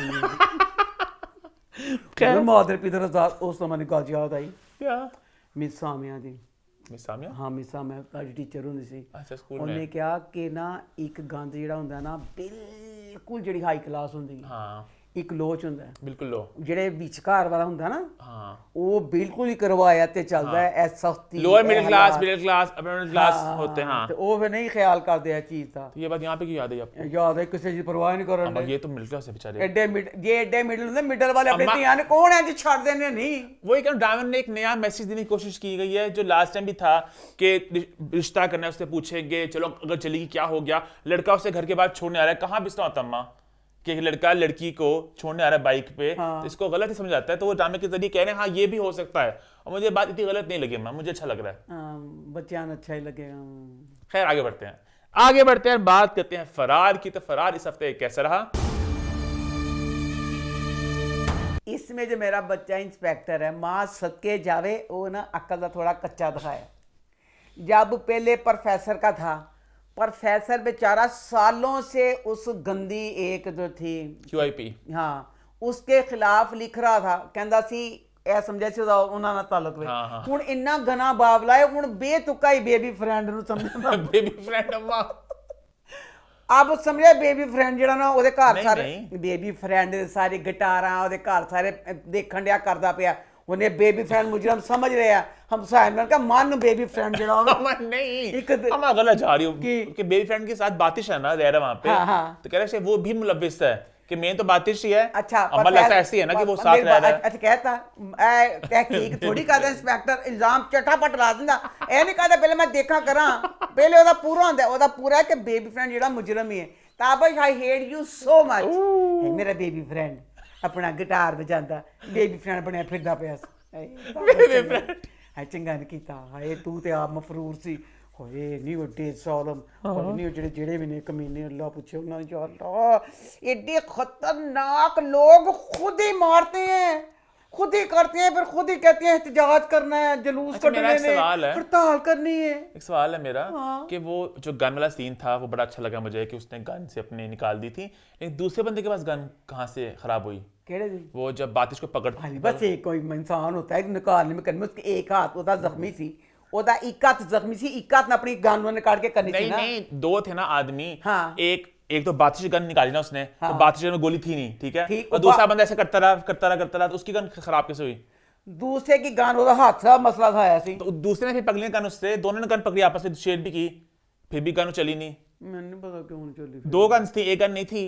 आंदी मादर पितर साथ उस समय दी गल याद आई। क्या? मिस सामिया दी, मिस सामिया? हाँ मिस सामिया साडी टीचर हुंदी सी। अच्छा, स्कूल में। उन्हें कहा कि ना एक गंद जिहड़ा हुंदा ना बिल्कुल जिहड़ी हाई क्लास हुंदी, हाँ एक लोच हुंदा है, बिल्कुल लो, ਜਿਹੜੇ ਵਿਚਕਾਰ ਵਾਲਾ ਹੁੰਦਾ ਨਾ, हाँ ਉਹ ਬਿਲਕੁਲ ਹੀ ਕਰਵਾਇਆ ਤੇ ਚੱਲਦਾ ਹੈ ਐ ਸਖਤੀ lower middle class middle class होते हैं। हाँ, ਤੇ ਉਹ ਫਿਰ ਨਹੀਂ ਖਿਆਲ ਕਰਦੇ ਇਹ ਚੀਜ਼ ਦਾ। तो ये बात यहाँ पे क्यों याद है आपको? ਯਾਦ ਹੈ ਕਿਸੇ ਦੀ ਪਰਵਾਹ ਨਹੀਂ ਕਰਨ अम्मा ਦੇ। ये तो मिडिल क्लास है बेचारे। ਐਡੇ ਜੇ ਐਡੇ ਮਿਡਲ ਹੁੰਦੇ, ਮਿਡਲ ਵਾਲੇ ਆਪਣੇ ਧੀਆਂ ਨੇ ਕੌਣ ਐ ਜੀ ਛੱਡ ਦੇਣੇ ਨਹੀਂ। वही क्या, ड्राइवर ने एक नया मैसेज देने की कोशिश की गई है, जो लास्ट टाइम भी था कि रिश्ता करना है उससे पूछेंगे, चलो अगर चलेगी क्या हो गया, लड़का उसे घर के बाद छोड़ने आ रहा है, कहाँ बिस्ता होता अम्मा कि लड़का लड़की को छोड़ने आ रहा है बाइक पे, तो इसको गलत ही समझ आता है, तो वो ड्रामे के जरिए कह रहे हैं हाँ ये भी हो सकता है, और मुझे बात इतनी गलत नहीं लगी अम्मा, मुझे अच्छा लग रहा है। बच्चियां अच्छा ही लगेगा। खैर आगे बढ़ते हैं, बात करते हैं फरार की। तो फरार इस हफ्ते कैसा रहा? इसमें जो मेरा बच्चा इंस्पेक्टर है, माँ सदके जावे, वो ना अक्ल का थोड़ा कच्चा दिखाया। जब पहले प्रोफेसर का था, प्रोफेसर बेचारा सालों से उस गंदी एक जो थी QIP, हाँ उसके खिलाफ लिख रहा था, कहता सी ਇਹ ਸਮਝਿਆ ਸੀ ਉਹਦਾ ਉਹਨਾਂ ਨਾਲ ਤਾਲੁਕ ਵੇ। ਹੁਣ ਇੰਨਾ ਗਨਾ ਬਾਵਲਾ ਹੈ, ਹੁਣ ਬੇਤੁਕਾ ਹੀ ਬੇਬੀ ਫਰੈਂਡ ਨੂੰ ਸਮਝਦਾ। ਬੇਬੀ ਫਰੈਂਡ ਅਮਾ ਆਪ ਸਮਝਿਆ ਬੇਬੀ ਫਰੈਂਡ ਜਿਹੜਾ ਨਾ ਉਹਦੇ ਘਰ ਸਾਰੇ ਬੇਬੀ ਫਰੈਂਡ ਸਾਰੀ ਗਿਟਾਰਾਂ ਉਹਦੇ ਘਰ ਸਾਰੇ ਦੇਖਣ ਡਿਆ ਕਰਦਾ ਪਿਆ, ਉਹਨੇ ਬੇਬੀ ਫਰੈਂਡ ਮੁਜਰਮ ਸਮਝ ਰਿਹਾ। हम साहब का मान बेबी फ्रेंड जो नहीं हम गलत जा रही हूँ कि बेबी फ्रेंड के साथ बातिश है ना, रह रहा वहाँ पे, तो कह रहे वो भी मुलविस है कि मेन तो बातिश ही है। अच्छा, अम्मा लगता ऐसी है ना कि वो साथ रह रहा है। अच्छा कहता तहकीक थोड़ी कहता इंस्पेक्टर इल्जाम चटापट ला दिंदा, ए नहीं कहता पहले मैं देखा करा, पहले ओदा पूरा होंदा, ओदा पूरा है कि बेबी फ्रेंड जेड़ा मुजरम ही है। Tabash I hate you so much, मेरा बेबी फ्रेंड अपना गिटार बजांदा, बेबी फ्रेंड बनया फिरदा पिया। बेबी फ्रेंड ਹਾਏ ਚੰਗਾ ਨਹੀਂ ਕੀਤਾ ਹਾਏ ਤੂੰ ਤੇ ਆਪ ਮਫਰੂਰ ਸੀ ਹੋਏ ਨਹੀਂ ਵੱਡੇ ਜ਼ਾਲਮ ਹੋਏ ਨਹੀਂ ਜਿਹੜੇ ਵੀ ਨੇ ਕਮੀਨੇ ਅੱਲਾ ਪੁੱਛੇ ਉਹਨਾਂ ਨੂੰ ਯਾ ਅੱਲਾ एडे खतरनाक लोग खुद ही मारते हैं खुद ही करते हैं फिर खुद ही कहते हैं एहतजाज करना है जुलूस अच्छा, मेरा कटने एक सवाल है। हड़ताल करनी है एक सवाल है मेरा हाँ। कि वो जो गन वाला सीन था वो बड़ा अच्छा लगा मुझे कि उसने गन से अपने निकाल दी थी, लेकिन दूसरे बंदे के पास गन कहाँ से खराब हुई? केड़े दिन वो जब बातिश को पकड़ हाँ जी, बस एक कोई इंसान होता है निकालने में करने में उसके एक हाथ होता जख्मी सी ओदा एक हाथ जख्मी सी एक हाथ ने अपनी गन उन्होंने काट के करनी थी नहीं ना नहीं दो थे ना आदमी। हाँ। एक तो बातिश गन निकाली ना उसने, हाँ। तो बातिश में गोली थी नहीं, ठीक है, ठीक, और दूसरा बंदा ऐसे करता रहा तो उसकी गन खराब कैसे हुई? दूसरे की गन ओदा हाथ सा मसला था ऐसी तो दूसरे ने फिर पकड़ी गन उससे, दोनों ने गन पकड़ी आपस में शेयर भी की, फिर भी गन चली नहीं। मैंने नहीं पता क्यों नहीं चली दो गन्स थी, एक गन नहीं थी।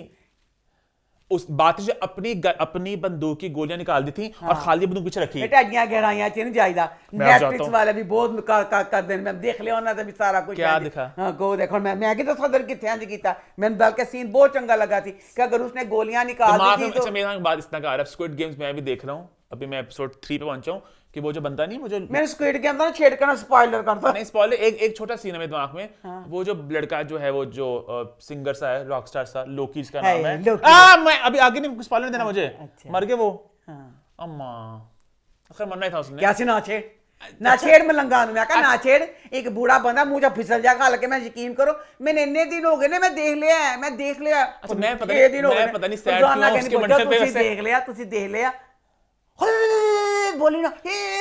उस बातिश अपनी बंदूक की गोलियां निकाल दी थी और खाली बंदूक पीछे रखी। बेटा अगियां गहराइयां च नहीं जाईदा मैं आ जाता नेटफ्लिक्स हूं। वाले भी बहुत कर देन मैं देख लिया उन्होंने भी सारा कुछ क्या दिखा? हां गो देखो मैं कि तो सदर किथे इंज कीता मैंने बल्कि सीन बहुत चंगा लगा थी कि अगर उसने गोलियां निकाल दिमाग दी में थी अच्छा तो मेरा बात इतना का आ रहा है, स्क्विड गेम्स मैं भी देख रहा हूँ, अभी मैं एपिसोड 3 पे पहुंचा हूँ कि वो जो बंदा नहीं मुझे मैंने स्क्विड गेम ना छेड़ कर स्पॉइलर करता नहीं स्पॉइलर एक छोटा सीन है मेरे दिमाग में। वो जो लड़का जो है वो जो सिंगर सा है, रॉक स्टार सा, लोकी जिसका है, नाम है, लोकी। मैं अभी आगे नहीं स्पॉइलर नहीं देना मुझे। अच्छा। मर गए वो। हां अम्मा आखिर मरना ही था उसने। क्या से ना छेड़ मलंगा मैं कहा ना छेड़ एक बूढ़ा बंदा मुंह जा फिसल जाएगा, हालांकि मैं यकीन करो मैंने इतने दिन हो गए ना मैं देख लिया अच्छा, मैं पता छह दिन हो नहीं- गए मैं पता नहीं तो sad जाना क्यों कहनी उसके पहुंचा, मंडे पे तुसी वैसे- देख लिया बोली ना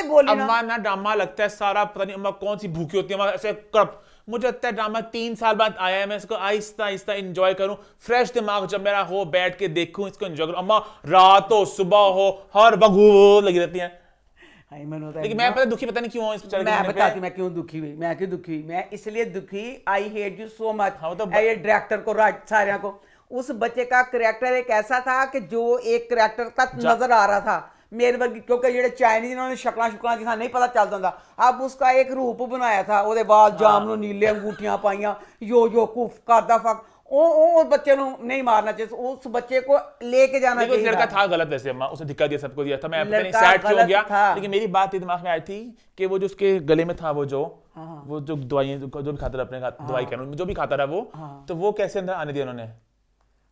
बोली ना अम्मा ना ड्रामा लगता है सारा, पता नहीं अम्मा कौन सी भूखी होती है अम्मा ऐसे कड़प। मुझे लगता है ड्रामा 3 साल बाद आया है, मैं इसको आहिस्ता आहिस्ता एंजॉय करूं, फ्रेश दिमाग जब मेरा हो बैठ के देखूं इसको एंजॉय करूं। अम्मा रात हो सुबह हो हर वक्त लगी रहती है, लेकिन मैं पता दुखी पता नहीं क्यों इस बेचारे के मैं होने पे। बताती मैं क्यों दुखी हुई मैं क्यों दुखी हुई मैं इसलिए दुखी आई हेट यू सो मच। हाँ, तो ये डायरेक्टर को सारे को उस बच्चे का करैक्टर एक ऐसा था कि जो एक करैक्टर तक नजर आ रहा था मेरे वर्गी, क्योंकि जेडे चाइनीज इन्होंने शक्लां शुक्लां जिसा नहीं पता चलता था, अब उसका एक रूप बनाया था, ओदे बाल जाम नु नीले अंगूठियां पाइयां यो कुफ करदा फक ओ बच्चे नु नहीं मारना चाहिए, उस बच्चे को लेके जाना लेकिन उस चाहिए। लड़का था गलत वैसे अम्मा, उसने धिक्का दिया, सबको दिया था, मैं पता नहीं लड़का सैड क्यों हो गलत गया था। लेकिन मेरी बात ये दिमाग में आई थी कि वो जो उसके गले में था वो जो दवाइयां जो भी खाता रहा अपने दवाई का जो भी खाता रहा वो, तो वो कैसे अंदर आने दिया उन्होंने?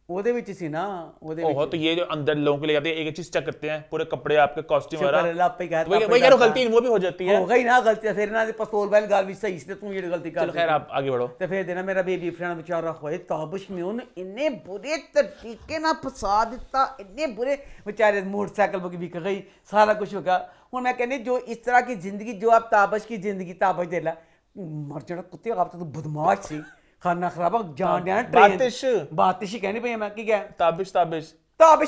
ओदे विच सी ना ओदे ओहो, तो ये जो अंदर लोगों के ले जाते हैं एक चीज चेक करते हैं, पूरे कपड़े आपके कॉस्ट्यूम शुक्र वगैरह, अल्लाह पे कहता वही यार गलती वो भी हो जाती है। हो गई ना गलती फिर ना पिस्तौल वाली गल भी सही से तू ये गलती कर चलो खैर आप आगे बढ़ो। ते फिर देना मेरा बेबी फ्रेंड बेचारा होए ताबिश ने उन इन्ने बुरे तरीके ना फसा दिता, इन्ने बुरे बेचारे मोटरसाइकिल भी बिक गई, सारा कुछ हो गया। हुन मैं कहनी जो इस तरह की जिंदगी जो आप ताबिश की जिंदगी ताबिश दे ला मर जाना कुत्ते, आप तो बदमाश सी खाना खराब जान दिया बातिश ही कहनी पई मैं की क्या ताबिश ताबिश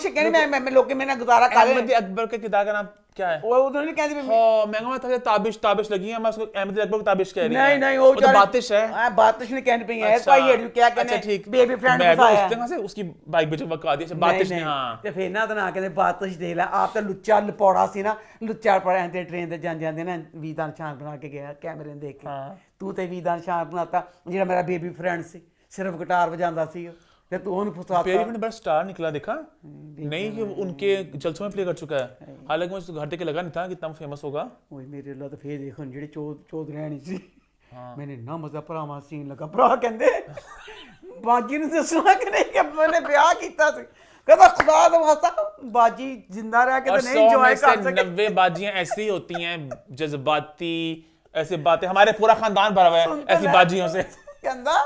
कहनी मैं लोग मेरा गुजारा कर अहमद अकबर के किताब का नाम क्या है? वो उधर नहीं कहती हां मैं कहता था ताबिश लगी है, मैं उसको अहमद अकबर की ताबिश कह रही है। नहीं वो तो बातिश है। हां बातिश नहीं कहनी पई है भाई ये क्या कहने अच्छा ठीक, बेबी फ्रेंड मैं फसाया उस तरह से उसकी बाइक पे चमका दी, अच्छा बातिश ने हां ते फिर ना तो ना कहते बातिश देख ला आप तो लुच्चा लपौड़ा सी ना लुच्चा पड़ा ते ट्रेन ते जांदे ना वीदा निशान बना के गया कैमरे ने देख के तू ते वीदा निशान बनाता जेड़ा मेरा बेबी फ्रेंड सी सिर्फ गिटार बजांदा सी ते तू उन फसाता बेबी फ्रेंड बड़ा स्टार निकला देखा नहीं कि उनके जलसों में प्ले कर चुका है, हालांकि मुझे घर देख के लगा नहीं था कि इतना फेमस होगा। ओए मेरे अल्लाह तो फिर देखो जेड़ी चौध रहनी सी मैंने ना मजा भरावा सीन लगा भरा कहंदे बाजी ने दसना कि नहीं कि मैंने ब्याह कीता सी, कहता खुदा दा वास्ता बाजी जिंदा रह के तो नहीं एंजॉय कर सके। 90 बाजियां ऐसी होती हैं जज्बाती, ऐसे बातें हमारे पूरा खानदान भरा हुआ है ऐसी बाजियों से। कहंदा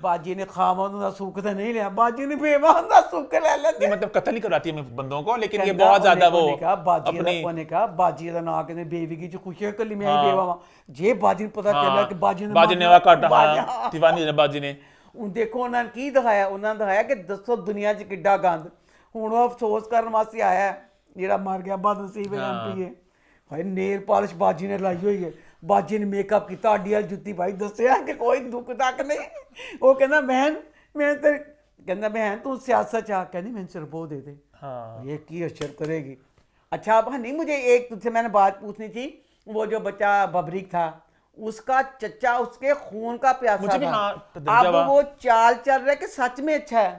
बाजी ने खामोद दा सुख तो नहीं लिया, बाजी ने बेईमान दा सुख ले लेते, मतलब कत्ल नहीं करवाती है बंदों को, लेकिन ये बहुत ज्यादा वो अपनी कहा बाजी दा ना कहंदे बेवी की खुशी कली मैं ही बेवा जे बाजी ने पता चला कि बाजी ने काटा दीवानी ने बाजी ने ਹੁਣ ਦੇਖੋ ਉਹਨਾਂ ਨੇ ਕੀ ਦਿਖਾਇਆ, ਉਹਨਾਂ ਨੇ ਦਿਖਾਇਆ ਕਿ ਦੱਸੋ ਦੁਨੀਆ 'ਚ ਕਿੱਡਾ ਗੰਦ। ਹੁਣ ਉਹ ਅਫਸੋਸ ਕਰਨ ਵਾਸਤੇ ਆਇਆ ਜਿਹੜਾ ਮਰ ਗਿਆ ਬਦਨਸੀਬ ਐਮਪੀ ਹੈ। ਭਾਈ ਨੇਲ ਪਾਲਿਸ਼ ਬਾਜੀ ਨੇ ਲਾਈ ਹੋਈ ਹੈ, ਬਾਜੀ ਨੇ ਮੇਕਅਪ ਕੀਤਾ, ਅੱਡੀ ਵਾਲੀ ਜੁੱਤੀ ਭਾਈ ਦੱਸਿਆ ਕਿ ਕੋਈ ਦੁੱਖ ਤੱਕ ਨਹੀਂ। ਉਹ ਕਹਿੰਦਾ ਮੈਂ ਤੇ ਕਹਿੰਦਾ ਬਹਿਨ ਤੂੰ सियासत ਚ ਆ, ਕਹਿੰਦੀ ਮੈਨੂੰ सिर्फ वो दे दे। हाँ ये की असर करेगी। अच्छा अब नहीं मुझे एक तुझसे मैंने बात पूछनी थी, वो जो बच्चा बबरीक था उसका चचा उसके खून का प्यासा था, अब वो चाल चल रहा है कि सच में अच्छा है?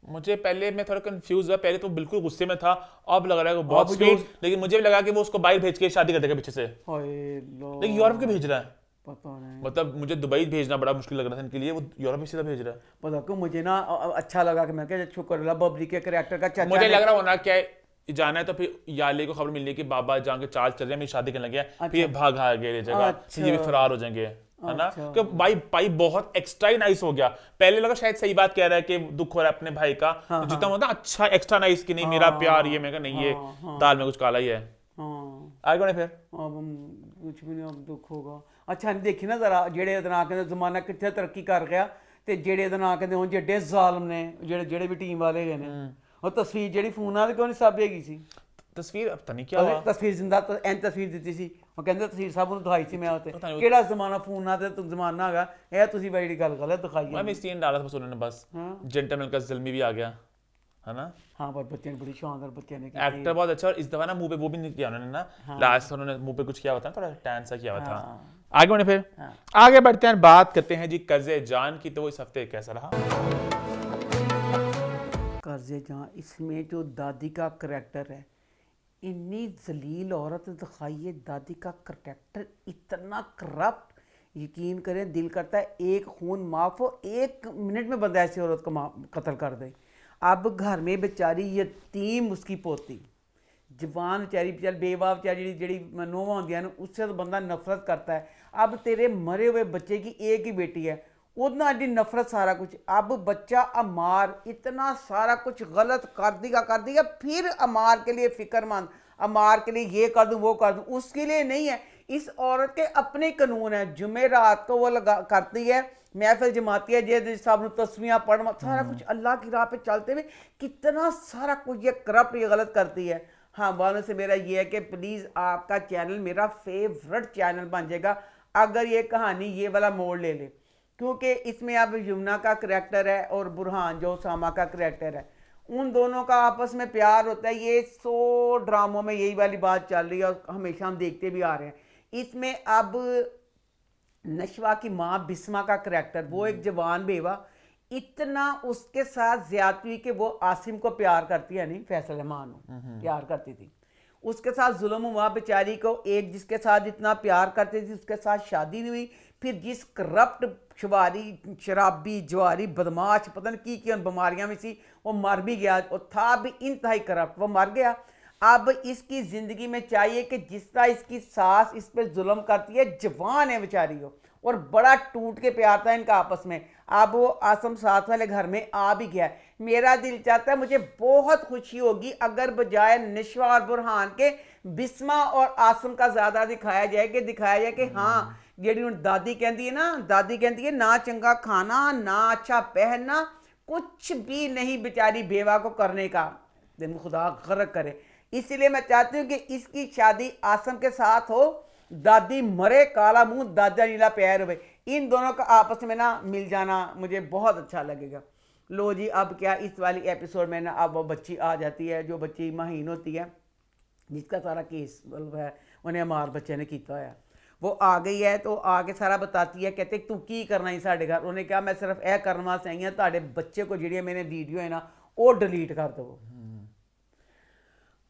मुझे पहले मैं थोड़ा कंफ्यूज हुआ, पहले तो बिल्कुल गुस्से में था, अब लग रहा है वो बहुत स्वीट, लेकिन मुझे भी लगा कि वो उसको बाहर भेज के शादी कर देगा पीछे से। लेकिन यूरोप क्यों भेज रहा है? पता नहीं, मतलब मुझे दुबई भेजना बड़ा मुश्किल लग रहा था इनके लिए, वो यूरोप ही सीधा भेज रहा है। पता क्यों मुझे ना अच्छा लगा कि मैं क्या शुक्र अल्लाह बबली के कैरेक्टर का चाचा मुझे लग रहा होना क्या है, जाना है तो फिर याले को खबर मिली कि बाबा जहाँ के चाल चल रहे हैं, मेरी शादी करने लगे हैं, फिर भाग गए जगह, ये भी फरार हो जाएंगे, है ना? कि भाई बहुत एक्स्ट्रा ही नाइस हो गया। पहले लगा शायद सही बात कह रहा है कि दुख हो रहा है अपने भाई का, तो जितना होता अच्छा एक्स्ट्रा नाइस कि नहीं मेरा प्यार ये, मैं कहा नहीं ये दाल में कुछ काला ही है। आगे कौन है फिर? अब कुछ भी नहीं, अब दुख होगा। अच्छा देखी ना जरा जेड़े दिन आके जमाना कितने तरक्की कर गया, ते जेड़े दिन आके हुण जेडे जालम ने जेड़े भी टीम वाले गए ने, और तस्वीर जेड़ी फोनां ते क्यों नहीं साबेगी सी तस्वीर, अब पता नहीं क्या हुआ, तस्वीर जिंदा एन तस्वीर ਦਿੱਤੀ ਸੀ, ਉਹ ਕਹਿੰਦੇ ਤਸਵੀਰ ਸਭ ਨੂੰ ਦਿਖਾਈ ਸੀ ਮੈਂ ਉੱਤੇ। ਕਿਹੜਾ ਜ਼ਮਾਨਾ ਫੋਨਾਂ ਤੇ ਜ਼ਮਾਨਾ ਹੈਗਾ ਇਹ, ਤੁਸੀਂ ਬਈ ਜਿਹੜੀ ਗੱਲ ਗਲਤ ਦਿਖਾਈ है। मैं सीन डाला था बस उन्होंने, बस जेंटलमैन का ज़िल्मी भी आ गया, है ना? हाँ पर बच्चे ने बड़ी शानदार बच्चे ने एक्टर बहुत अच्छा, और इस दफा ना मुंह पे वो भी नहीं किया उन्होंने ना, लास्ट उन्होंने मुंह पे कुछ किया होता है, थोड़ा टैन सा किया हुआ था। आगे बढ़े फिर, आगे बढ़ते हैं, बात करते हैं जी कर्जे जान की। तो वो इस हफ्ते कैसा रहा? कर्जे जान, इसमें जो दादी का करैक्टर है, इतनी जलील औरत दिखाई है, दादी का करैक्टर इतना करप्ट, यकीन करें दिल करता है एक खून माफ हो, 1 मिनट में बंदा ऐसी औरत को कत्ल कर दे। अब घर में बेचारी यतीम उसकी पोती, जवान बेचारी बेवा बेचारी जी नोवा होंदियां ने, उससे तो बंदा नफरत करता है। अब तेरे मरे हुए बच्चे की एक ही बेटी है, उतना एडी नफरत सारा कुछ। अब बच्चा अमार इतना सारा कुछ गलत कर देगा, फिर अमार के लिए फिक्रमंद, अमार के लिए ये कर दूँ वो कर दूँ, उसके लिए नहीं है। इस औरत के अपने कानून है, जुमेरात को वो लगा करती है, महफिल जमाती है, जे साहब तस्वीरें पढ़, सारा कुछ अल्लाह की राह पे चलते हुए कितना सारा कुछ ये करप्ट ये गलत करती है। हाँ वालों से मेरा ये है कि प्लीज़ आपका चैनल मेरा फेवरेट चैनल बन जाएगा अगर ये कहानी ये वाला मोड़ ले ले, क्योंकि इसमें अब यमुना का करैक्टर है और बुरहान जो सामा का करैक्टर है, उन दोनों का आपस में प्यार होता है। ये 100 ड्रामों में यही वाली बात चल रही है और हमेशा हम देखते भी आ रहे हैं। इसमें अब नशवा की माँ बिस्मा का करैक्टर, वो एक जवान बेवा, इतना उसके साथ ज्यादती हुई कि वो आसिम को प्यार करती है, नहीं फैसल रहमान प्यार करती थी, उसके साथ जुल्म हुआ बेचारी को। एक जिसके साथ इतना प्यार करती थी उसके साथ शादी नहीं हुई, फिर जिस करप्ट शवारी शराबी जवारी बदमाश पता नहीं की बीमारियां में सी, वो मर भी गया और था भी इंतहाई करप्ट, वो मर गया। अब इसकी ज़िंदगी में चाहिए कि जिस तरह इसकी सास इस पर जुल्म करती है, जवान है बेचारी हो, और बड़ा टूट के प्यार था इनका आपस में। अब वो आसम साथ वाले घर में आ भी गया। मेरा दिल चाहता है, मुझे बहुत खुशी होगी अगर बजाय नशवा और बुरहान के बिस्मा और आसम का ज़्यादा दिखाया जाए कि हाँ जेडी हुण दादी कहती है ना, दादी कहती है ना चंगा खाना ना अच्छा पहनना, कुछ भी नहीं बेचारी बेवा को करने का, दिन खुदा गर्क करे। इसलिए मैं चाहती हूँ कि इसकी शादी आसम के साथ हो, दादी मरे काला मुंह दादा नीला पैर हुए, इन दोनों का आपस में ना मिल जाना मुझे बहुत अच्छा लगेगा। लो जी अब क्या, इस वाली एपिसोड में ना अब वो बच्ची आ जाती है, जो बच्ची माहीन होती है जिसका सारा केस है उन्हें अमार बच्चे ने किया है, वो आ गई है। तो आके सारा बताती है, कहते तू की करना ही साढ़े घर, उन्हें कहा मैं सिर्फ यह करने वास्ते आई हाँ, ताड़े बच्चे को जी मैंने वीडियो है ना वो डिलीट कर दो।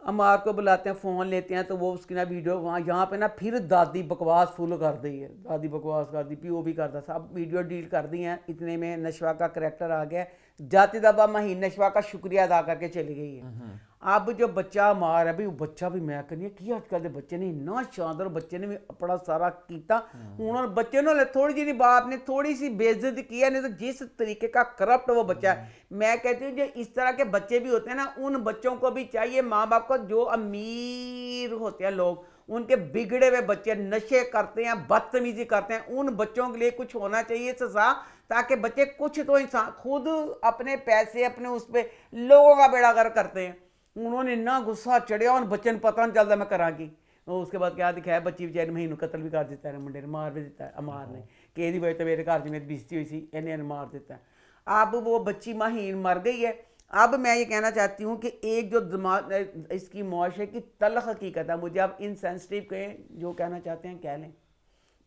अमार को बुलाते हैं, फ़ोन लेते हैं, तो वो उसकी ना वीडियो वहाँ यहाँ पे ना फिर दादी बकवास फुल कर दी है, दादी बकवास कर दी, पीओ भी करता था, अब वीडियो डिलीट कर दी हैं। इतने में नशवा का करैक्टर आ गया, जाती दबा महीन नशवा का शुक्रिया अदा करके चली गई है। अब जो बच्चा मार है भाई, बच्चा भी मैं कहनी कि अजकल के बच्चे ने इन्ना शानदार, बच्चे ने भी अपना सारा किया हूँ, बच्चे ने थोड़ी जी बाप ने थोड़ी सी बेइज्जती की है, नहीं तो जिस तरीके का करप्ट वो बच्चा है। मैं कहती हूँ जो इस तरह के बच्चे भी होते हैं ना, उन बच्चों को भी चाहिए माँ बाप को, जो अमीर होते हैं लोग, उनके बिगड़े हुए बच्चे नशे करते हैं, बदतमीजी करते हैं, उन बच्चों के लिए कुछ होना चाहिए सजा, ताकि बच्चे कुछ तो इंसान खुद अपने पैसे अपने उस पर लोगों का बेड़ा गर्क करते हैं। उन्होंने इन्ना गुस्सा चढ़िया, उन बच्चे ने पता नहीं चलता मैं करा की। उसके बाद क्या दिखाया, बच्ची बेचारी महीनों कत्ल भी कर देता है, मुंडे ने मार भी देता है अमार ने, कि यही वजह तो मेरे घर में मेरी बेइज्जती हुई सी, इन्हें मार देता है। अब वो बच्ची महीन मर गई है। अब मैं ये कहना चाहती हूँ कि एक जो दिमाग इसकी मुआशरे की तल्ख हकीकत है, मुझे आप इनसेंसिटिव कहें, जो कहना चाहते हैं कह लें,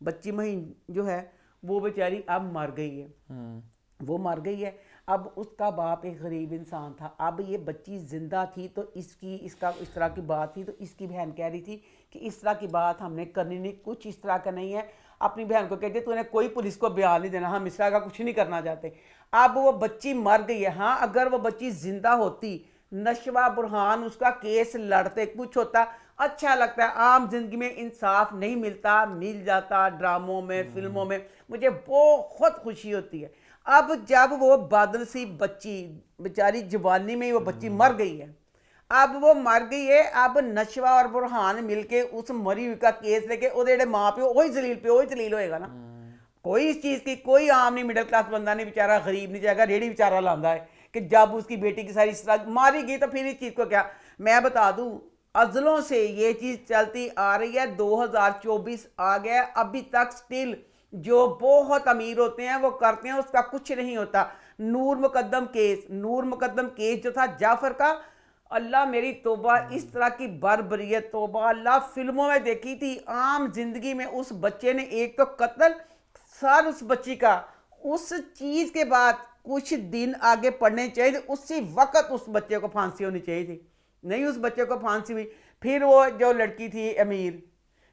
बच्ची महीन जो है वो बेचारी अब मर गई है, वो मर गई है। अब उसका बाप एक गरीब इंसान था, अब ये बच्ची जिंदा थी तो इसकी इसका इस तरह की बात थी तो इसकी बहन कह रही थी कि इस तरह की बात हमने करनी नहीं, कुछ इस तरह का नहीं है। अपनी बहन को कहते तूने कोई पुलिस को बयान नहीं देना, हम इस तरह का कुछ नहीं करना चाहते। अब वो बच्ची मर गई है। हाँ, अगर वो बच्ची जिंदा होती, नशवा बुरहान उसका केस लड़ते, कुछ होता, अच्छा लगता है। आम जिंदगी में इंसाफ नहीं मिलता, मिल जाता ड्रामों में, फिल्मों में, मुझे बहुत खुशी होती है। अब जब वो बदनसीब बच्ची बेचारी जवानी में ही वो बच्ची मर गई है, अब वो मर गई है, अब नशवा और बुरहान मिलके उस मरी हुई का केस लेके ओदे जेड़े माँ प्यो वही जलील होएगा ना। कोई इस चीज़ की, कोई आम नहीं, मिडिल क्लास बंदा नहीं, बेचारा गरीब नहीं जाएगा, रेडी बेचारा लांदा है कि जब उसकी बेटी की सारी इस तरह मारी गई तो फिर इस चीज़ को क्या। मैं बता दूं, अज़लों से ये चीज़ चलती आ रही है, 2024 आ गया, अभी तक स्टिल जो बहुत अमीर होते हैं वो करते हैं, उसका कुछ नहीं होता। नूर मुकद्दम केस जो था जाफर का, अल्लाह मेरी तौबा, इस तरह की बर्बरियत, तौबा अल्लाह, फिल्मों में देखी थी, आम जिंदगी में उस बच्चे ने एक तो कत्ल, सर उस बच्ची का, उस चीज़ के बाद कुछ दिन आगे पढ़ने चाहिए थे, उसी वक्त उस बच्चे को फांसी होनी चाहिए थी, नहीं उस बच्चे को फांसी हुई। फिर वो जो लड़की थी अमीर,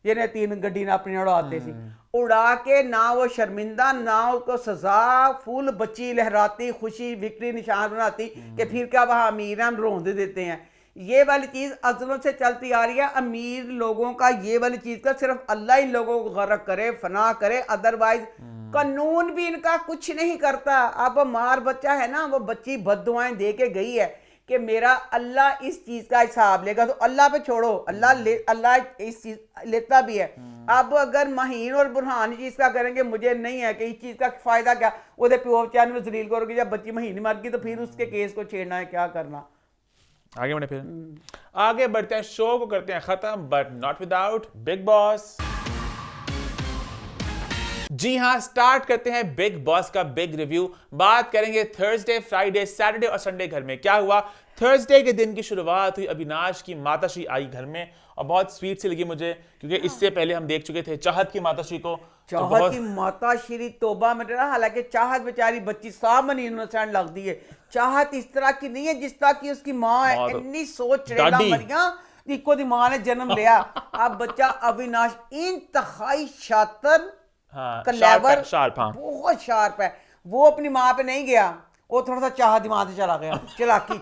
जिन्हें 3 गड्डी ना अपनी उड़ाते थी, उड़ा के ना वो शर्मिंदा, ना उसको सजा, फुल बच्ची लहराती, खुशी विक्ट्री निशान बनाती कि फिर क्या वहाँ अमीर हैं हम रोंदे देते हैं। ये वाली चीज़ अज़लों से चलती आ रही है। अमीर लोगों का ये वाली चीज़ का सिर्फ अल्लाह इन लोगों को गर्क करे, फना करे, अदरवाइज कानून भी इनका कुछ नहीं करता। अब मार बच्चा है ना, वो बच्ची बद्दुआएं दे के गई है कि मेरा अल्लाह इस चीज़ का हिसाब लेगा, तो अल्लाह पे छोड़ो, अल्लाह इस चीज़ लेता भी है। अब अगर महीन और बुरहान चीज़ का करेंगे, मुझे नहीं है कि इस चीज़ का फ़ायदा क्या, वो प्यो बच्चा में जलील करोगे, जब बच्ची महीने मर गई तो फिर उसके केस को छेड़ना है, क्या करना। आगे बढ़े, फिर आगे बढ़ते हैं, शो को करते हैं खत्म, but not without Bigg Boss. जी हाँ, स्टार्ट करते हैं बिग बॉस का बिग रिव्यू। बात करेंगे थर्सडे, फ्राइडे, सैटरडे और संडे घर में क्या हुआ। थर्सडे के दिन की शुरुआत हुई, अविनाश की माताश्री आई घर में और बहुत स्वीट सी लगी मुझे, क्योंकि इससे पहले हम देख चुके थे चाहत की माताश्री को। चाहत की माताश्री तौबा में रहा, हालांकि चाहत बेचारी बच्ची सामने इनोसेंट लगती है। चाहत इस तरह की नहीं है जिस तरह की उसकी माँ है, इतनी सोच मरिया इको दी माँ ने जन्म लिया। अब बच्चा अविनाश इंतहाई शातिर, कलेवर, बहुत शार्प है। वो अपनी माँ पे नहीं गया, वो थोड़ा सा चाह दिमाग से चला गया, चलाकी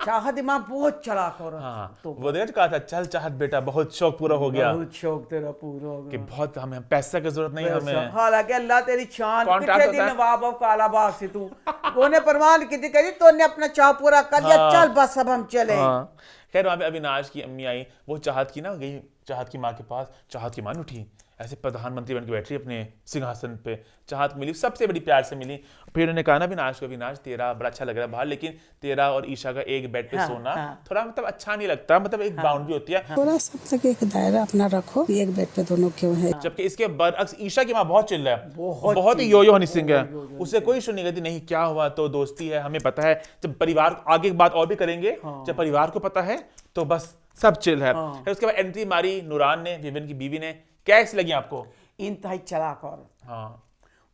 चाह दिमाग बहुत चलाक हो रहा। हाँ, तो वो देख कहा था, चल चाहत बेटा, बहुत शौक पूरा हो गया, बहुत शौक तेरा पूरा हो गया कि बहुत हमें पैसा की जरूरत नहीं है हमें। हालांकि अल्लाह तेरी शान, कितने दिन नवाब ऑफ कालाबाग से तू तूने परमान की थी, कही तूने अपना चाह पूरा कर लिया, चल बस अब हम चले। खैर वहां पे अविनाश की अम्मी आई, वो चाहत की ना गई चाहत की माँ के पास, चाहत की माँ उठी ऐसे प्रधानमंत्री बन के बैठ रही अपने सिंहासन पे, चाहत मिली, सबसे बड़ी प्यार से मिली। फिर उन्होंने कहा ना अविनाश को, अविनाश तेरा बड़ा अच्छा लग रहा है बाहर, लेकिन तेरा और ईशा का एक बेड पे सोना थोड़ा मतलब अच्छा नहीं लगता, मतलब एक बाउंड्री होती है, थोड़ा सब तक एक दायरा अपना रखो, एक बेड पे दोनों क्यों है। जबकि इसके बरअक्स ईशा की माँ बहुत चिल्ला है, बहुत ही यो हनी सिंह है, उसे कोई सुन नहीं कहती, नहीं क्या हुआ, तो दोस्ती है, हमें पता है। जब परिवार, आगे बात और भी करेंगे, जब परिवार को पता है तो बस सब चिल है। फिर उसके बाद एंट्री मारी नूरान ने, विविन की बीवी ने। कैसी लगी आपको? इंतहाई चलाक औरत, हाँ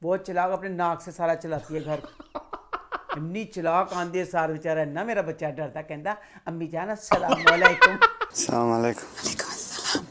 बहुत चलाक, अपने नाक से सारा चलाती है घर। इतनी चलाक आंधी सार बेचारा ना, मेरा बच्चा डरता, कहता अम्मी जान अस्सलाम वालेकुम। अस्सलाम वालेकुम।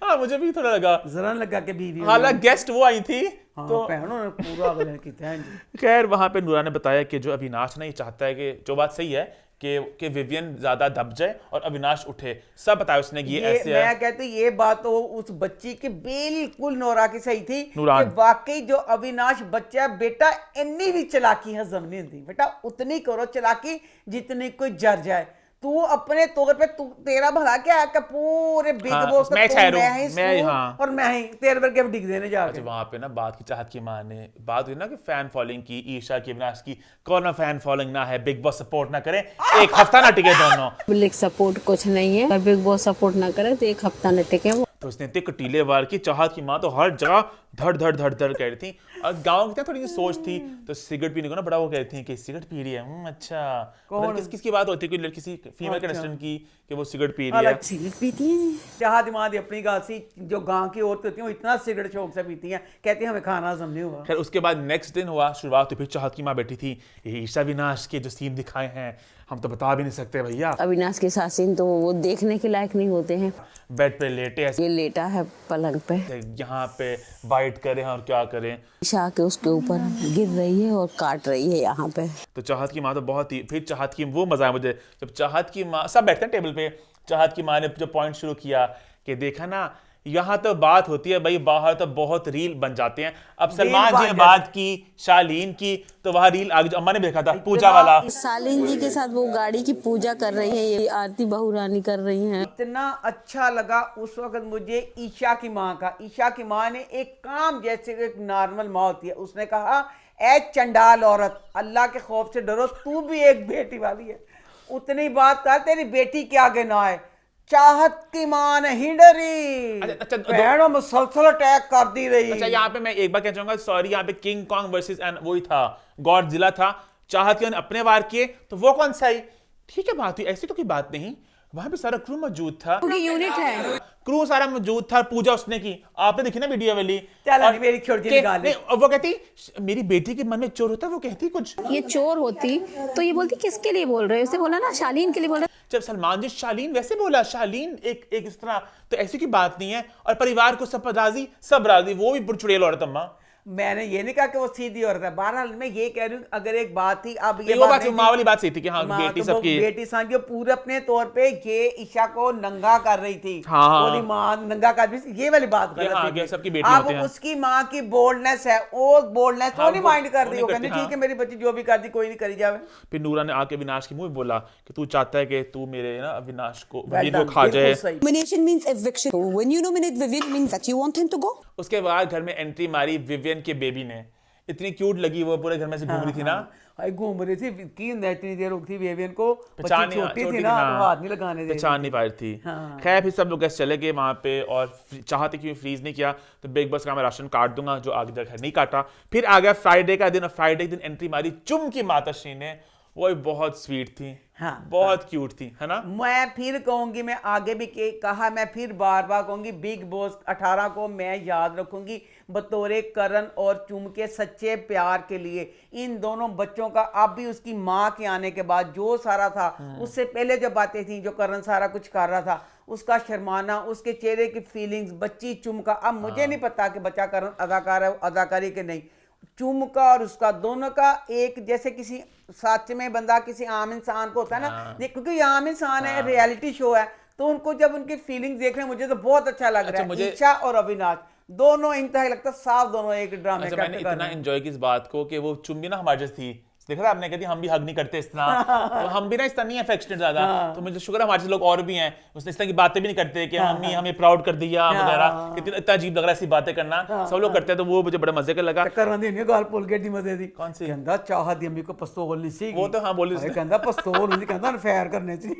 हाँ, मुझे भी थोड़ा लगा, जरा लगा के बीवी, हालांकि गेस्ट वो आई थी, तो ने पूरा अगले की था। खैर वहां पे नूरान ने बताया कि जो अविनाश ना ये चाहता है कि, जो बात सही है कि विवियन ज्यादा दब जाए और अविनाश उठे, सब बताया उसने कि ये ऐसे है। मैं कहती ये बात तो उस बच्ची की बिल्कुल नोरा की सही थी कि वाकई जो अविनाश बच्चा बेटा, इतनी भी चलाकी हजम नहीं होती बेटा, उतनी करो चलाकी जितनी कोई जर जाए। तू अपने तौर पे, तू तेरा भला क्या है कि पूरे बिग बॉस मैं और मैं ही तेरे वर्गे डिग देने जा रहा। वहां पे ना बात की चाहत की माँ ने बात हुई ना कि फैन फॉलोइंग की, ईशा की, अविनाश की, कौन ना फैन फॉलोइंग ना है, बिग बॉस सपोर्ट ना करे, एक हफ्ता ना टिके दोनों। पब्लिक सपोर्ट कुछ नहीं है, बिग बॉस सपोर्ट ना करे तो एक हफ्ता न टिके वो। तो उसने इतने कटीले वार की, चाहत की माँ तो हर जगह धड़ धड़ धड़ धड़ कह रही थी। और गाँव की थोड़ी सी सोच थी, तो सिगरेट पीने को ना बड़ा वो कहती थी कि सिगरेट पी रही है। अच्छा, मतलब किसकी बात होती है, कोई किसी फीमेल कंटेस्टेंट की कि वो सिगरेट पी रही है। सिगरेट पीती हैं चाहत इमाद अपनी गासी, जो गांव की औरतें होती हैं वो इतना सिगरेट शौक से पीती हैं, कहती हैं हमें खाना हजम नहीं हुआ। खैर उसके बाद नेक्स्ट दिन हुआ शुरुआत, तो फिर चाहत की माँ बैठी थी। ये ईशा विनाश के जो सीन दिखाए हैं हम तो बता भी नहीं सकते भैया। अविनाश के साथ सीन तो वो देखने के लायक नहीं होते हैं। बेड पे लेटे ऐसे, ये लेटा है पलंग पे, यहाँ पे बाइट करें और क्या करें, ईशा के उसके ऊपर गिर रही है और काट रही है यहाँ पे। तो चाहत की माँ तो बहुत ही, फिर चाहत की वो मजा है मुझे जब चाहत की माँ, सब बैठते हैं टेबल पे, चाहत की माँ ने जो पॉइंट शुरू किया कि देखा ना यहाँ तो बात होती है भाई, बाहर तो बहुत रील बन जाते हैं। अब सलमान जी ने बात की शालीन की, तो वहाँ रील आगे अम्मा ने देखा था पूजा वाला, शालीन जी के साथ वो गाड़ी की पूजा कर रही है, ये आरती बहुरानी कर रही हैं। इतना अच्छा लगा उस वक्त मुझे ईशा की माँ का। ईशा की माँ ने एक काम, जैसे एक नॉर्मल माँ होती है, उसने कहा ए चंडाल औरत, अल्लाह के खौफ से डरो, तू भी एक बेटी वाली है, उतनी बात कर, तेरी बेटी के आगे ना आए। चाहत की माँ नहीं डरी, अच्छा, बहनों मुसलसल अटैक कर दी रही। अच्छा यहाँ पे मैं एक बार कह चाहूंगा, सॉरी, यहाँ पे किंग कॉन्ग वर्सेस एंड वही था, गॉडजिला था, चाहत के अपने वार किए, तो वो कौन सा ही ठीक है बात हुई, ऐसी तो कोई बात नहीं। वहां पे सारा क्रू मौजूद था, यूनिट है, क्रू सारा मौजूद था, पूजा उसने की, आपने देखी ना वीडियो वाली। मेरी छोटी गाली, वो कहती मेरी बेटी के मन में चोर होता है, वो कहती कुछ ये चोर होती तो ये बोलती किसके लिए बोल रहे हो, उसने बोला ना शालीन के लिए बोल रहे। जब सलमान जी शालीन वैसे बोला, शालीन एक इस तरह, तो ऐसी की बात नहीं है। और परिवार को सब राजी, सब राजी, वो भी बुरचुड़ैल औरत अम्मा। मैंने ये नहीं कहा कि वो सीधी औरत है, बहरहाल मैं ये कह रही हूँ अगर एक बात थी, अब ये वो बात माँ वाली बात सही थी कि हाँ बेटी तो सबकी, बेटी समझो पूरे अपने तौर पे ये ईशा को नंगा कर रही थी, बोली माँ नंगा कर भी, ये वाली बात कर रही थी। सबकी बेटी अब उसकी माँ की बोल्डनेस है, वो बोल्डनेस वो नहीं माइंड कर रही, वो कहती ठीक है मेरी बच्ची जो भी कर दी कोई नहीं करी जावे। फिर नूरा ने आके विनाश के मुंह में बोला कि तू चाहता है कि तू मेरे ना विनाश को खा जाए। Nomination means eviction. When you nominate Vivian means that you want him to go. उसके बाद घर में एंट्री मारी विवियन के बेबी ने, इतनी क्यूट लगी, वो पूरे घर में से घूम रही थी ना, घूम रही थी की इतनी देर रुकती विवियन को, छोटी थी ना, हाथ नहीं लगाने दे, पहचान नहीं पा रही थी। खैर फिर सब लोग गेस्ट चले गए वहां पे, और चाहते कि फ्रीज नहीं किया, तो बिग बॉस का मैं राशन काट दूंगा, जो आगे तक नहीं काटा। फिर आ गया फ्राइडे का दिन, और फ्राइडे के दिन एंट्री मारी चुम की माताश्री ने, वो बहुत स्वीट थी, बहुत क्यूट थी, है ना। मैं फिर कहूंगी, मैं आगे भी कहा, मैं फिर बार बार कहूंगी, बिग बॉस 18 को मैं याद रखूंगी बतौरे करण और चुम के सच्चे प्यार के लिए। इन दोनों बच्चों का अब भी उसकी माँ के आने के बाद जो सारा था, उससे पहले जो बातें थी, जो करण सारा कुछ कर रहा था, उसका शर्माना, उसके चेहरे की फीलिंग्स, बच्ची चुम का, अब मुझे नहीं पता कि बच्चा करण अदाकार है अदाकारी के नहीं, चुम का और उसका दोनों का एक जैसे किसी सच में बंदा किसी आम इंसान को होता है ना, क्योंकि ये आम इंसान है, रियलिटी शो है, तो उनको जब उनकी फीलिंग्स देख रहे हैं, मुझे तो बहुत अच्छा लग रहा है। ईशा और अविनाश दोनों इंतहा लगता है साफ, दोनों एक ड्रामे का। मैंने इतना एंजॉय की इस बात को कि वो चुम भी ना हमारे जैसी थी, देखा था आपने, कहती हम भी हग नहीं करते इस तरह, तो हम भी ना इस तरह नहीं अफेक्शनेट ज्यादा, तो मुझे शुक्र है हमारे से लोग और भी हैं, उसने इस तरह की बातें भी नहीं करते कि मम्मी हमें प्राउड कर दिया वगैरह, इतना अजीब लग रहा है ऐसी बातें करना, सब लोग करते हैं, तो वो मुझे बड़ा मजे का लगा। गाल पुल के मजे दी, कौन सी कहंदा चाहत दी अम्मी को पिस्तौल नहीं सी, वो तो हाँ बोली, कहंदा पिस्तौल नहीं, कहंदा फायर करने से।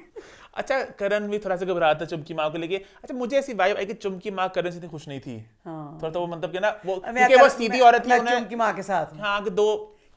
अच्छा करण भी थोड़ा सा घबरा था चुम की माँ को लेके। अच्छा मुझे ऐसी वाइब आई कि चुम की माँ करण से इतनी खुश नहीं थी, थोड़ा तो वो मतलब कि ना वो, क्योंकि वो सीधी औरत थी, चुम की माँ के साथ, हाँ दो,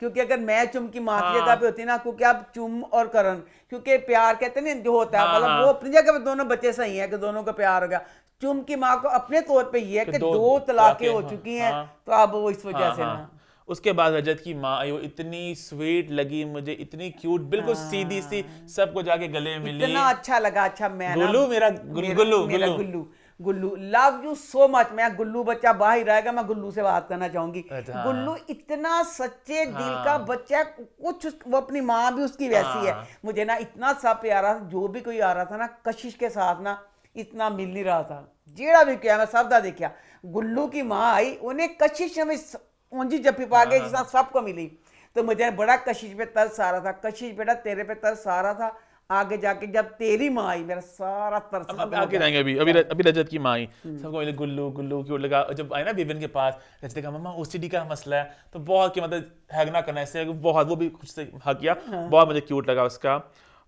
क्योंकि अगर मैं चुम की माँ की जगह पे होती ना, क्योंकि अब चुम और करण, क्योंकि प्यार कहते हैं जो होता है, मतलब वो अपनी जगह पे दोनों बच्चे सही हैं कि दोनों का प्यार हो गया। चुम की माँ को अपने तौर पे ये है कि 2 तलाकें हो चुकी हैं, तो अब वो इस वजह से ना। उसके बाद रजत की माँ आई, वो इतनी स्वीट लगी मुझे, इतनी क्यूट, बिल्कुल सीधी सी, सबको जाके गले मिली, इतना अच्छा लगा। अच्छा मैं गुल्लू मेरा गुल्लू गुल्लू लव यू सो मच। मैं गुल्लू बच्चा बाहर रहेगा, मैं गुल्लू से बात करना चाहूंगी। गुल्लू इतना सच्चे दिल का बच्चा, कुछ वो अपनी माँ भी उसकी वैसी है, मुझे ना इतना सा प्यारा, जो भी कोई आ रहा था ना कशिश के साथ ना, इतना मिल नहीं रहा था, जेड़ा भी किया मैं सब दा देखा। गुल्लू की माँ आई, उन्हें कशिश में ऊंजी जप्पी पा गई जिस सबको मिली, तो मुझे बड़ा कशिश पे तरस आ रहा था। कशिश बेटा तेरे पे तरस आ रहा था, आगे जाके जब तेरी माँ आई मेरा सारा तरस आगे जाएंगे। अभी रजत की माँ आई, सबको मिले गुल्लू गुल्लू क्यों लगा। जब आई ना विविन के पास, रजत का मम्मा ओसीडी का मसला है, तो बहुत की मतलब हैग ना करना ऐसे, बहुत वो भी खुद से हक किया, बहुत मुझे क्यूट लगा उसका।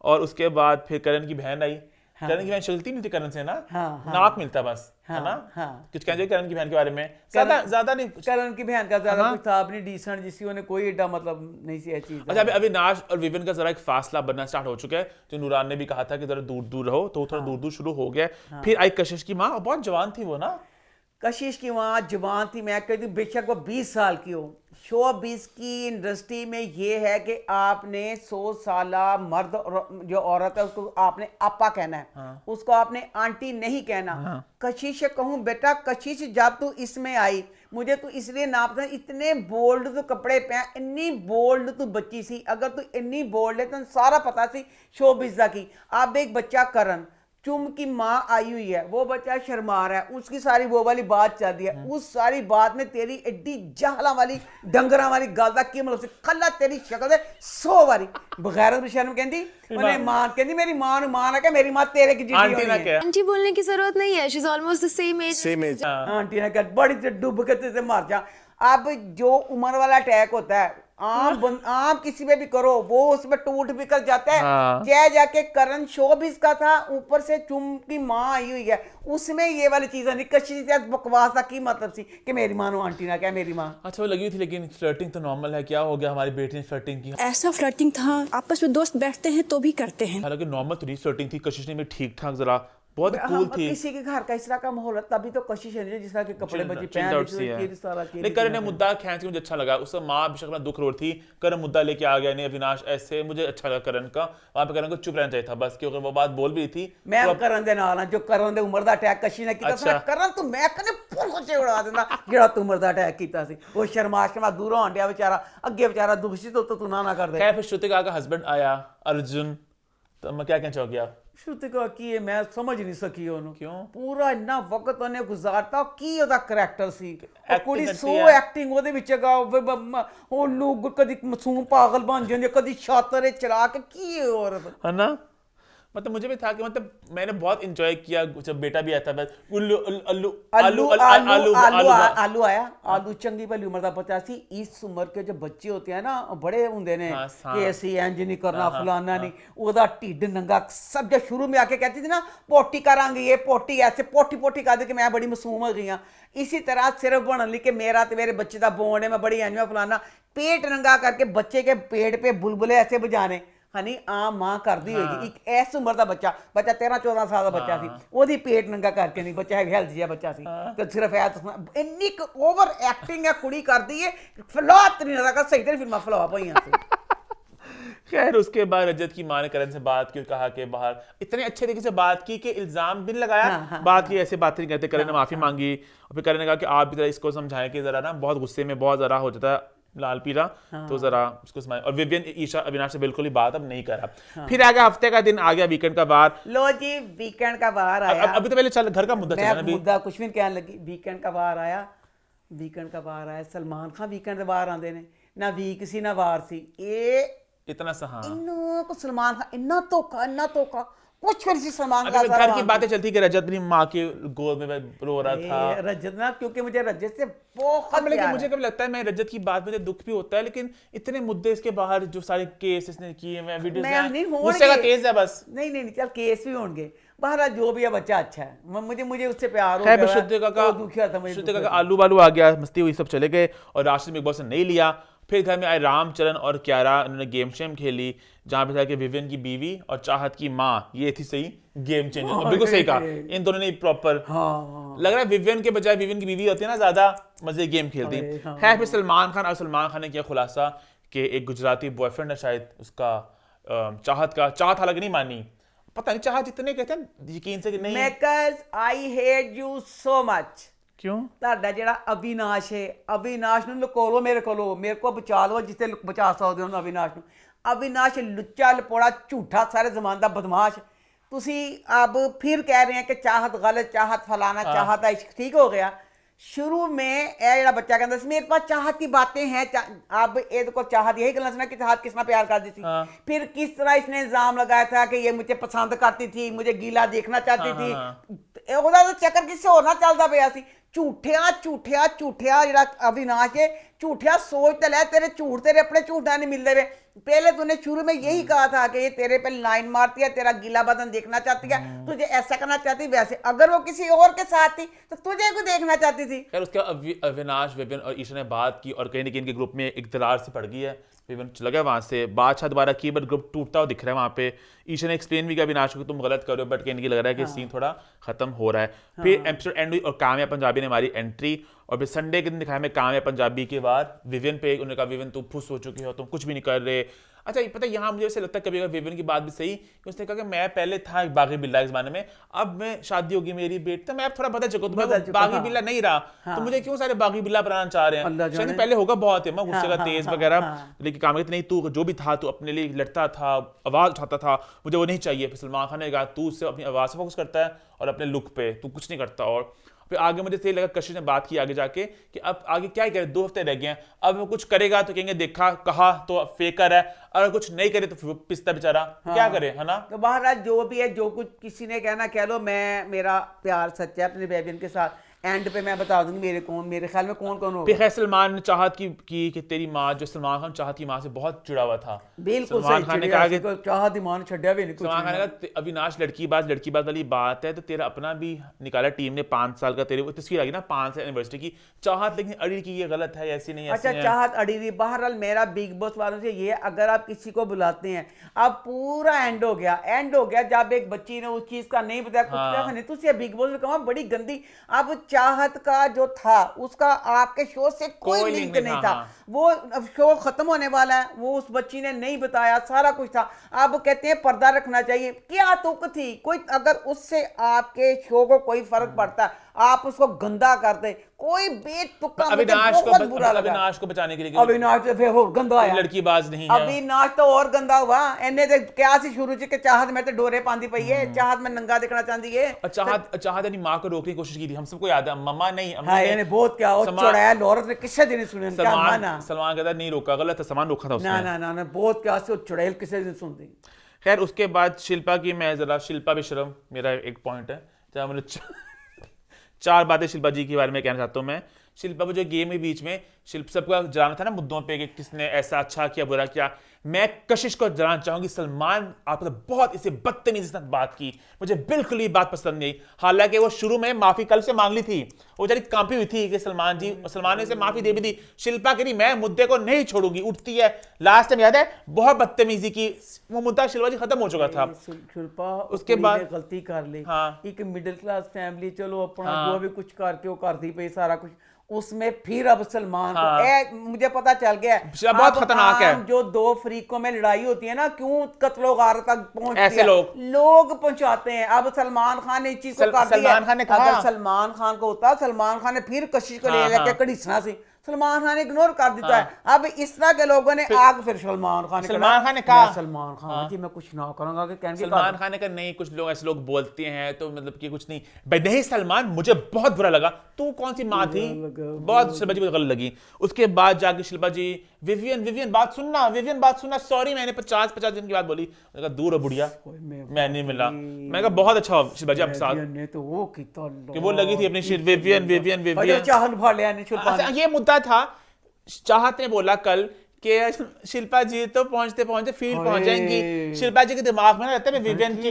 और उसके बाद फिर करण की बहन आई, करण की बहन चलती नहीं थी करण से ना, हाँ, हाँ। नाक मिलता बस, है ना? हाँ। कुछ कहना चाहिए करण की बहन के बारे में? ज्यादा नहीं कुछ। करण की बहन का ज्यादा कुछ था अपनी डिसेंट, जिसकी उन्हें कोई एडा मतलब नहीं सी चीज। अच्छा, अभी अविनाश और विविन का जरा एक फासला बनना स्टार्ट हो चुका है, जो नूरान ने भी कहा था कि जरा दूर दूर रहो, तो थोड़ा दूर दूर शुरू हो गया। फिर आई कशिश की माँ, बहुत जवान थी वो ना, कशिश की वहाँ जवान थी। मैं कहती हूँ बेशक वो 20 साल की हो, शोबिज़ की इंडस्ट्री में ये है कि आपने 100 साला मर्द जो औरत है उसको आपने आपा कहना है, उसको आपने आंटी नहीं कहना। कशिश कहूँ बेटा, कशिश जब तू इसमें आई मुझे तू इसलिए ना पसंद, इतने बोल्ड तू कपड़े पहन, इन्नी बोल्ड तू बच्ची सी, अगर तू इन्नी बोल्ड है तो सारा पता सी शोबिज़ा की। अब एक बच्चा करण चुम की माँ आई हुई है, वो बच्चा शर्मा रहा है, उसकी सारी वो वाली बात चल रही है, उस सारी बात में तेरी एड्डी जहला वाली डंगरा वाली गलदा की मतलब से खल्ला तेरी शक्ल है 100 बारी बगैर शर्म कहती उन्हें मां कहती मेरी मां नु मां ना क्या मेरी मां तेरे की जिद्दी आंटी ना होनी है। क्या? आंटी बोलने की जरूरत नहीं है, she is almost the same age. Aunty ने कहा बड़ी से डूब के तुझे मार जा। अब जो उम्र वाला अटैक होता है आम किसी पे भी करो वो उसमें टूट भी कर जाता है। क्या जाके करण शोबिज़ का था, ऊपर से चुम की माँ आई हुई है, उसमें ये वाली चीजें नहीं। कशी बकवास था की मतलब सी कि मेरी माँ नो आंटी ना क्या मेरी माँ। अच्छा, वो लगी हुई थी, लेकिन फ्लर्टिंग तो नॉर्मल है, क्या हो गया हमारी बेटी ने फ्लर्टिंग की? ऐसा फ्लर्टिंग था, आपस में दोस्त बैठते हैं तो भी करते हैं। हालांकि नॉर्मल तो फ्लर्टिंग थी, कशिश ने भी ठीक ठाक जरा बहुत कूल थी। किसी के घर का इस तरह का माहौल है तभी तो कशिश है, जिस तरह के कपड़े बची पहन। लेकिन करण ने मुद्दा खींच के मुझे अच्छा लगा, उससे माँ बेशक में दुख रोड थी, करण मुद्दा लेके आ गया, नहीं अविनाश ऐसे, मुझे अच्छा लगा करण का। वहां पे करण को चुप रहना चाहिए था बस, क्योंकि वो बात बोल भी रही थी। मैं करण दे नाल जो करण दे उम्र दा अटैक कशी ने कीता सी, करण तू मैं कने पुरसे उड़ा देंदा जेड़ा तू उम्र दा अटैक कीता सी। वो शर्मा दूरों हंडिया बेचारा, अगे बेचारा दुखी तो तू ना कर दे। खैर फिर श्रुतिका का हस्बैंड आया अर्जुन, तो मैं क्या कहना चाहोगे आप? श्रुतिका की है मैं समझ नहीं सकी ओनू क्यों? पूरा इन्ना वक्त ਉਹਨੇ ਗੁਜ਼ਾਰਤਾ ਕੀ ਉਹਦਾ ਕਰੈਕਟਰ ਸੀ। ਉਹ ਕੁੜੀ ਕਰਤੀ ਸੋ ਹੈ। ਐਕਟਿੰਗ ਉਹਦੇ ਵਿੱਚ ਹੈਗਾ, ਉਹਨੂੰ ਕਦੀ ਮਾਸੂਮ ਪਾਗਲ ਬਣ ਜਾਂਦੀ ਹੈ, ਕਦੀ ਛਾਤਰੇ ਚਲਾ ਕੇ ਕੀ ਔਰਤ है ना? मतलब मुझे भी था कि मतलब मैंने बहुत इंजॉय किया जब बेटा भी आया था, बस उल्लू अल्लू आलू आलू आया। आलू चंगी भली उम्र का बच्चा सी। इस उम्र के जो बच्चे होते हैं ना बड़े होंगे ने कि ऐसी इंज नहीं करना फलाना नहीं, ओदा ढिड नंगा सब। जब शुरू में आके कहती थी ना पोटी करांगे, ये पोटी ऐसे पोटी पोटी कर दे कि मैं बड़ी मासूम हो गई हाँ। इसी तरह सिर्फ बनने ली कि मेरा तो मेरे बच्चे का बोन है, मैं बड़ी इंज में फलाना, पेट नंगा करके बच्चे के पेट पे बुलबुले ऐसे बजाने। हनी आम मां करती होगी। एक ऐस उम्र का बच्चा 13-14 साल का बच्चा सी, ओदी पेट नंगा करके नहीं, बच्चा हेल्थ जिहा बच्चा सी, तो सिर्फ ऐ इन्नी ओवर एक्टिंग है कुड़ी करदी है, फ्लॉप नहीं लगा सही तरह फिल्म फ्लॉप होईयां सी। खैर उसके बाद रजत की मां ने करण से बात की, कहा कि बाहर इतने अच्छे तरीके से बात की कि इल्जाम भी नहीं लगाया, बात की ऐसे बात नहीं कहते। करण ने माफी मांगी और फिर करण ने कहा कि आप भी जरा इसको समझाएं कि जरा ना बहुत गुस्से में बहुत जरा हो जाता है लाल पीला, तो जरा उसको समझाएं। और विवियन ईशा अविनाश से बिल्कुल ही बात अब नहीं करा। फिर आ गया हफ्ते का दिन, आ गया वीकेंड का बार। लो जी वीकेंड का बार आया। अभी तो पहले चल घर का मुद्दा चला ना, मुद्दा कुछ भी कहने लगी। वीकेंड का बार आया, वीकेंड का बार आया। सलमान खान वीकेंड के बाहर आते ने ना, वीक सी ना वार सी, ये इतना सा। हाँ, इन्नो को सलमान खान इन्ना धोखा कुछ फिर से सलमान खान घर की बातें चलती कि रजत अपनी माँ की गोद में रो रहा था। रजत ना, क्योंकि मुझे रजत से बहुत लेकिन मुझे कभी लगता है मैं रजत की बात मुझे दुख भी होता है, लेकिन इतने मुद्दे इसके बाहर जो सारे केस इसने किए, मैं वीडियोस गुस्से का तेज है बस। नहीं चल केस भी होंगे बाहर, जो भी है बच्चा अच्छा है, मुझे उससे प्यार हो गया। श्रुतिका का आलू बालू आ गया, मस्ती हुई, सब चले गए और राशिद बिग बॉस ने नहीं लिया। फिर घर में आए रामचरण और क्यारा, उन्होंने गेम शेम खेली, जहां पे था कि विवियन की बीवी और चाहत की माँ ये थी सही गेम चेंजर। बिल्कुल सही कहा, इन दोनों ने प्रॉपर लग रहा है विवियन के बजाय विवियन की बीवी होती है ना ज्यादा मजे गेम खेलती है। फिर सलमान खान ने किया खुलासा कि एक गुजराती बॉयफ्रेंड है शायद उसका, चाहत हालांकि नहीं मानी, पता नहीं चाहत जितने कहते हैं यकीन से कि नहीं। Because I hate you so much। क्यों? ਤੁਹਾਡਾ ਜਿਹੜਾ ਅਵਿਨਾਸ਼ ਹੈ, ਅਵਿਨਾਸ਼ ਨੂੰ ਲੁਕੋ ਲਓ ਮੇਰੇ ਕੋ ਬਚਾ ਲਓ ਜਿੱਥੇ ਬਚਾ ਸਕਦੇ ਹੋ ਅਵਿਨਾਸ਼ ਨੂੰ। अविनाश लुच्चा लपोड़ा झूठा सारे जमान का बदमाश। तुसी अब फिर कह रहे हैं कि चाहत गलत, चाहत फलाना, चाहत इश्क ठीक हो गया। शुरू में ये बच्चा कहता मेरे पास चाहत की बातें हैं, अब ये को चाहत यही गलना सुना कि चाहत किसना प्यार करती थी। फिर किस तरह इसने इल्जाम लगाया था कि ये मुझे पसंद करती थी, मुझे गीला देखना चाहती थी। ਉਹਦਾ ਤਾਂ ਚੱਕਰ ਕਿਸੇ ਹੋਰ ਨਾਲ ਚੱਲਦਾ ਪਿਆ ਸੀ। झूठिया झूठिया झूठिया ਜਿਹੜਾ अविनाश है झूठिया सोच तो ले तेरे झूठ तेरे अपने झूठा नहीं मिल रहे पहले तूने शुरू में यही कहा था कि ये तेरे पे लाइन मारती है तेरा गीला बदन देखना चाहती है तुझे ऐसा करना चाहती वैसे अगर वो किसी और के साथ थी तो तुझे को देखना चाहती थी यार उसके अविनाश विपिन और ईशा ने बात की और कहीं ना कहीं इनके ग्रुप में एक दरार सी पड़ गई है विपिन चला गया वहां से बादशाह दोबारा की बट ग्रुप टूटता हुआ दिख रहा है वहां पे ईशा ने एक्सप्लेन भी किया अविनाश को तुम गलत कर रहे हो बट कहीं ना कहीं लग रहा है कि सीन थोड़ा खत्म हो रहा है फिर एपिसोड एंड हुई और काम्या पंजाबी ने हमारी एंट्री और फिर संडे के दिन दिखाया मैं काम्या पंजाबी के बाद विविन पे उन्होंने कहा विविन तुम खुश हो चुकी हो तुम कुछ भी नहीं कर रहे अच्छा पता है यहाँ मुझे ऐसे लगता है कभी अगर विविन की बात भी सही कि उसने कहा कि मैं पहले था एक बागी बिल्ला इस जमाने में अब मैं शादी होगी मेरी बेटी तो मैं अब थोड़ा बदल चुका हूं मैं बागी बिल्ला नहीं रहा तो मुझे क्यों सारे बागी बिल्ला बनाना चाह रहे हैं शायद पहले होगा बहुत है मैं गुस्से का तेज वगैरह लेकिन काम नहीं तू जो भी था तू अपने लिए लड़ता था आवाज उठाता था मुझे वो नहीं चाहिए फिर सलमान खान ने कहा तू उससे अपनी आवाज से फोकस करता है और अपने लुक पे तू कुछ नहीं करता और फिर आगे मुझे सही लगा कशिश ने बात की आगे जाके कि अब आगे क्या ही करे 2 हफ्ते रह गए हैं अब वो कुछ करेगा तो कहेंगे देखा कहा तो फेकर है अगर कुछ नहीं करे तो पिस्ता बेचारा क्या करे है ना तो बहरहाल जो भी है जो कुछ किसी ने कहना कह लो मैं मेरा प्यार सच्चा है अपने बेबी के साथ एंड पे मैं बता दूंगी मेरे ख्याल में कौन कौन होगा फिर सलमान ने चाहत की कि तेरी माँ जो सलमान खान चाहत की माँ से बहुत जुड़ा हुआ था बिल्कुल सलमान खान ने कहा कि चाहत की मां ने छड्या भी नहीं कुछ सलमान खान ने कहा अविनाश लड़की बात वाली बात है तो तेरा अपना भी निकाला टीम ने 5 साल का तेरे वो तस्वीर आ गई ना 5 साल एनिवर्सरी की चाहत लेकिन अड़ी की ये गलत है ऐसी नहीं अच्छा चाहत अड़ी हुई बहरहाल मेरा बिग बॉस वालों से ये अगर आप किसी को बुलाते हैं अब पूरा एंड हो गया जब एक बच्ची ने उस चीज का नहीं बताया कुछ नहीं तो बिग बॉस में कहा बड़ी गंदी अब चाहत का जो था उसका आपके शो से कोई लिंक नहीं था वो शो खत्म होने वाला है वो उस बच्ची ने नहीं बताया सारा कुछ था अब कहते हैं पर्दा रखना चाहिए क्या तुक थी कोई अगर उससे आपके शो को कोई फर्क पड़ता आप उसको गंदा करते कोई बेतुका अविनाश को बचाने के लिए अविनाश तो फिर और गंदा आया लड़की बाज नहीं है अविनाश तो और गंदा हुआ इन्हें तो क्या सी शुरू से चाहत में तो डोरे पांदी पई है चाहत में नंगा दिखना चाहती है चाहत अपनी माँ को रोकने की कोशिश की थी हम सबको याद है मम्मा नहीं ने बहुत क्या चढ़ाया लौरत ने किससे दिन सुने सलमान कहता नहीं रोका गलत है सलमान रोका था उसने ना बहुत क्या चढ़ाई किससे दिन सुनती खैर उसके बाद शिल्पा की मैं जरा शिल्पा बेशरम मेरा एक पॉइंट है जहाँ मैंने 4 बातें शिल्पा जी के बारे में कहना चाहता हूँ मैं शिल्पा को जो गेम के बीच में शिल्पा सबका जलाना था ना मुद्दों पे कि किसने ऐसा अच्छा किया बुरा किया मैं कशिश को जलाना चाहूंगी सलमान आपने तो बहुत इसे बदतमीजी से बात की मुझे बिल्कुल ही बात पसंद नहीं हालांकि वो शुरू में माफी कल से मांग ली थी वो जरी कांपी हुई थी कि सलमान जी और सलमान ने इसे माफी दे भी दी शिल्पा कह रही मैं मुद्दे को नहीं छोड़ूंगी उठती है लास्ट टाइम याद है बहुत बदतमीजी की वो मुद्दा शिल्पा जी खत्म हो चुका था शिल्पा उसके बाद गलती कर ली हाँ एक मिडिल क्लास फैमिली चलो अपना जो भी कुछ करके वो कर दी पे सारा कुछ उसमें फिर अब सलमान को मुझे पता चल गया बहुत खतरनाक है जो 2 फरीकों में लड़ाई होती है ना क्यों कत्लो गार तक पहुंचती ऐसे है लोग पहुंचाते हैं अब सलमान खान ने इस चीज को कर दिया अगर सलमान खान को होता सलमान खान ने फिर कशिश को ले लेके कड़ीसना से सलमान खान ने इग्नोर कर देता है अब इस तरह के लोगों ने आग फिर सलमान खान ने कहा सलमान खान जी मैं कुछ ना करूंगा कि सलमान खान ने कहा नहीं कुछ लोग ऐसे लोग बोलते हैं तो मतलब कि कुछ नहीं भाई नहीं सलमान मुझे बहुत बुरा लगा तू कौन सी माँ थी बहुत शिल्पा जी को गलत लगी उसके बाद जाके शिल्पा जी विवियन बात सुनना सॉरी मैंने 50 दिन की बात बोली मैंने कहा दूर हो बुढ़िया मैं नहीं मिला मैंने कहा बहुत अच्छा शिल्पा जी आपके साथ तो वो कि वो लगी थी अपनी विवियन चाहत भाड़ लिया ये मुद्दा था चाहत ने बोला कल कि शिल्पा जी तो पहुंचते फील्ड पहुंच जाएंगी शिल्पा जी के दिमाग में ना रहता है विवियन की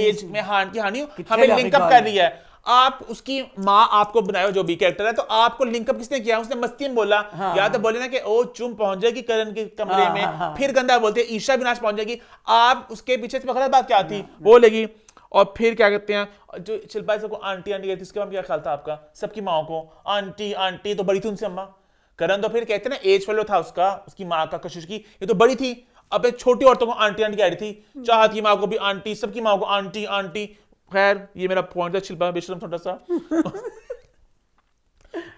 एज में हान की हानि हमें लिंकअप कर रही है आप उसकी माँ आपको बनाए जो भी कैरेक्टर है तो आपको लिंकअप किसने किया उसने मस्ती में बोला या तो बोले ना कि ओ चुम पहुंच जाएगी करण के कमरे में फिर गंदा बोलते ईशा विनाश पहुंच जाएगी आप उसके पीछे से गलत बात क्या थी वो लगी और फिर क्या कहते हैं जो शिल्पा सबको आंटी कहती है उसके बाद क्या ख्याल था आपका सबकी माओ को आंटी तो बड़ी थी उनसे अम्मा करण तो फिर कहते हैं ना एज फेलो था उसकी माँ का कशिश की ये तो बड़ी थी अब छोटी औरतों को आंटी कह रही थी चाहत की माँ को भी आंटी सबकी माँ को आंटी खैर ये मेरा पॉइंट था शिल्पा बेशरम थोड़ा सा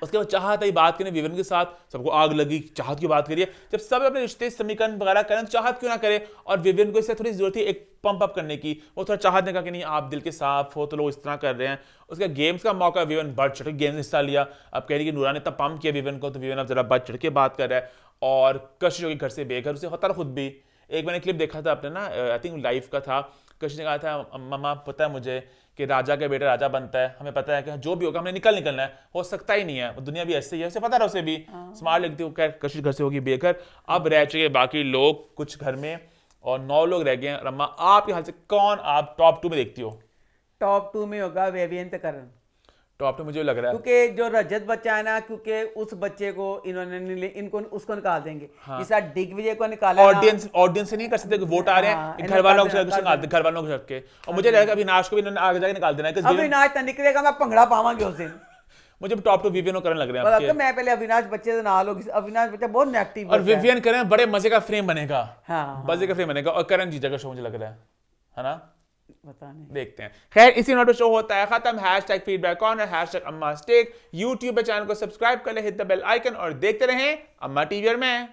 उसके बाद चाहत आई बात करने विवन के साथ सबको आग लगी चाहत की बात करिए जब सब अपने रिश्ते समीकरण वगैरह करें तो चाहत क्यों ना करे और विवियन को इससे थोड़ी जरूरत थी एक पंप अप करने की वो थोड़ा चाहत ने कहा कि नहीं आप दिल के साफ हो तो लोग इस तरह कर रहे हैं उसका गेम्स का मौका विवियन बढ़ चढ़ के गेम्स हिस्सा लिया अब कह रही कि नूरा ने तब पंप किया विवियन को तो विवियन अब जरा बढ़ चढ़ के बात कर रहा है और कशिश होगी घर से बेघर उसे होता खुद भी एक मैंने क्लिप देखा था आपने ना आई थिंक लाइव का था कशिश ने कहा था मम्मा पता है मुझे कि राजा का बेटा राजा बनता है, हमें पता है कि जो भी होगा हमने निकलना है, हो सकता ही नहीं है, दुनिया भी ऐसे ही है, उसे पता रहा उसे भी स्मार्ट लगती हो। खैर कशिश घर से होगी बेघर, अब रह चुके बाकी लोग कुछ घर में और 9 लोग रह गए हैं। रम्मा आपके हाल से कौन आप टॉप 2 में देखती हो? टॉप 2 में होगा वेवियंत करण, टॉप 2 मुझे लग रहा है क्योंकि जो रजत बच्चा है ना, क्योंकि उस बच्चे को इन्होंने इनको उसको निकाल देंगे। इस बार दिग्विजय को निकाला ना। ऑडियंस से नहीं कर सकते, वोट आ रहे हैं घर वालों के घर वालों को रख के, और मुझे लगता है अविनाश को भी इन्होंने आगे जाके निकाल देना है। अविनाश तो निकलेगा, मैं भंगड़ा पावांगे उस दिन। मुझे टॉप 2 विवियन और करण लग रहे हैं आपके। मैं पहले अविनाश बच्चे से ना लो, अविनाश बच्चा बहुत नेगेटिव और विवियन करण बड़े मजे का फ्रेम बनेगा, मजे का फ्रेम बनेगा, और करण जीजा का शो मुझे लग रहा है ना, पता नहीं, देखते हैं। खैर इसी नोट पे शो होता है खत्म। #फीडबैक कॉर्नर #अम्मा स्टेक। यूट्यूब पे चैनल को सब्सक्राइब कर ले, हिट द बेल आइकन और देखते रहें अम्मा टीवी और मैं।